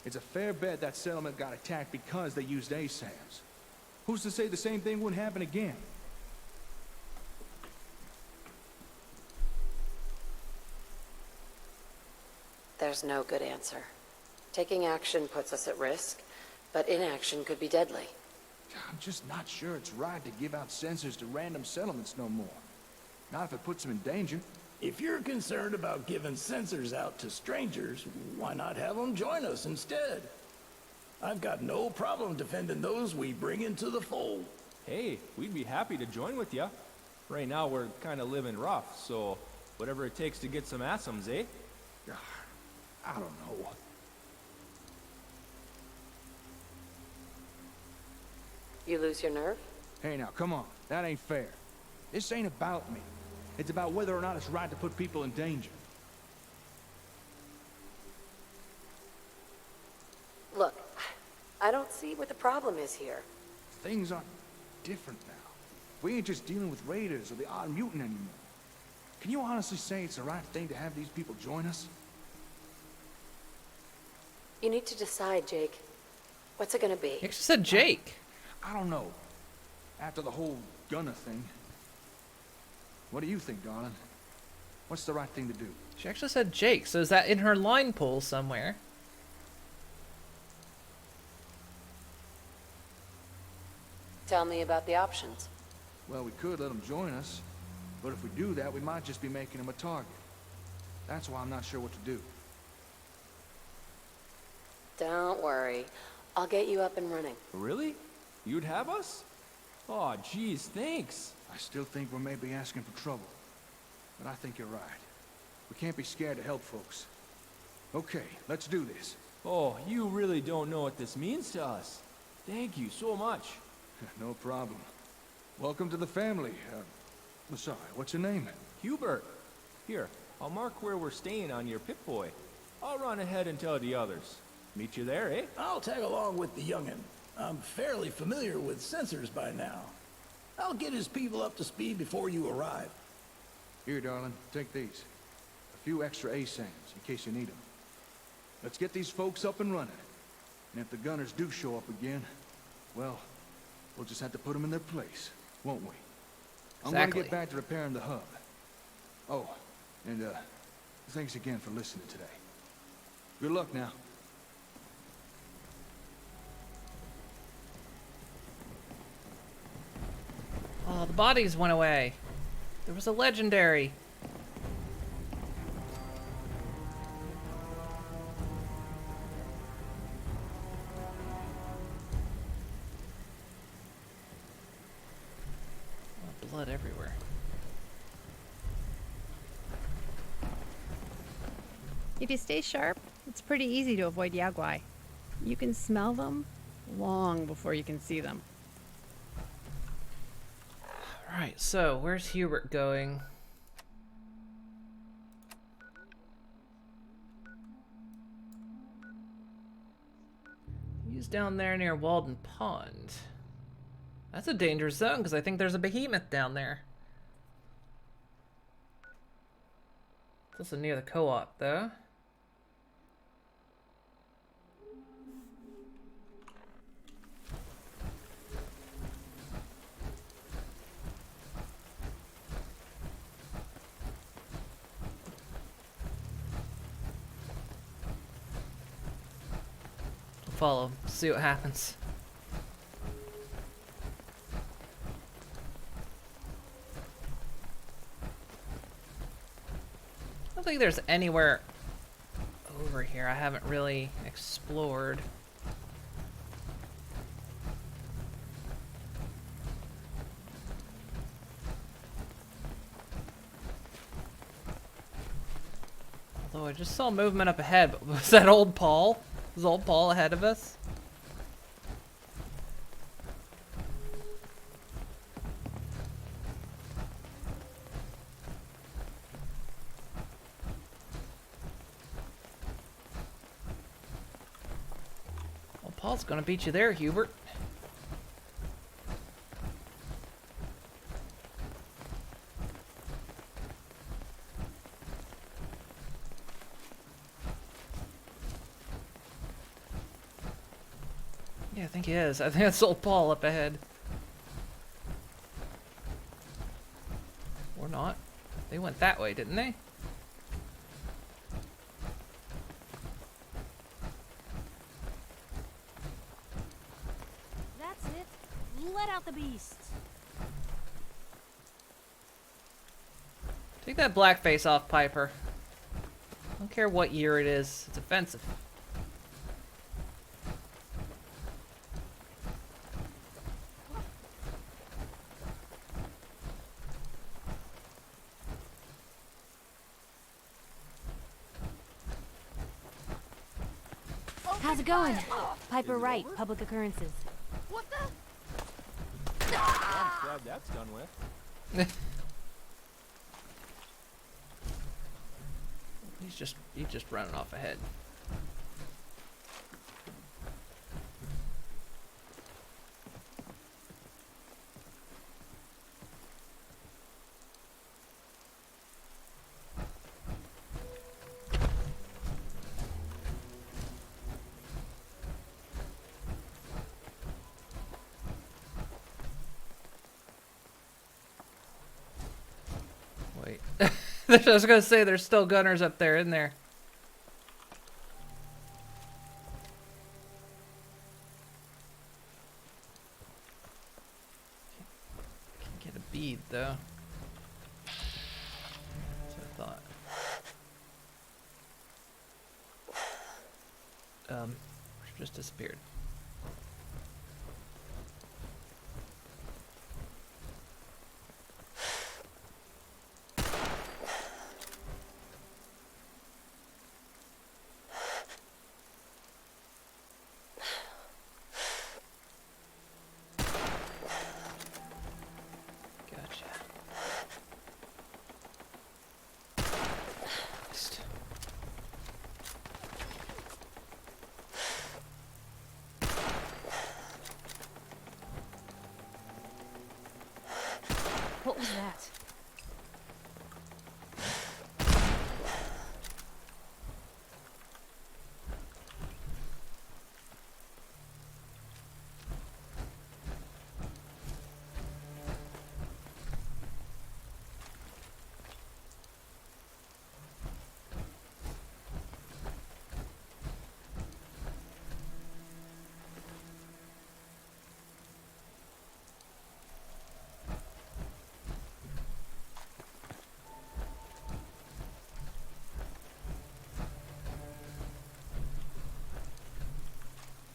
It's a fair bet that settlement got attacked because they used ASAMs. Who's to say the same thing wouldn't happen again? There's no good answer. Taking action puts us at risk, but inaction could be deadly. I'm just not sure it's right to give out sensors to random settlements no more. Not if it puts them in danger. If you're concerned about giving sensors out to strangers, why not have them join us instead? I've got no problem defending those we bring into the fold. Hey, we'd be happy to join with ya. Right now we're kind of living rough, so whatever it takes to get some ASMs, eh? I don't know. You lose your nerve? Hey now, come on. That ain't fair. This ain't about me. It's about whether or not it's right to put people in danger. Look, I don't see what the problem is here. Things are different now. We ain't just dealing with raiders or the odd mutant anymore. Can you honestly say it's the right thing to have these people join us? You need to decide, Jake. What's it gonna be? You just said Jake. I don't know. After the whole Gunner thing. What do you think, darling? What's the right thing to do? She actually said Jake, so is that in her line pool somewhere? Tell me about the options. Well, we could let them join us. But if we do that, we might just be making them a target. That's why I'm not sure what to do. Don't worry. I'll get you up and running. Really? You'd have us? Aw, geez, thanks. I still think we're maybe asking for trouble. But I think you're right. We can't be scared to help folks. Okay, let's do this. Oh, you really don't know what this means to us. Thank you so much. No problem. Welcome to the family. Sorry, what's your name? Hubert. Here, I'll mark where we're staying on your Pip-Boy. I'll run ahead and tell the others. Meet you there, eh? I'll tag along with the youngin'. I'm fairly familiar with sensors by now. I'll get his people up to speed before you arrive. Here, darling, take these. A few extra ASAMs, in case you need them. Let's get these folks up and running. And if the Gunners do show up again, well, we'll just have to put them in their place, won't we? I'm gonna get back to repairing the hub. Oh, and thanks again for listening today. Good luck now. Oh, the bodies went away. There was a legendary. Oh, blood everywhere. If you stay sharp, it's pretty easy to avoid Yaguai. You can smell them long before you can see them. Alright, so where's Hubert going? He's down there near Walden Pond. That's a dangerous zone because I think there's a behemoth down there. It's also near the co-op though. Follow, see what happens. think there's anywhere over here I haven't really explored. Although I just saw movement up ahead, but was that old Paul? Was old Paul ahead of us? Well, Paul's gonna beat you there, Hubert. Yeah, I think he is. I think that's old Paul up ahead. Or not. They went that way, didn't they? That's it. Let out the beasts. Take that blackface off, Piper. I don't care what year it is. It's offensive. How's it going? Piper Wright, Public Occurrences. What the? Well, I'm glad that's done with. He's just running off ahead. Wait. I was gonna say there's still gunners up there, isn't there? Can't get a bead though. That's what I thought. Just disappeared. What was that?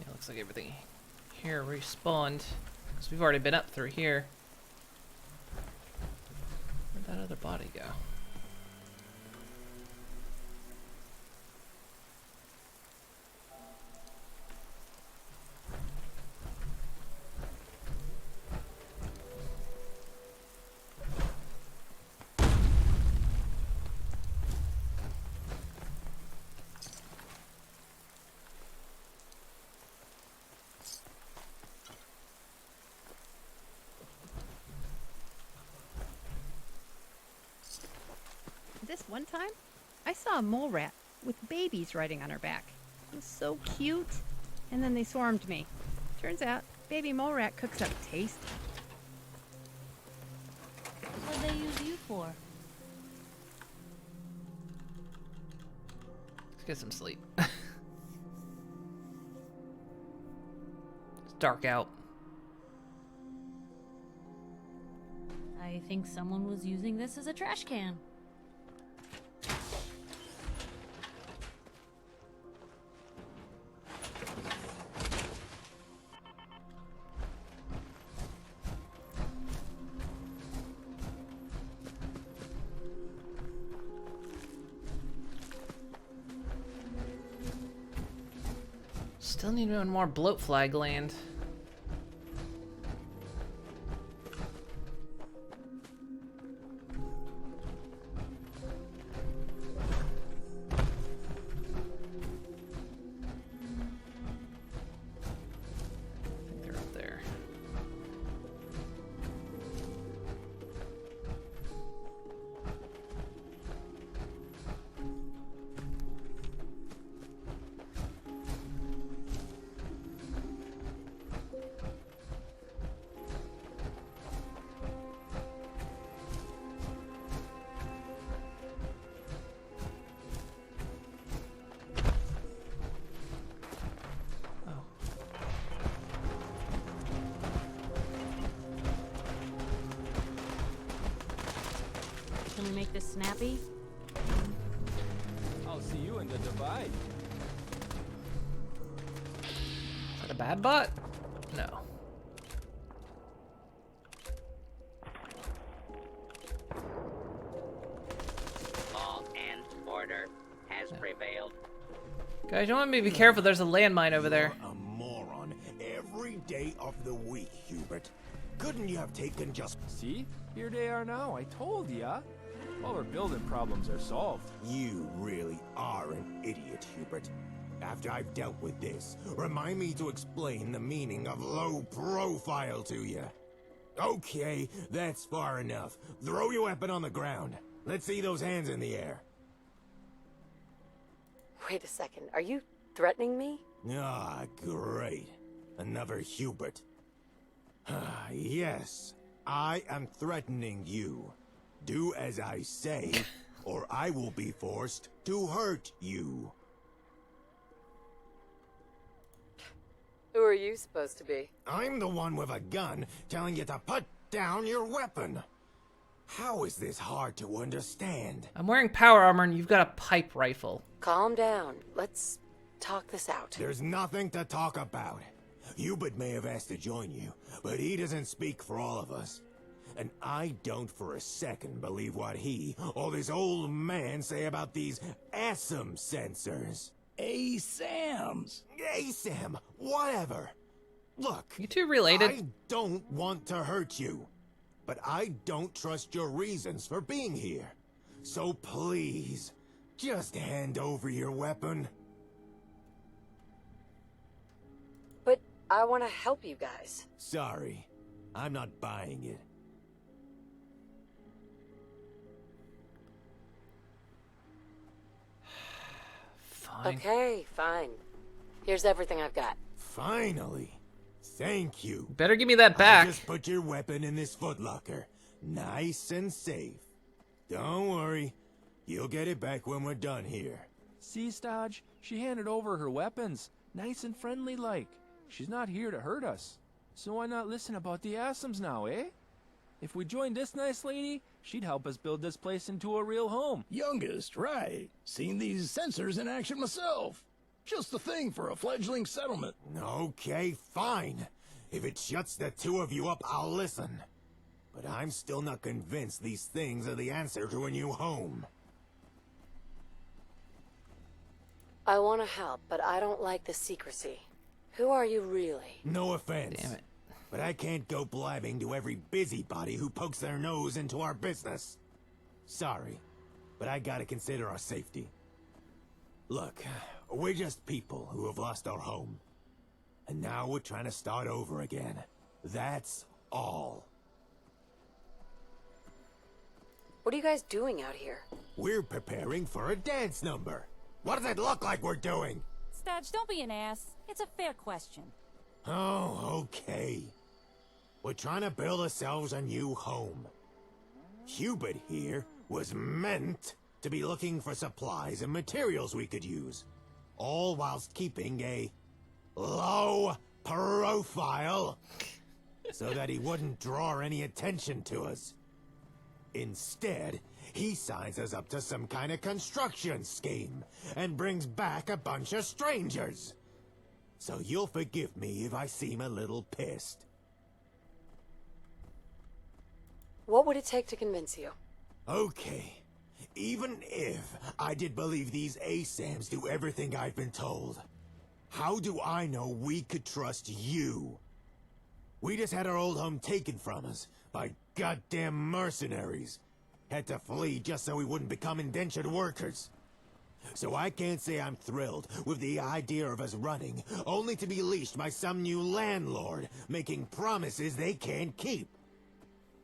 Looks like everything here respawned. Because we've already been up through here. Where'd that other body go? This one time, I saw a mole rat with babies riding on her back. It was so cute. And then they swarmed me. Turns out, baby mole rat cooks up tasty. What'd they use you for? Let's get some sleep. It's dark out. I think someone was using this as a trash can. Still need one more bloat flag land. Can we make this snappy? I'll see you in the divide. Is that a bad bot? No. Law and order has prevailed. Guys, you want me to be careful, there's a landmine over there. You're a moron every day of the week, Hubert. Couldn't you have taken just... See? Here they are now, I told ya. All our building problems are solved. You really are an idiot, Hubert. After I've dealt with this, remind me to explain the meaning of low profile to you. Okay, that's far enough. Throw your weapon on the ground. Let's see those hands in the air. Wait a second, are you threatening me? Ah, great. Another Hubert. Ah, yes, I am threatening you. Do as I say, or I will be forced to hurt you. Who are you supposed to be? I'm the one with a gun telling you to put down your weapon. How is this hard to understand? I'm wearing power armor and you've got a pipe rifle. Calm down. Let's talk this out. There's nothing to talk about. Hubert may have asked to join you, but he doesn't speak for all of us. And I don't for a second believe what he or this old man say about these ASAM sensors. ASAMs. ASAM, whatever. Look, you two related? I don't want to hurt you, but I don't trust your reasons for being here. So please, just hand over your weapon. But I want to help you guys. Sorry, I'm not buying it. Fine. Okay, fine. Here's everything I've got. Finally. Thank you. Better give me that back. Just put your weapon in this footlocker. Nice and safe. Don't worry. You'll get it back when we're done here. See, Stodge? She handed over her weapons. Nice and friendly like. She's not here to hurt us. So why not listen about the ASAMs now, eh? If we joined this nice lady, she'd help us build this place into a real home. Youngest, right. Seen these sensors in action myself. Just the thing for a fledgling settlement. Okay, fine. If it shuts the two of you up, I'll listen. But I'm still not convinced these things are the answer to a new home. I want to help, but I don't like the secrecy. Who are you really? No offense. Damn it. But I can't go blabbing to every busybody who pokes their nose into our business. Sorry, but I gotta consider our safety. Look, we're just people who have lost our home. And now we're trying to start over again. That's all. What are you guys doing out here? We're preparing for a dance number. What does it look like we're doing? Stodge, don't be an ass. It's a fair question. Oh, okay. We're trying to build ourselves a new home. Hubert here was meant to be looking for supplies and materials we could use, all whilst keeping a low profile so that he wouldn't draw any attention to us. Instead, he signs us up to some kind of construction scheme and brings back a bunch of strangers. So you'll forgive me if I seem a little pissed. What would it take to convince you? Okay. Even if I did believe these ASAMs do everything I've been told, How do I know we could trust you? We just had our old home taken from us by goddamn mercenaries. Had to flee just so we wouldn't become indentured workers. So I can't say I'm thrilled with the idea of us running, only to be leashed by some new landlord, making promises they can't keep.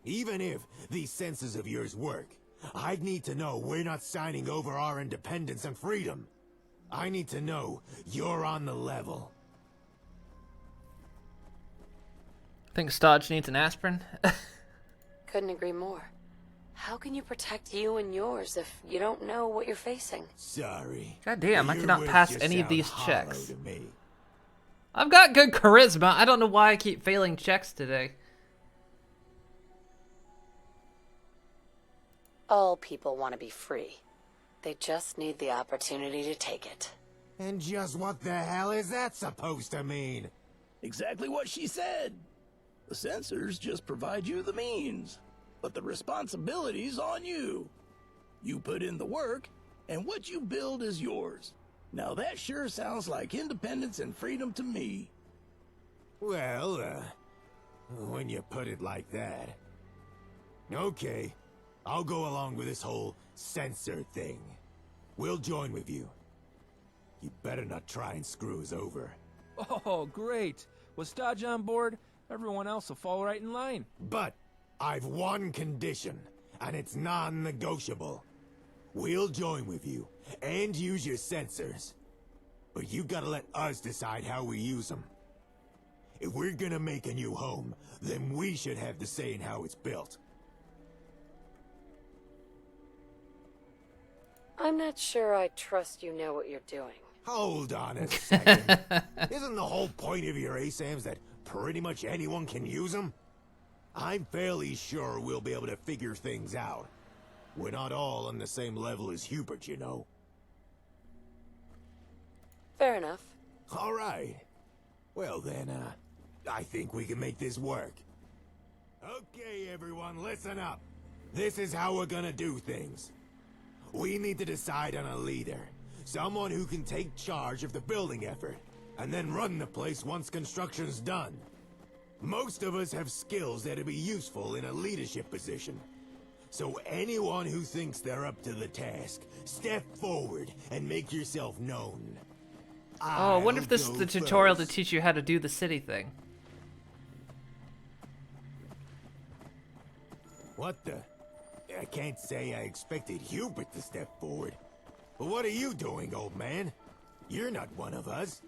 Even if these senses of yours work, I'd need to know we're not signing over our independence and freedom. I need to know you're on the level. Think Stodge needs an aspirin? Couldn't agree more. How can you protect you and yours if you don't know what you're facing? Sorry. God damn, I cannot pass any of these checks. To me. I've got good charisma. I don't know why I keep failing checks today. All people want to be free. They just need the opportunity to take it. And just what the hell is that supposed to mean? Exactly what she said. The censors just provide you the means, but the responsibility's on you. You put in the work, and what you build is yours. Now that sure sounds like independence and freedom to me. Well, when you put it like that. Okay, I'll go along with this whole censor thing. We'll join with you. You better not try and screw us over. Oh, great. Was Stodge on board? Everyone else will fall right in line. But I've one condition, and it's non-negotiable. We'll join with you, and use your sensors. But you gotta let us decide how we use them. If we're gonna make a new home, then we should have the say in how it's built. I'm not sure I trust you know what you're doing. Hold on a second. Isn't the whole point of your ASAMs that pretty much anyone can use them? I'm fairly sure we'll be able to figure things out. We're not all on the same level as Hubert, you know. Fair enough. All right. Well then, I think we can make this work. Okay, everyone, listen up. This is how we're gonna do things. We need to decide on a leader. Someone who can take charge of the building effort, and then run the place once construction's done. Most of us have skills that'd be useful in a leadership position. So anyone who thinks they're up to the task, step forward and make yourself known. Oh, I wonder if this is the tutorial to teach you how to do the city thing. What the? I can't say I expected Hubert to step forward. But what are you doing, old man? You're not one of us.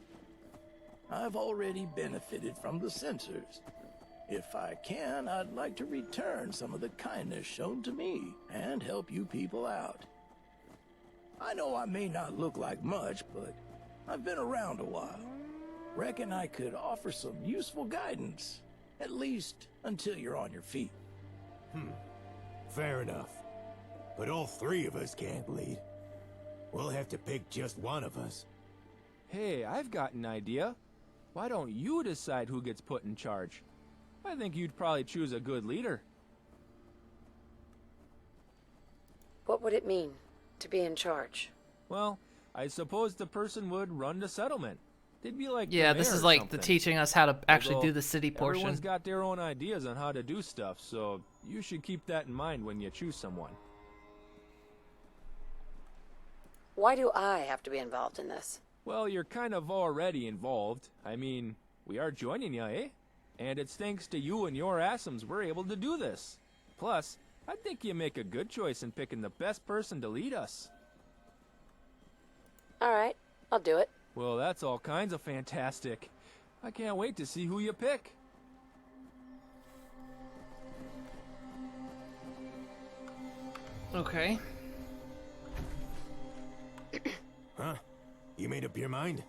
I've already benefited from the censors. If I can, I'd like to return some of the kindness shown to me and help you people out. I know I may not look like much, but I've been around a while. Reckon I could offer some useful guidance, at least until you're on your feet. Fair enough. But all three of us can't lead. We'll have to pick just one of us. Hey, I've got an idea. Why don't you decide who gets put in charge? I think you'd probably choose a good leader. What would it mean to be in charge? Well, I suppose the person would run the settlement. They'd be like Yeah, the this mayor is or like something. the teaching us how to actually Although do the city portion. Everyone's got their own ideas on how to do stuff, so you should keep that in mind when you choose someone. Why do I have to be involved in this? Well, you're kind of already involved. I mean, we are joining you, eh? And it's thanks to you and your ASAMs we're able to do this. Plus, I think you make a good choice in picking the best person to lead us. Alright, I'll do it. Well, that's all kinds of fantastic. I can't wait to see who you pick. Okay. Huh? You made up your mind?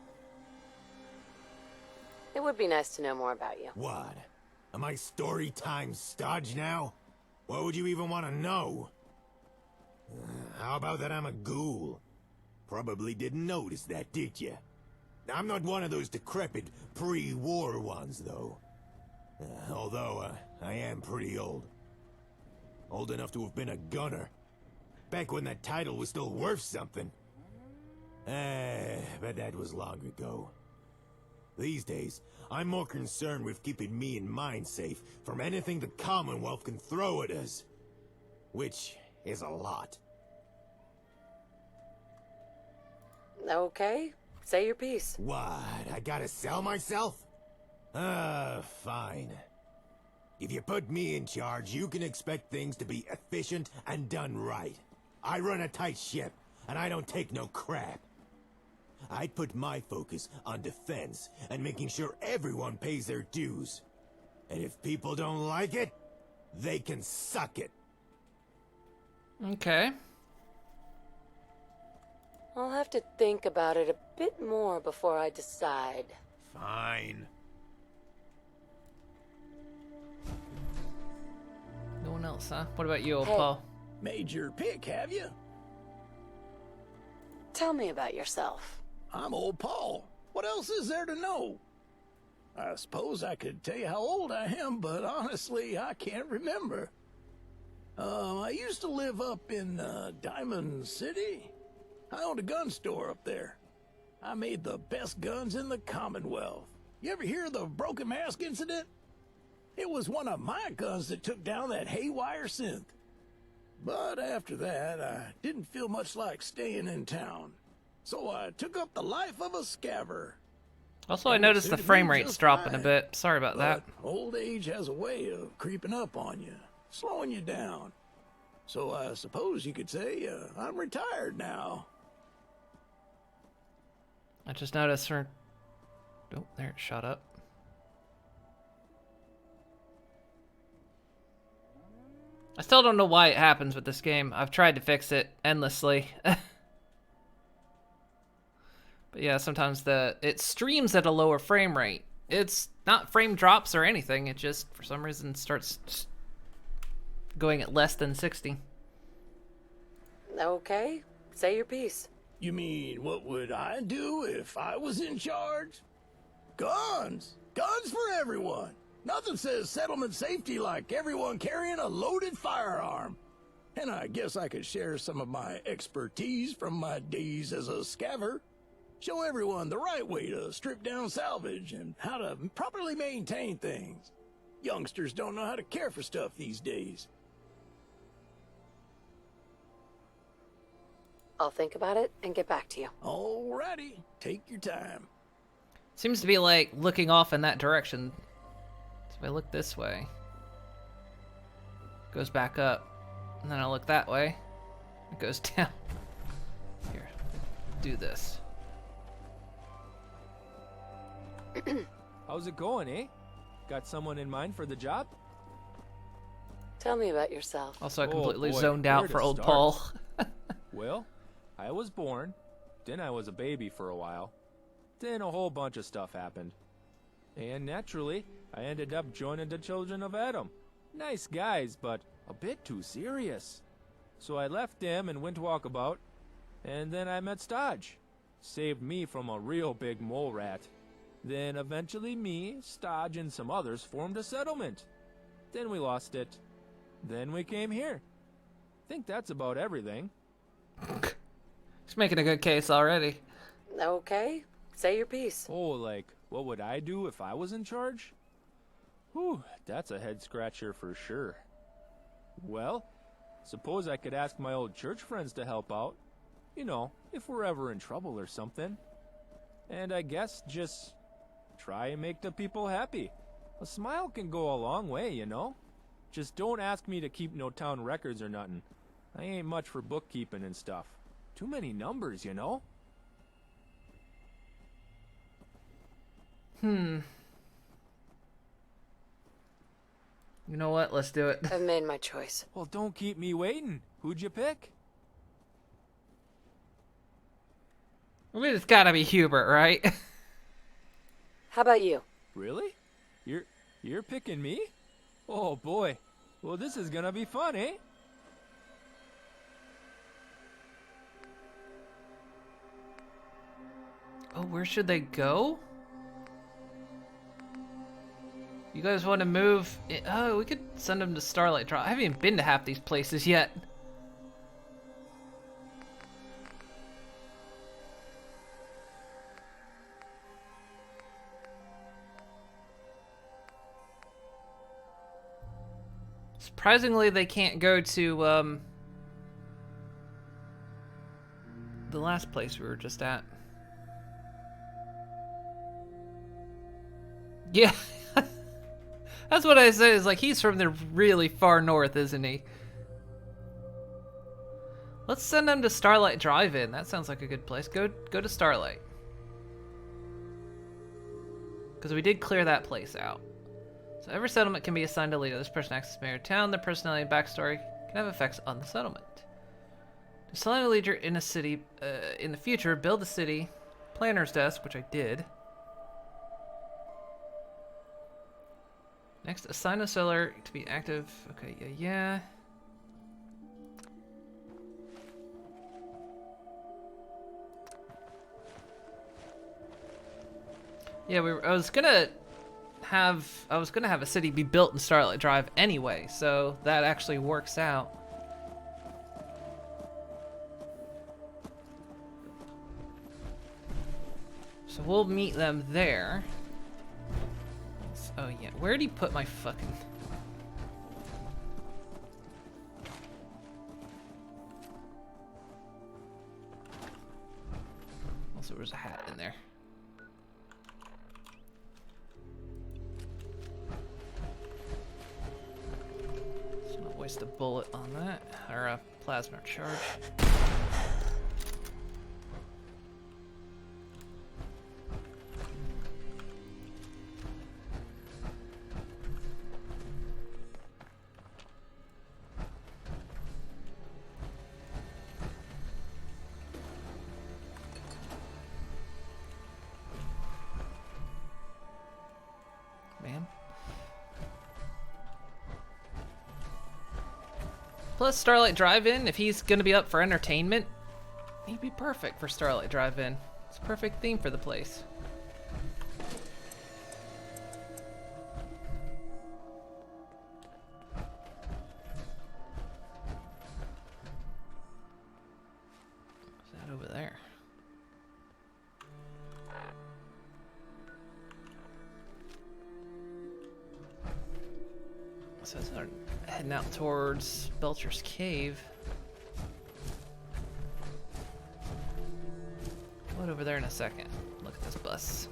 It would be nice to know more about you. What? Am I story time stodge now? What would you even want to know? How about that I'm a ghoul? Probably didn't notice that, did you? I'm not one of those decrepit pre-war ones, though. Although, I am pretty old. Old enough to have been a gunner. Back when that title was still worth something. But that was long ago. These days, I'm more concerned with keeping me and mine safe from anything the Commonwealth can throw at us. Which is a lot. Okay, say your piece. What? I gotta sell myself? Fine. If you put me in charge, you can expect things to be efficient and done right. I run a tight ship, and I don't take no crap. I'd put my focus on defense and making sure everyone pays their dues. And if people don't like it, they can suck it. Okay. I'll have to think about it a bit more before I decide. Fine. No one else, huh? What about you, old Hey. Paul? Made your pick, have you? Tell me about yourself. I'm old Paul. What else is there to know? I suppose I could tell you how old I am, but honestly, I can't remember. I used to live up in Diamond City. I owned a gun store up there. I made the best guns in the Commonwealth. You ever hear of the Broken Mask incident? It was one of my guns that took down that haywire synth. But after that, I didn't feel much like staying in town. So I took up the life of a scaver. Also, I noticed the frame rate's dropping a bit. Sorry about that. Old age has a way of creeping up on you, slowing you down. So I suppose you could say I'm retired now. I just noticed her... Oh, there it shot up. I still don't know why it happens with this game. I've tried to fix it endlessly. But yeah, sometimes it streams at a lower frame rate. It's not frame drops or anything. It just, for some reason, starts going at less than 60. Okay, say your piece. You mean, what would I do if I was in charge? Guns! Guns for everyone! Nothing says settlement safety like everyone carrying a loaded firearm. And I guess I could share some of my expertise from my days as a scaver. Show everyone the right way to strip down salvage and how to properly maintain things. Youngsters don't know how to care for stuff these days. I'll think about it and get back to you. Alrighty, take your time. Seems to be like looking off in that direction. So if I look this way, it goes back up. And then I look that way, it goes down. Here, do this. How's it going, eh? Got someone in mind for the job? Tell me about yourself. Also, I Oh, completely boy, zoned where out to for old start? Paul. Well, I was born, then I was a baby for a while, then a whole bunch of stuff happened. And naturally, I ended up joining the Children of Adam. Nice guys, but a bit too serious. So I left them and went walkabout, and then I met Stodge. Saved me from a real big mole rat. Then eventually me, Stodge, and some others formed a settlement. Then we lost it. Then we came here. Think that's about everything. He's making a good case already. Okay, say your piece. Oh, like, what would I do if I was in charge? Whew, that's a head scratcher for sure. Well, suppose I could ask my old church friends to help out. You know, if we're ever in trouble or something. And I guess just try and make the people happy. A smile can go a long way, you know? Just don't ask me to keep no town records or nothing. I ain't much for bookkeeping and stuff. Too many numbers, you know? You know what? Let's do it. I've made my choice. Well, don't keep me waiting. Who'd you pick? I mean, it's gotta be Hubert, right? How about you? Really? You're picking me? Oh boy. Well, this is gonna be fun, eh? Oh, where should they go? You guys want to move? Oh, we could send them to Starlight Drop. I haven't even been to half these places yet. Surprisingly, they can't go to the last place we were just at. Yeah. That's what I say, is like, he's from the really far north, isn't he? Let's send him to Starlight Drive-In. That sounds like a good place. Go to Starlight. Because we did clear that place out. So every settlement can be assigned a leader. This person acts as mayor of town. Their personality and backstory can have effects on the settlement. To select a leader in a city in the future, build the city planner's desk, which I did. Next, assign a settler to be active. Okay, yeah. Yeah, I was gonna have a city be built in Starlight Drive anyway, so that actually works out. So we'll meet them there. Oh yeah, where did he put my fucking... Also, there was a hat in there. Let's not waste a bullet on that, or a plasma charge. Plus Starlight Drive-In, if he's gonna be up for entertainment, he'd be perfect for Starlight Drive-In. It's a perfect theme for the place. What's that over there? So it's heading out towards Belcher's Cave. What over there in a second? Look at this bus.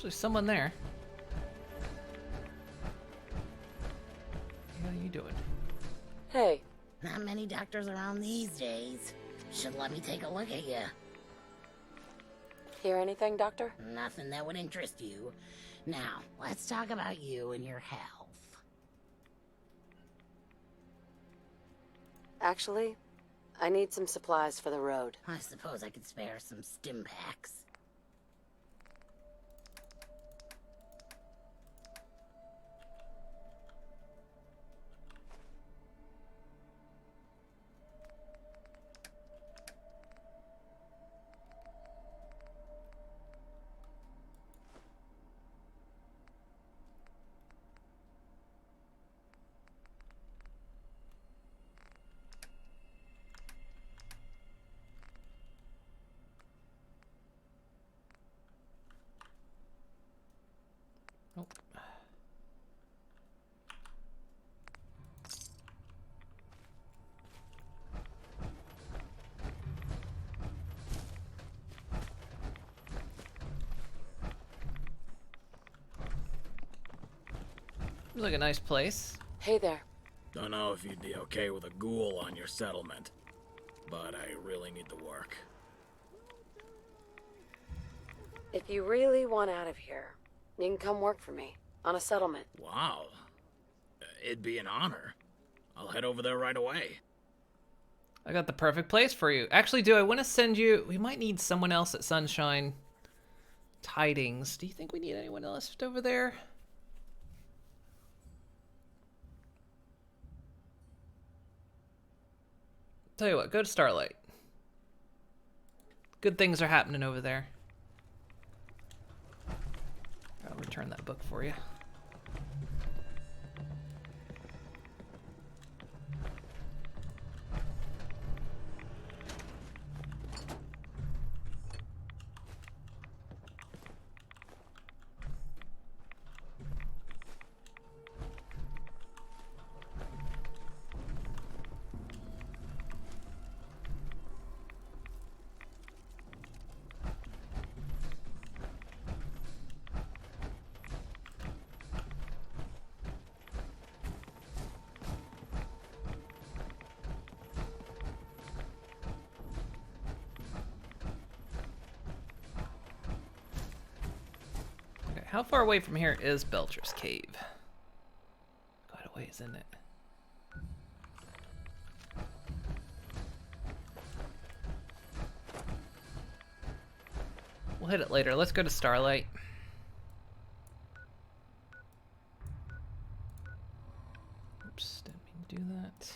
There's someone there. What are you doing? Hey. Not many doctors around these days. Should let me take a look at you. Hear anything, Doctor? Nothing that would interest you. Now, let's talk about you and your health. Actually, I need some supplies for the road. I suppose I could spare some stim packs. Nope. Looks like a nice place. Hey there. Don't know if you'd be okay with a ghoul on your settlement, but I really need the work. If you really want out of here, you can come work for me on a settlement. Wow. It'd be an honor. I'll head over there right away. I got the perfect place for you. Actually, do I want to send you... We might need someone else at Sunshine Tidings. Do you think we need anyone else over there? Tell you what, go to Starlight. Good things are happening over there. I'll return that book for you. How far away from here is Belcher's Cave? Quite a ways, isn't it? We'll hit it later. Let's go to Starlight. Oops, didn't mean to do that.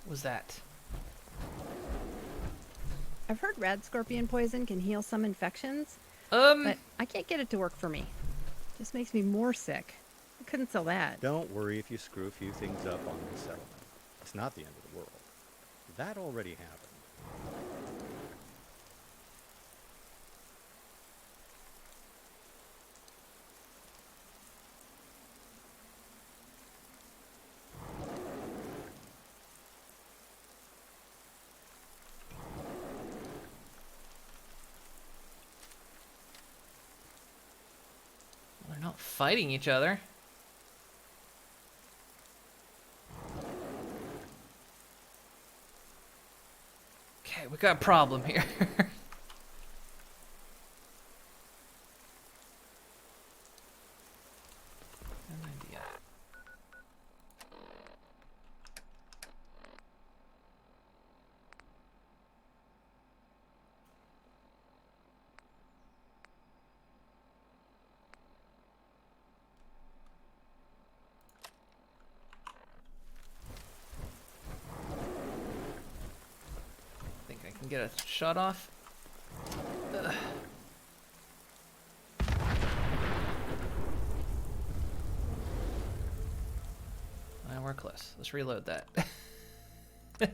Was that? I've heard rad scorpion poison can heal some infections, but I can't get it to work for me. Just makes me more sick. I couldn't sell that. Don't worry if you screw a few things up on the settlement. It's not the end of the world. That already happened. Fighting each other. Okay, we got a problem here. An idea. Get a shot off. Ugh. And we're close. Let's reload that. Do I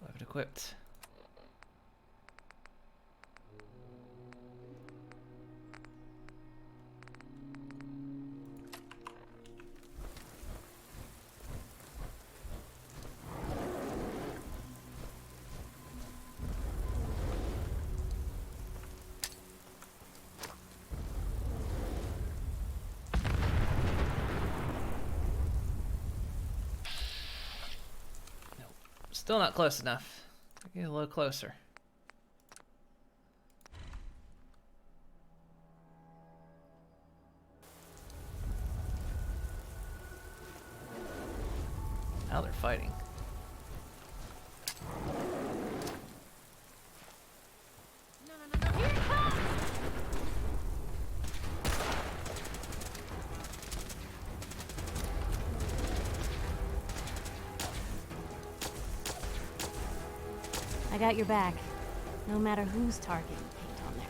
have it equipped? Still not close enough. Get a little closer. Now they're fighting. I got your back, no matter who's targeting paint on there.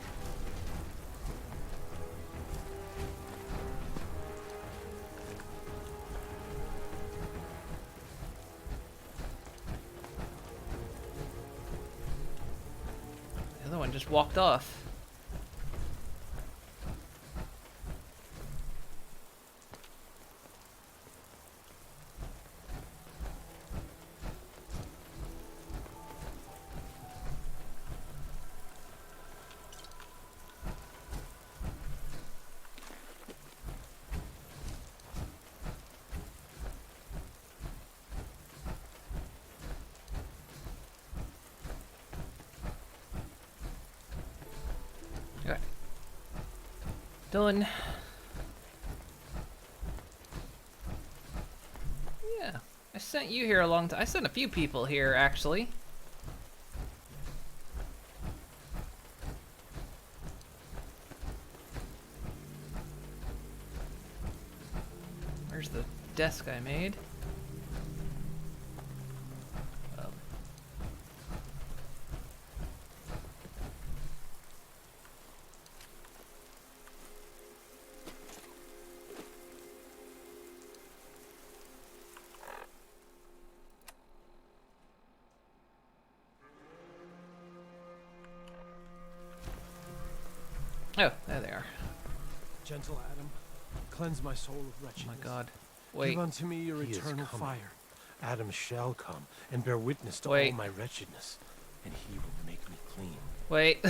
other one just walked off. Done. Yeah, I sent you here a long time. I sent a few people here, actually. Where's the desk I made? Oh, there they are. Gentle Adam, cleanse my soul of wretchedness. Oh my God. Wait. Give unto me your He is eternal coming. fire. Adam shall come and bear witness to Wait. all my wretchedness, and he will make me clean. Wait.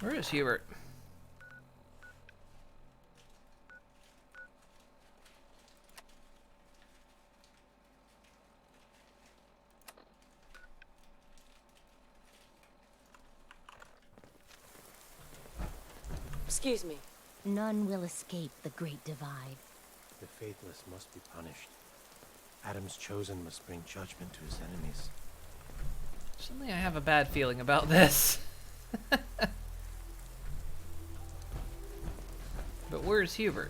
Where is Hubert? Excuse me. None will escape the Great Divide. The faithless must be punished. Adam's chosen must bring judgment to his enemies. Suddenly I have a bad feeling about this. But where's Hubert?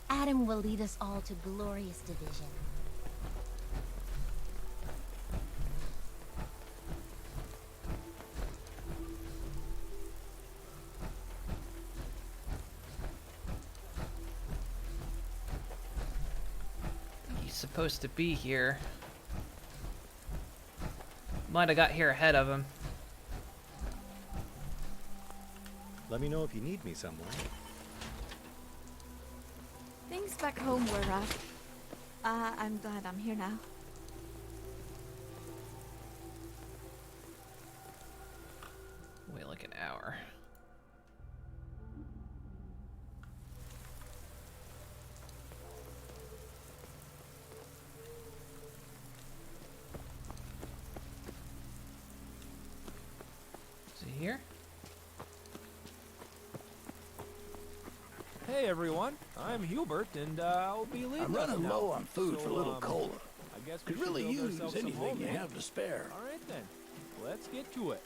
Adam will lead us all to glorious division. He's supposed to be here. Might have got here ahead of him. Let me know if you need me somewhere. Things back home were rough. I'm glad I'm here now. Wait like an hour. Is he here? Hey everyone, I'm Hubert, and I'll be leaving. I'm running now. low on food for a little cola. I guess we Could should really build use ourselves some anything home, you eh? have to spare. All right then, let's get to it.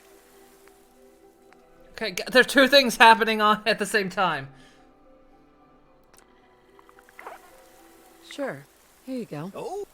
Okay, there's two things happening on at the same time. Sure. Here you go. Oh.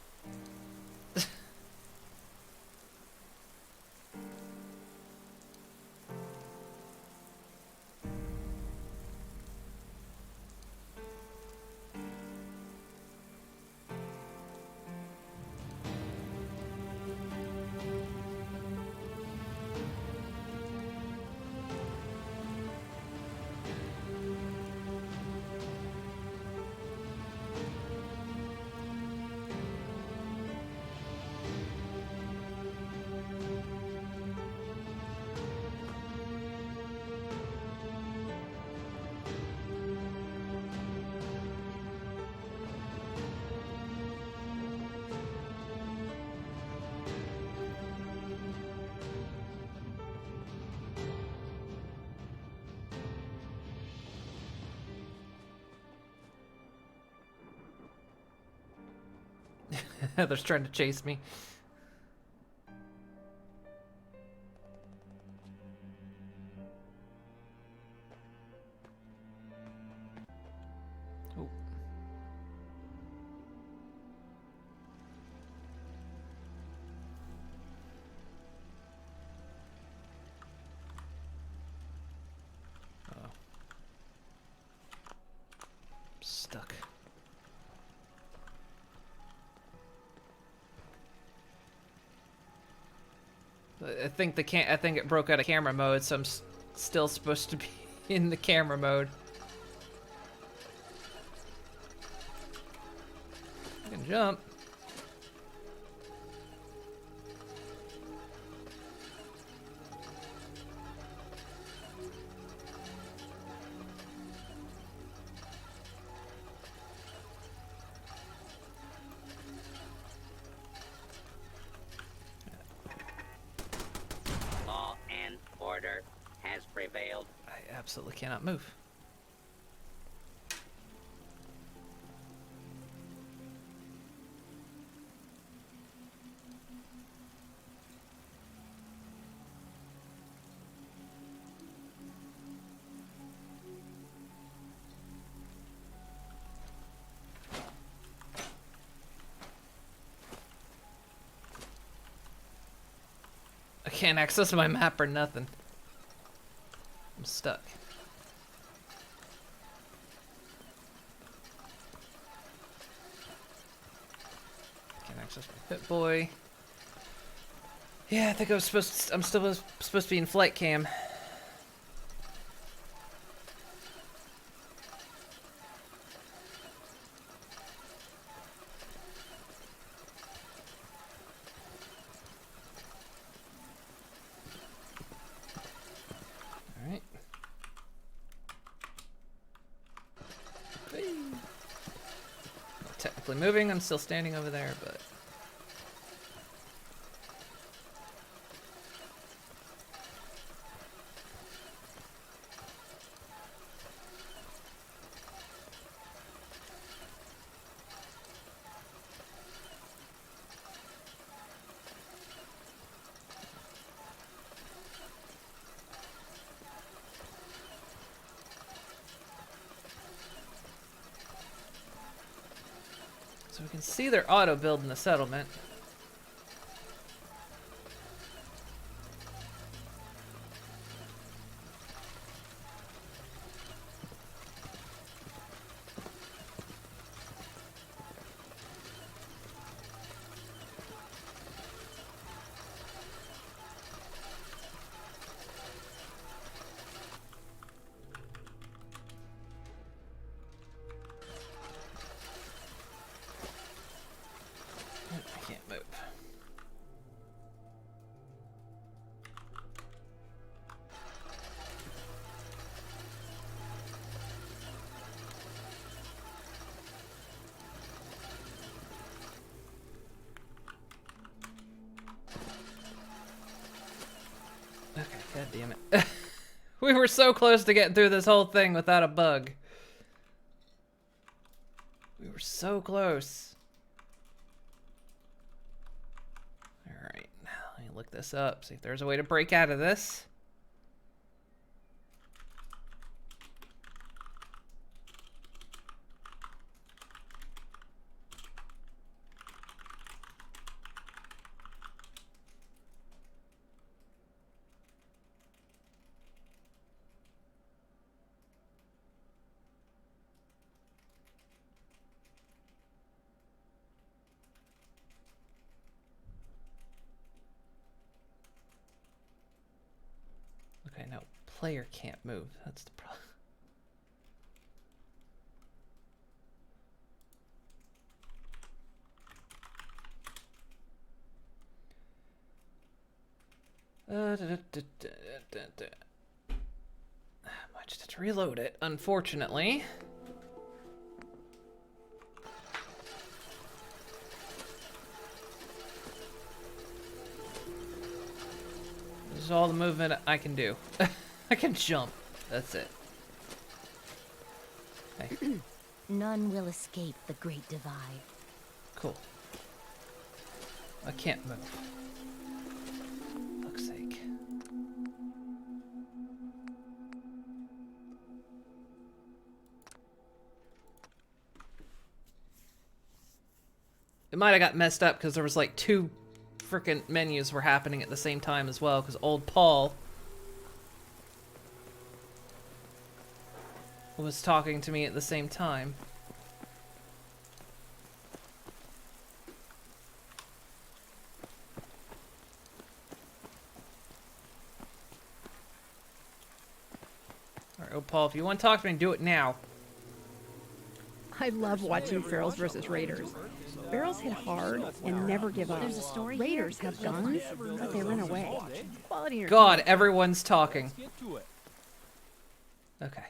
They're trying to chase me. I think I think it broke out of camera mode, so I'm still supposed to be in the camera mode. I can jump. Law and order has prevailed. I absolutely cannot move. I can't access my map or nothing. I'm stuck. Can't access my Pip-Boy. Yeah, I think I'm still supposed to be in flight cam. Alright. Not technically moving, I'm still standing over there, but... So we can see they're auto-building the settlement. I can't move. Okay, god damn it. We were so close to getting through this whole thing without a bug. We were so close. Alright, let me look this up, see if there's a way to break out of this. Okay, no, player can't move. That's the problem. Might just have to reload it, unfortunately. This is all the movement I can do. I can jump. That's it. Okay. None will escape the Great Divide. Cool. I can't move. Fuck's sake. It might have got messed up because there was like two frickin' menus were happening at the same time as well, because old Paul was talking to me at the same time. Paul, if you want to talk to me, do it now. I love watching Ferals versus Raiders. Ferals hit hard and never give up. There's a story Raiders have guns, but they run away. Quality God, everyone's talking. Okay.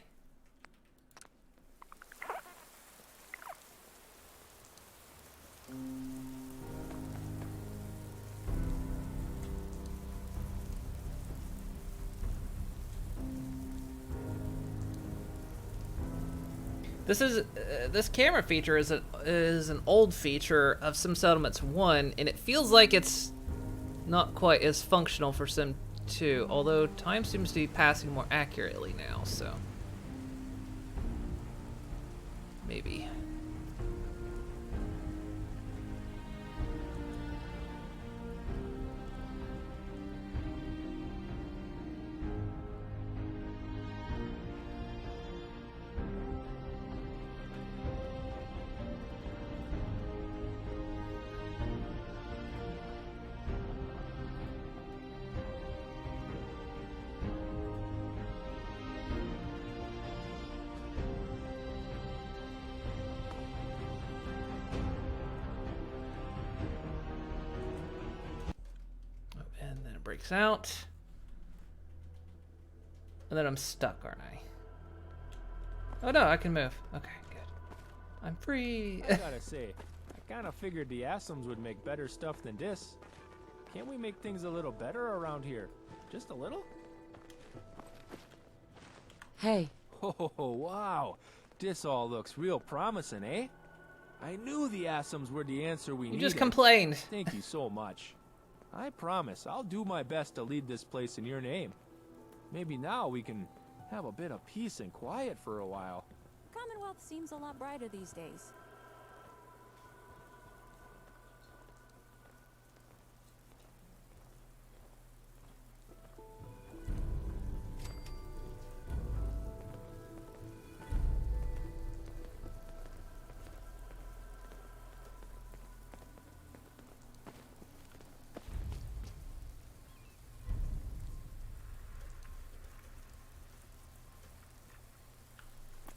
This camera feature is an old feature of Sim Settlements 1, and it feels like it's not quite as functional for Sim 2, although time seems to be passing more accurately now, so maybe. Breaks out. And then I'm stuck, aren't I? Oh no, I can move. Okay, good. I'm free. I gotta say, I kinda figured the Asums would make better stuff than this. Can't we make things a little better around here? Just a little? Hey. Oh, wow. This all looks real promising, eh? I knew the Asums were the answer we needed. You just complained. Thank you so much. I promise I'll do my best to lead this place in your name. Maybe now we can have a bit of peace and quiet for a while. Commonwealth seems a lot brighter these days.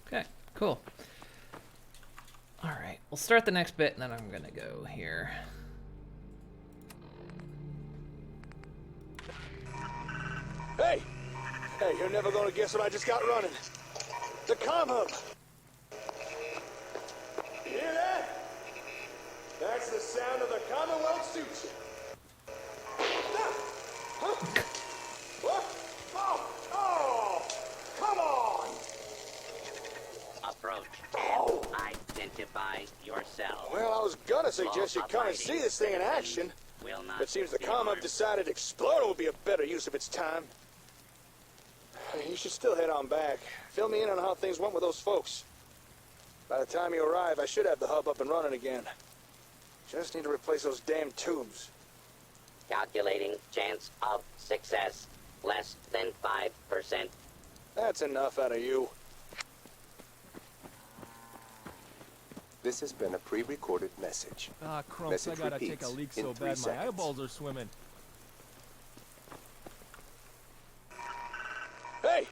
Okay, cool. Alright, we'll start the next bit, and then I'm gonna go here. Hey! Hey, you're never gonna guess what I just got running. The comm hub! You hear that? That's the sound of the Commonwealth suit ship. Huh? What? Oh! Oh! Come on! Approach and identify yourself. Well, I was gonna suggest you come and see this thing in action. It seems the comm hub decided exploring would be a better use of its time. You should still head on back. Fill me in on how things went with those folks. By the time you arrive, I should have the hub up and running again. Just need to replace those damn tubes. Calculating chance of success less than 5%. That's enough out of you. This has been a pre-recorded message. Ah, crumps, Message I gotta take repeats a leak in so 3 bad seconds. my eyeballs are swimming. Hey! I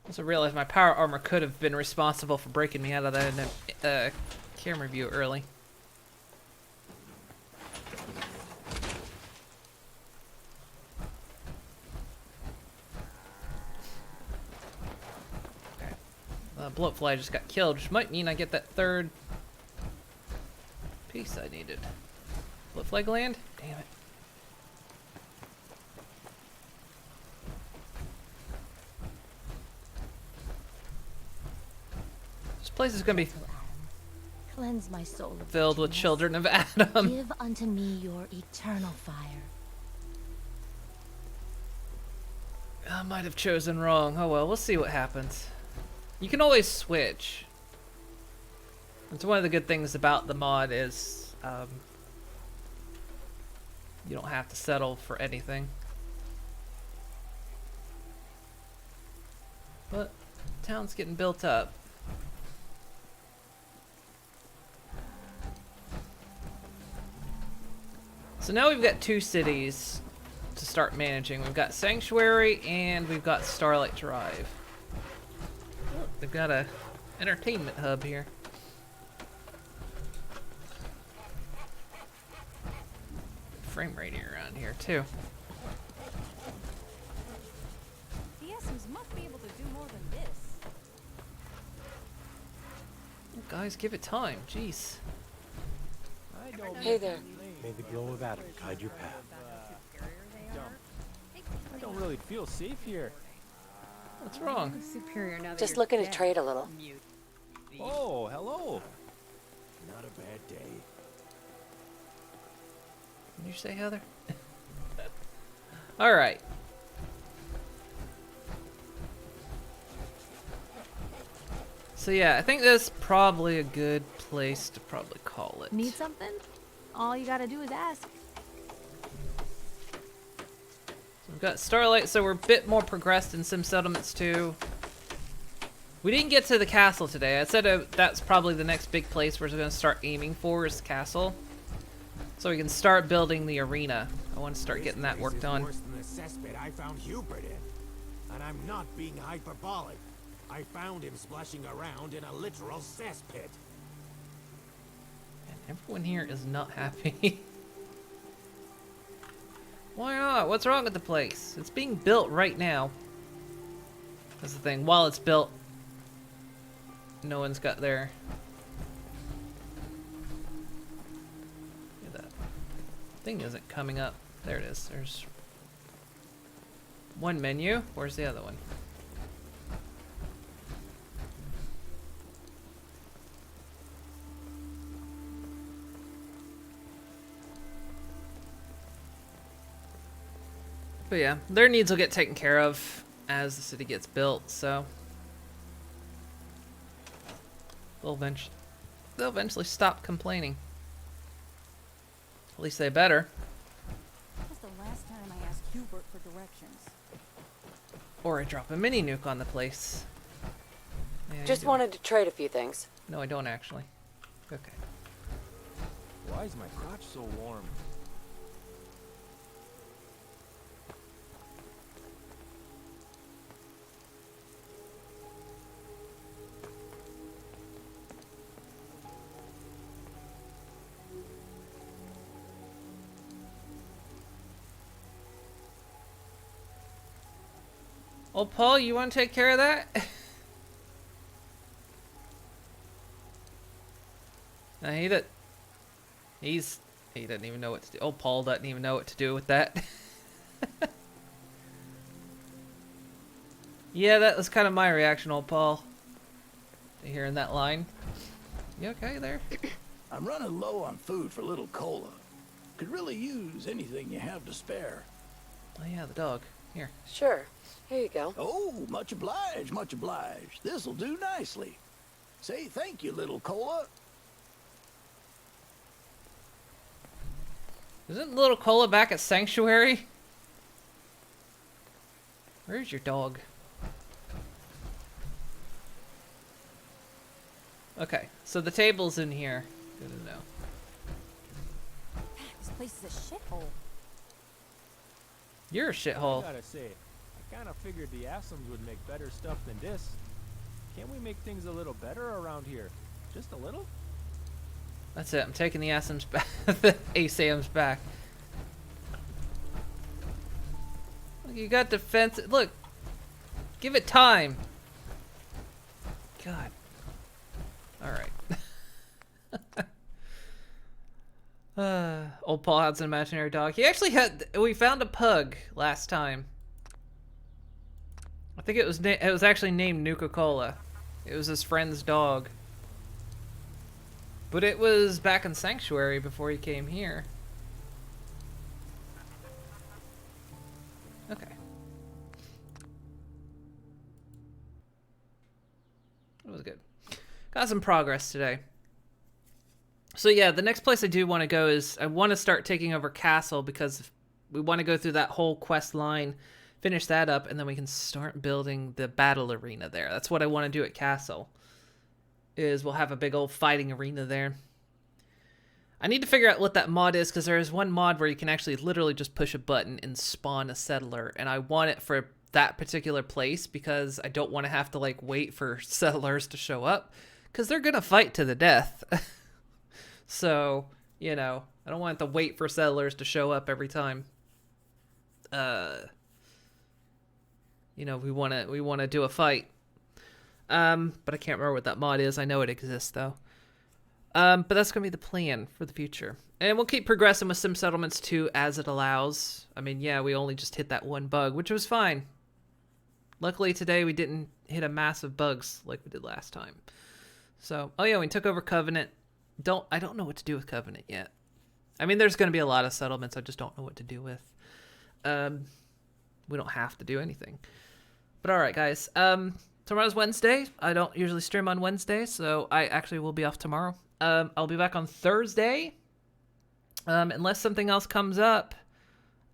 also realized my power armor could have been responsible for breaking me out of that camera view early. Okay. Bloatfly just got killed, which might mean I get that third piece I needed. Bloatfly gland? Damn it. This place is gonna be Cleanse my soul of filled with children of Adam. Give unto me your eternal fire. I might have chosen wrong. Oh well, we'll see what happens. You can always switch. It's one of the good things about the mod is you don't have to settle for anything. But town's getting built up. So now we've got 2 cities to start managing. We've got Sanctuary and we've got Starlight Drive. they've got a entertainment hub here. Frame rating around here too. The Essens must be able to do more than this. Guys, give it time. Jeez. Hey there. May the glow of Adam guide your path. I don't really feel safe here. What's wrong? Superior now that Just you're looking dead. to trade a little. Oh, hello. Not a bad day. Did you say Heather? All right. So yeah, I think that's probably a good place to probably call it. Need something? All you gotta do is ask. We've got Starlight, so we're a bit more progressed in Sim Settlements 2. We didn't get to the castle today. I said that's probably the next big place we're going to start aiming for is the castle. So we can start building the arena. I want to start getting that work done. Worse than the cesspit I found Hubert in. And I'm not being hyperbolic. I found him splashing around in a literal cesspit. And everyone here is not happy. Why not? What's wrong with the place? It's being built right now. That's the thing. While it's built, no one's got their... That thing isn't coming up. There it is. There's one menu. Where's the other one? But yeah, their needs will get taken care of as the city gets built, so they'll eventually stop complaining. At least they better. That was the last time I asked Hubert for directions. Or I drop a mini nuke on the place. Yeah, Just wanted to trade a few things. No, I don't actually. Okay. Why is my crotch so warm? Oh, Paul, you want to take care of that? Nah, he doesn't even know what to do. Oh, Paul doesn't even know what to do with that. Yeah, that was kind of my reaction, old Paul. Hearing that line. You okay there? I'm running low on food for little Cola. Could really use anything you have to spare. Oh yeah, the dog. Here. Sure. Here you go. Oh, much obliged, much obliged. This'll do nicely. Say thank you, little Cola. Isn't little Cola back at Sanctuary? Where's your dog? Okay, so the table's in here. Good to know. This place is a shithole. You're a I shithole. gotta say, I kind of figured the Assams would make better stuff than this. Can't we make things a little better around here? Just a little? That's it. I'm taking the ASAMs back. The ASAMs back. Look, you got defense. Look, give it time. God. All right. Old Paul has an imaginary dog. He actually had. We found a pug last time. I think it was actually named Nuka-Cola. It was his friend's dog. But it was back in Sanctuary before he came here. Okay. That was good. Got some progress today. So yeah, the next place I do want to go is I want to start taking over Castle because we want to go through that whole quest line, finish that up, and then we can start building the battle arena there. That's what I want to do at Castle. Is we'll have a big old fighting arena there. I need to figure out what that mod is because there is one mod where you can actually literally just push a button and spawn a settler, and I want it for that particular place because I don't want to have to like wait for settlers to show up because they're gonna fight to the death. So, you know, I don't want to wait for settlers to show up every time. You know, we want to do a fight. But I can't remember what that mod is. I know it exists though. But that's going to be the plan for the future. And we'll keep progressing with Sim Settlements 2 as it allows. I mean, yeah, we only just hit that one bug, which was fine. Luckily today we didn't hit a massive bugs like we did last time. So, oh yeah, we took over Covenant. I don't know what to do with Covenant yet. I mean, there's going to be a lot of settlements. I just don't know what to do with. We don't have to do anything. But all right, guys. Tomorrow's Wednesday. I don't usually stream on Wednesday, so I actually will be off tomorrow. I'll be back on Thursday. Unless something else comes up,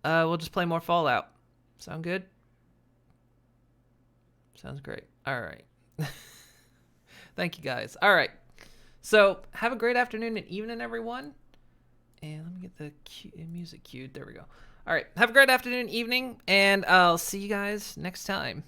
we'll just play more Fallout. Sound good? Sounds great. All right. Thank you, guys. All right. So, have a great afternoon and evening, everyone. And let me get the music cued. There we go. All right. Have a great afternoon, evening, and I'll see you guys next time.